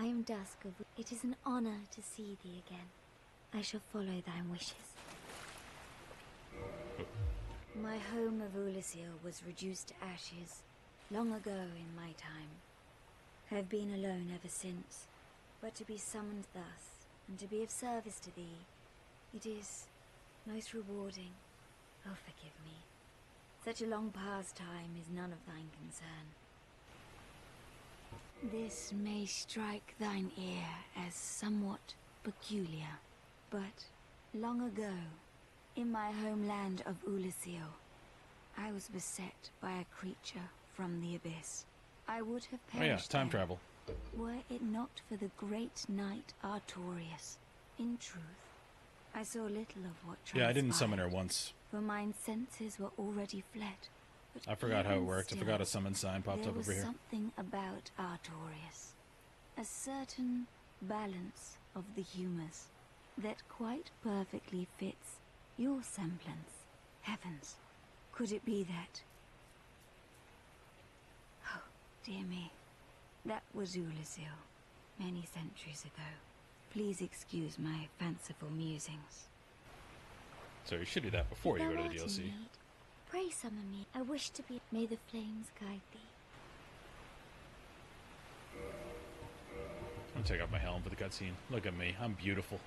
I am Dusk of... It is an honor to see thee again. I shall follow thy wishes. My home of Ulisil was reduced to ashes long ago in my time. I have been alone ever since, but to be summoned thus, and to be of service to thee, it is most rewarding. Oh, forgive me. Such a long past time is none of thine concern. This may strike thine ear as somewhat peculiar, but long ago, in my homeland of Ulisil, I was beset by a creature from the abyss. I would have Oh yeah, perished time there, travel. were it not for the great knight Artorias. In truth, I saw little of what transpired. Yeah, I didn't summon her once. For mine senses were already fled. But I forgot how it even worked. I still, forgot a summon sign popped there up was over here. something about Artorias, a certain balance of the humors that quite perfectly fits your semblance. Heavens, could it be that? Oh, dear me. That was Ulisil, many centuries ago. Please excuse my fanciful musings. So you should do that before you If go thou to the art in DLC. need, pray summon me. I wish to be. May the flames guide thee. I'm gonna take off my helm for the cutscene. Look at me, I'm beautiful.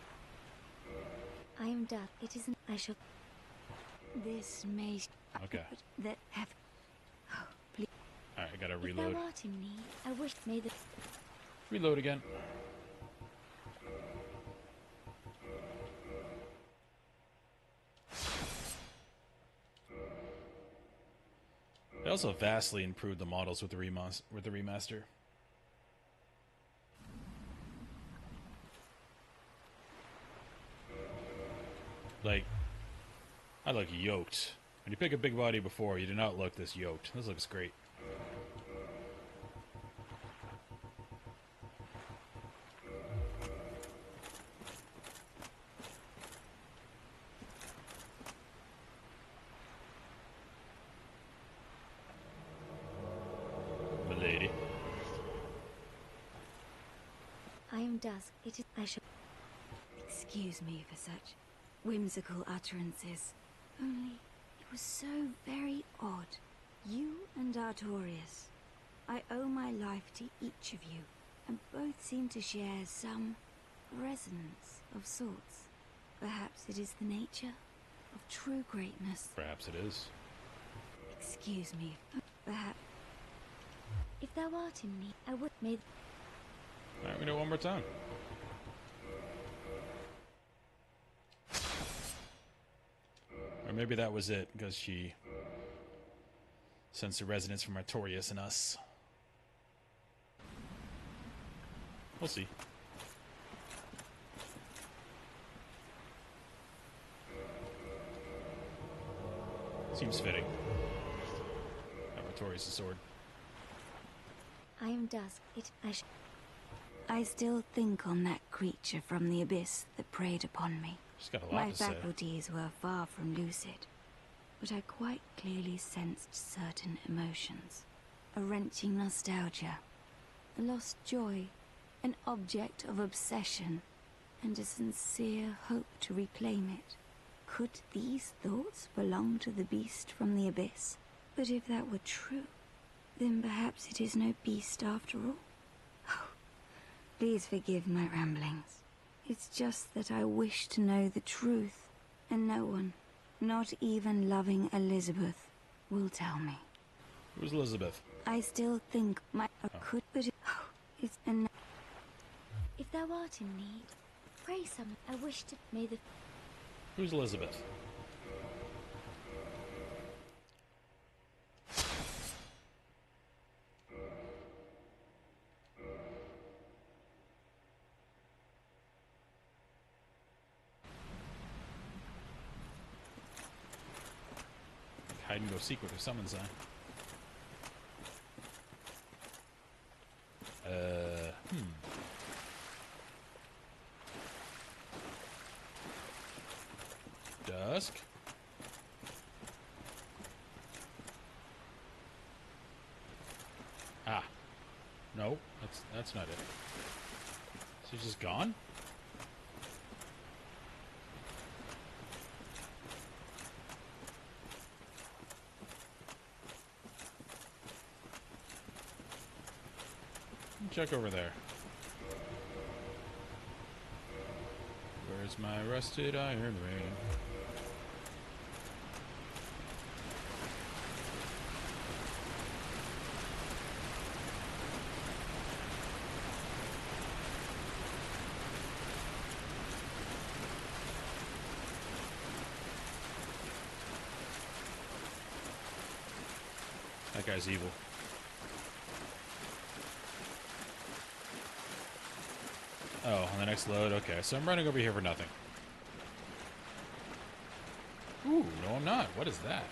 I am Dusk. It isn't. I shall. This may. Okay. That have. Oh, please. Alright, I gotta If reload. thou art in need, I wish. May the. Reload again. They also vastly improved the models with the remaster. Like, I look yoked. When you pick a big body before, you do not look this yoked. This looks great. Milady. I am Dusk. It is. I shall. Excuse me for such whimsical utterances. Only it was so very odd. You and Artorias. I owe my life to each of you, and both seem to share some resonance of sorts. Perhaps it is the nature of true greatness. Perhaps it is. Excuse me. Perhaps. If thou art in need, I would may. Alright, we do it one more time. Or maybe that was it, because she sensed the resonance from Artorias and us. We'll see. Seems fitting. Have Artorias' sword. I am Dusk. I still think on that creature from the abyss that preyed upon me. She's got a lot My to say. faculties were far from lucid, but I quite clearly sensed certain emotions. A wrenching nostalgia, a lost joy, an object of obsession, and a sincere hope to reclaim it. Could these thoughts belong to the beast from the abyss? But if that were true, then perhaps it is no beast after all. Oh, please forgive my ramblings. It's just that I wish to know the truth, and no one, not even loving Elizabeth, will tell me. Who's Elizabeth? I still think my could, but it's an. If thou art in need, pray summon. I wish to may the. Who's Elizabeth? Hide and go seek with her summon sign. Dusk? Ah. No, that's not it. She's just gone? Check over there. Where's my rusted iron ring? That guy's evil. Oh, on the next load? Okay, so I'm running over here for nothing. Ooh, no I'm not. What is that?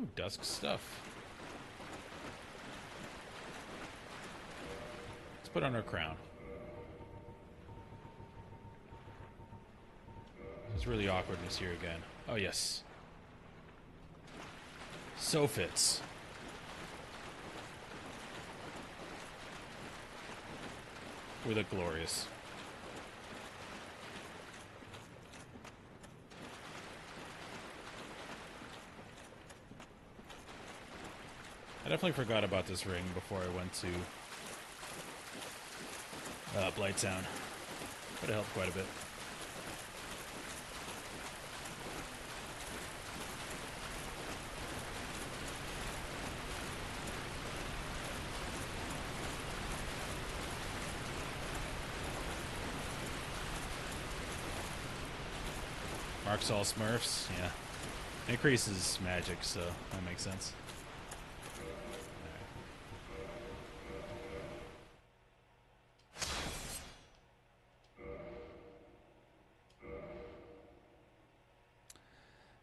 Ooh, dusk stuff. Put on her crown. It's really awkwardness here again. Oh, yes. So fits. We look glorious. I definitely forgot about this ring before I went to Blighttown, but it helped quite a bit. Marks all Smurfs, yeah. Increases magic, so that makes sense.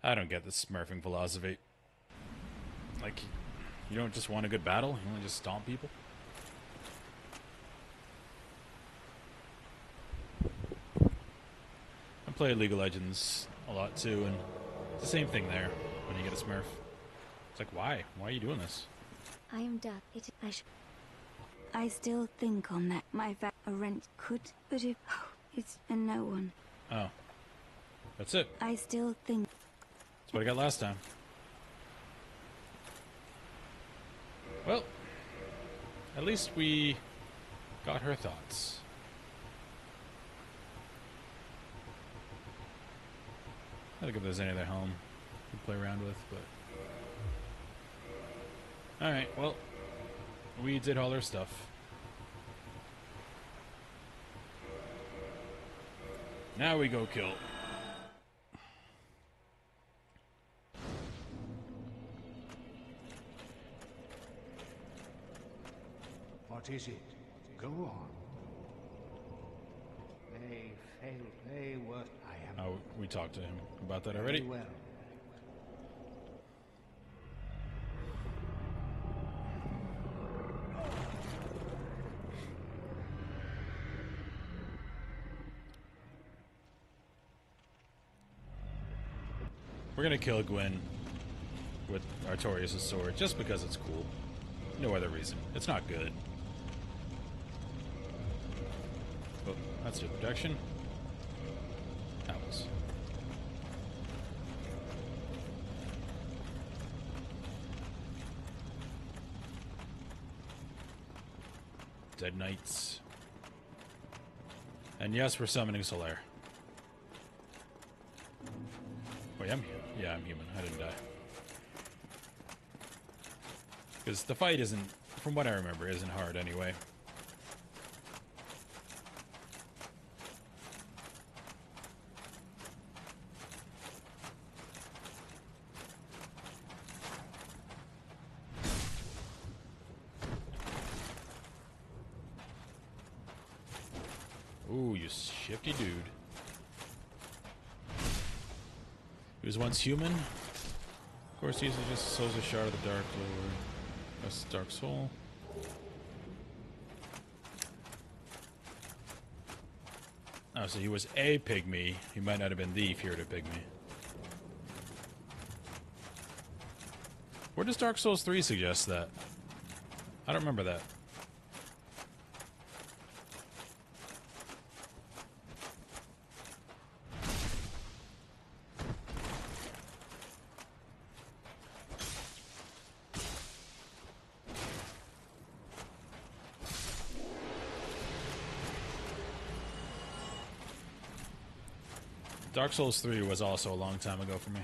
I don't get this smurfing philosophy. Like, you don't just want a good battle, you want to just stomp people? I play League of Legends a lot too, and it's the same thing there when you get a smurf. It's like, why? Why are you doing this? I am done. I still think on that. My rent could, but if it's a no one. Oh. That's it. I still think. That's what I got last time. Well, at least we got her thoughts. I don't think if there's any other helm to play around with, but... Alright, well, we did all our stuff. Now we go kill. What is it? Go on. Play what I am. Oh, we talked to him about that already. Very well. We're gonna kill Gwynn with Artorias' sword just because it's cool. No other reason. It's not good. Oh, that's your protection. That was. Dead Knights. And yes, we're summoning Solaire. Wait, I'm human. I didn't die. Because the fight isn't, from what I remember, isn't hard anyway. Ooh, you shifty dude. He was once human. Of course, he just sows a shard of the dark lord. That's Dark Soul. Oh, so he was a pygmy. He might not have been the Fury pygmy. Where does Dark Souls 3 suggest that? I don't remember that. Dark Souls 3 was also a long time ago for me.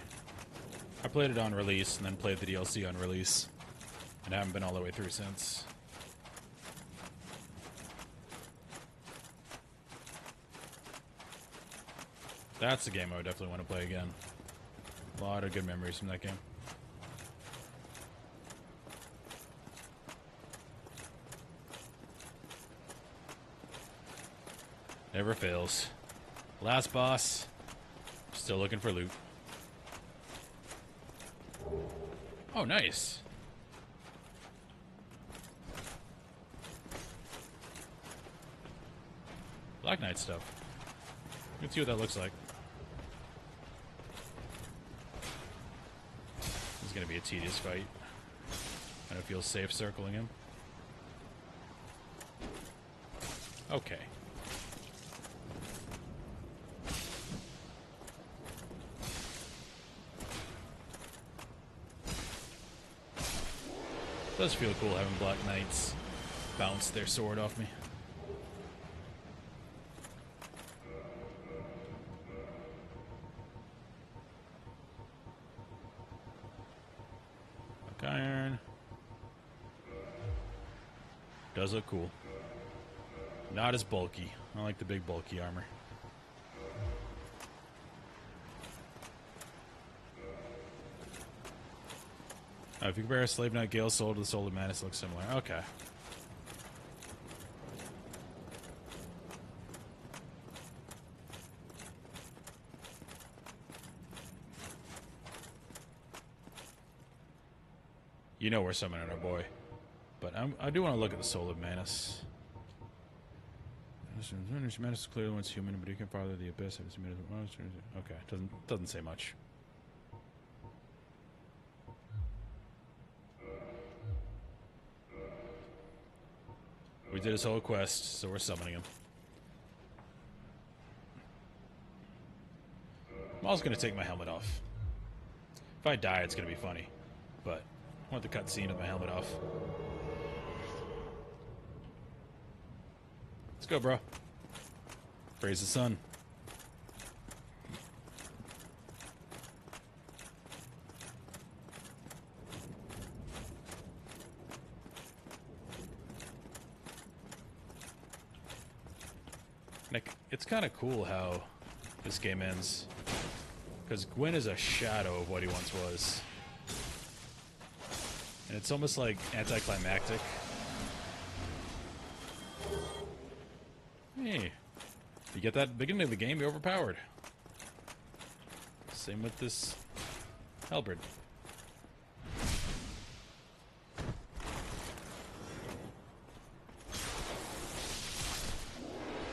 I played it on release and then played the DLC on release. And I haven't been all the way through since. That's the game I would definitely want to play again. A lot of good memories from that game. Never fails. Last boss. Still looking for loot. Oh, nice. Black Knight stuff. Let's see what that looks like. This is going to be a tedious fight. I don't feel safe circling him. Okay. It does feel cool having Black Knights bounce their sword off me. Black Iron. Does look cool. Not as bulky. I like the big bulky armor. If you compare a Slave Knight Gale Soul to the Soul of Manus, it looks similar. Okay. You know we're summoning our boy. But I do want to look at the Soul of Manus. Manus is clearly once human, but he can father the abyss. Okay, doesn't say much. We did his whole quest, so we're summoning him. I'm also going to take my helmet off. If I die, it's going to be funny. But I want the cutscene of my helmet off. Let's go, bro. Praise the sun. Nick, it's kind of cool how this game ends. Because Gwynn is a shadow of what he once was. And it's almost like anticlimactic. Hey, you get that at the beginning of the game, you're overpowered. Same with this halberd.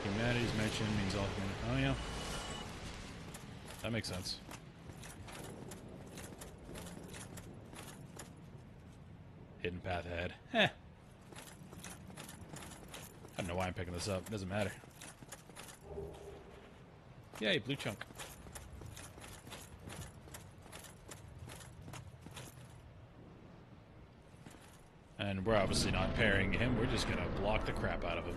Humanity's mentioned means all humanity. Oh yeah, that makes sense. Hidden path ahead. Heh. I don't know why I'm picking this up. Doesn't matter. Yay, blue chunk. And we're obviously not parrying him. We're just gonna block the crap out of him.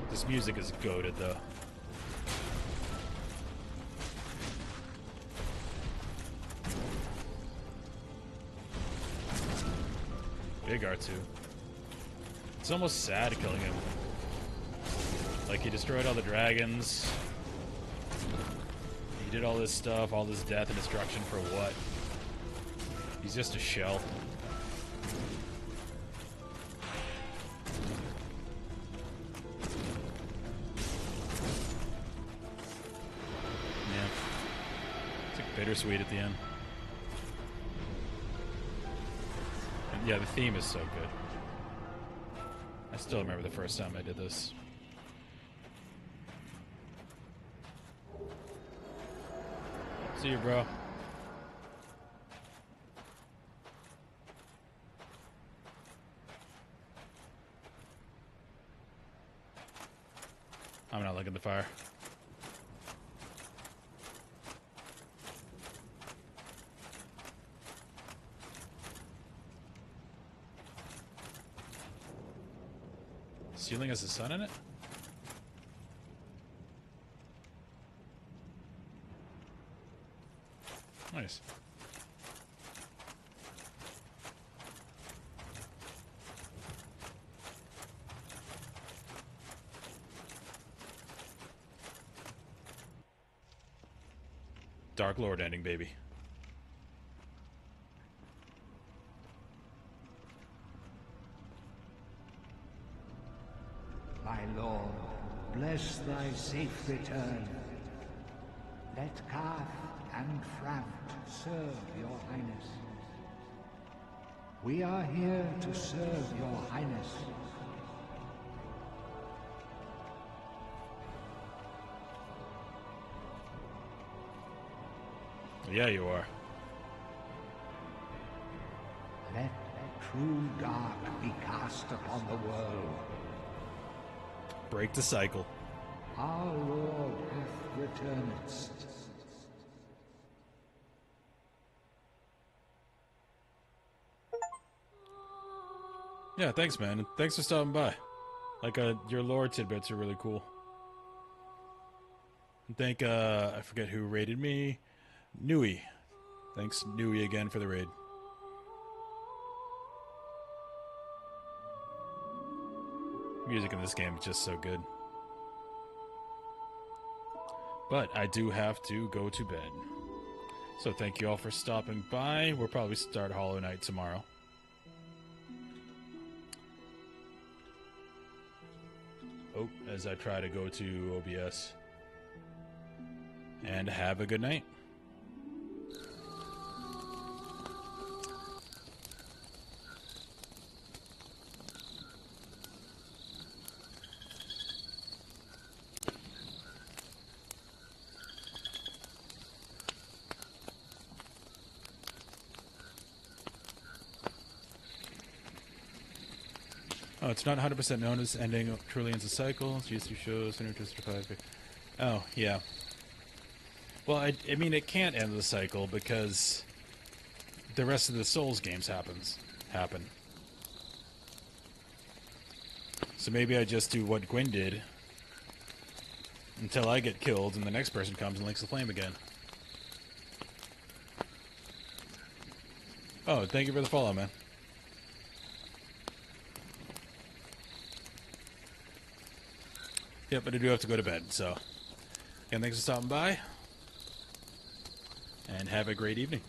This music is goated, though. Big R2. It's almost sad killing him. Like, he destroyed all the dragons. He did all this stuff, all this death and destruction for what? He's just a shell. Yeah. It's like bittersweet at the end. And yeah, the theme is so good. I still remember the first time I did this. See you, bro. I'm not liking the fire. Ceiling has the sun in it? Nice. Dark Lord ending, baby. My lord, bless thy safe return. Let Karth and Framt serve your highness. We are here to serve your highness. Yeah, you are. Let true dark be cast upon the world. Break the cycle. Our Lord hath returned. Yeah, thanks, man. And thanks for stopping by. Like, your lore tidbits are really cool. And thank, I forget who raided me. Nui. Thanks, Nui, again for the raid. Music in this game is just so good. But I do have to go to bed. So thank you all for stopping by. We'll probably start Hollow Knight tomorrow. Oh, as I try to go to OBS. And have a good night. Oh, it's not 100% known as ending truly ends a cycle. It's used to show synergistic. Oh, yeah. Well, I mean, it can't end the cycle because the rest of the Souls games happen. So maybe I just do what Gwyn did until I get killed and the next person comes and links the flame again. Oh, thank you for the follow, man. Yep, but I do have to go to bed, so again, thanks for stopping by, and have a great evening.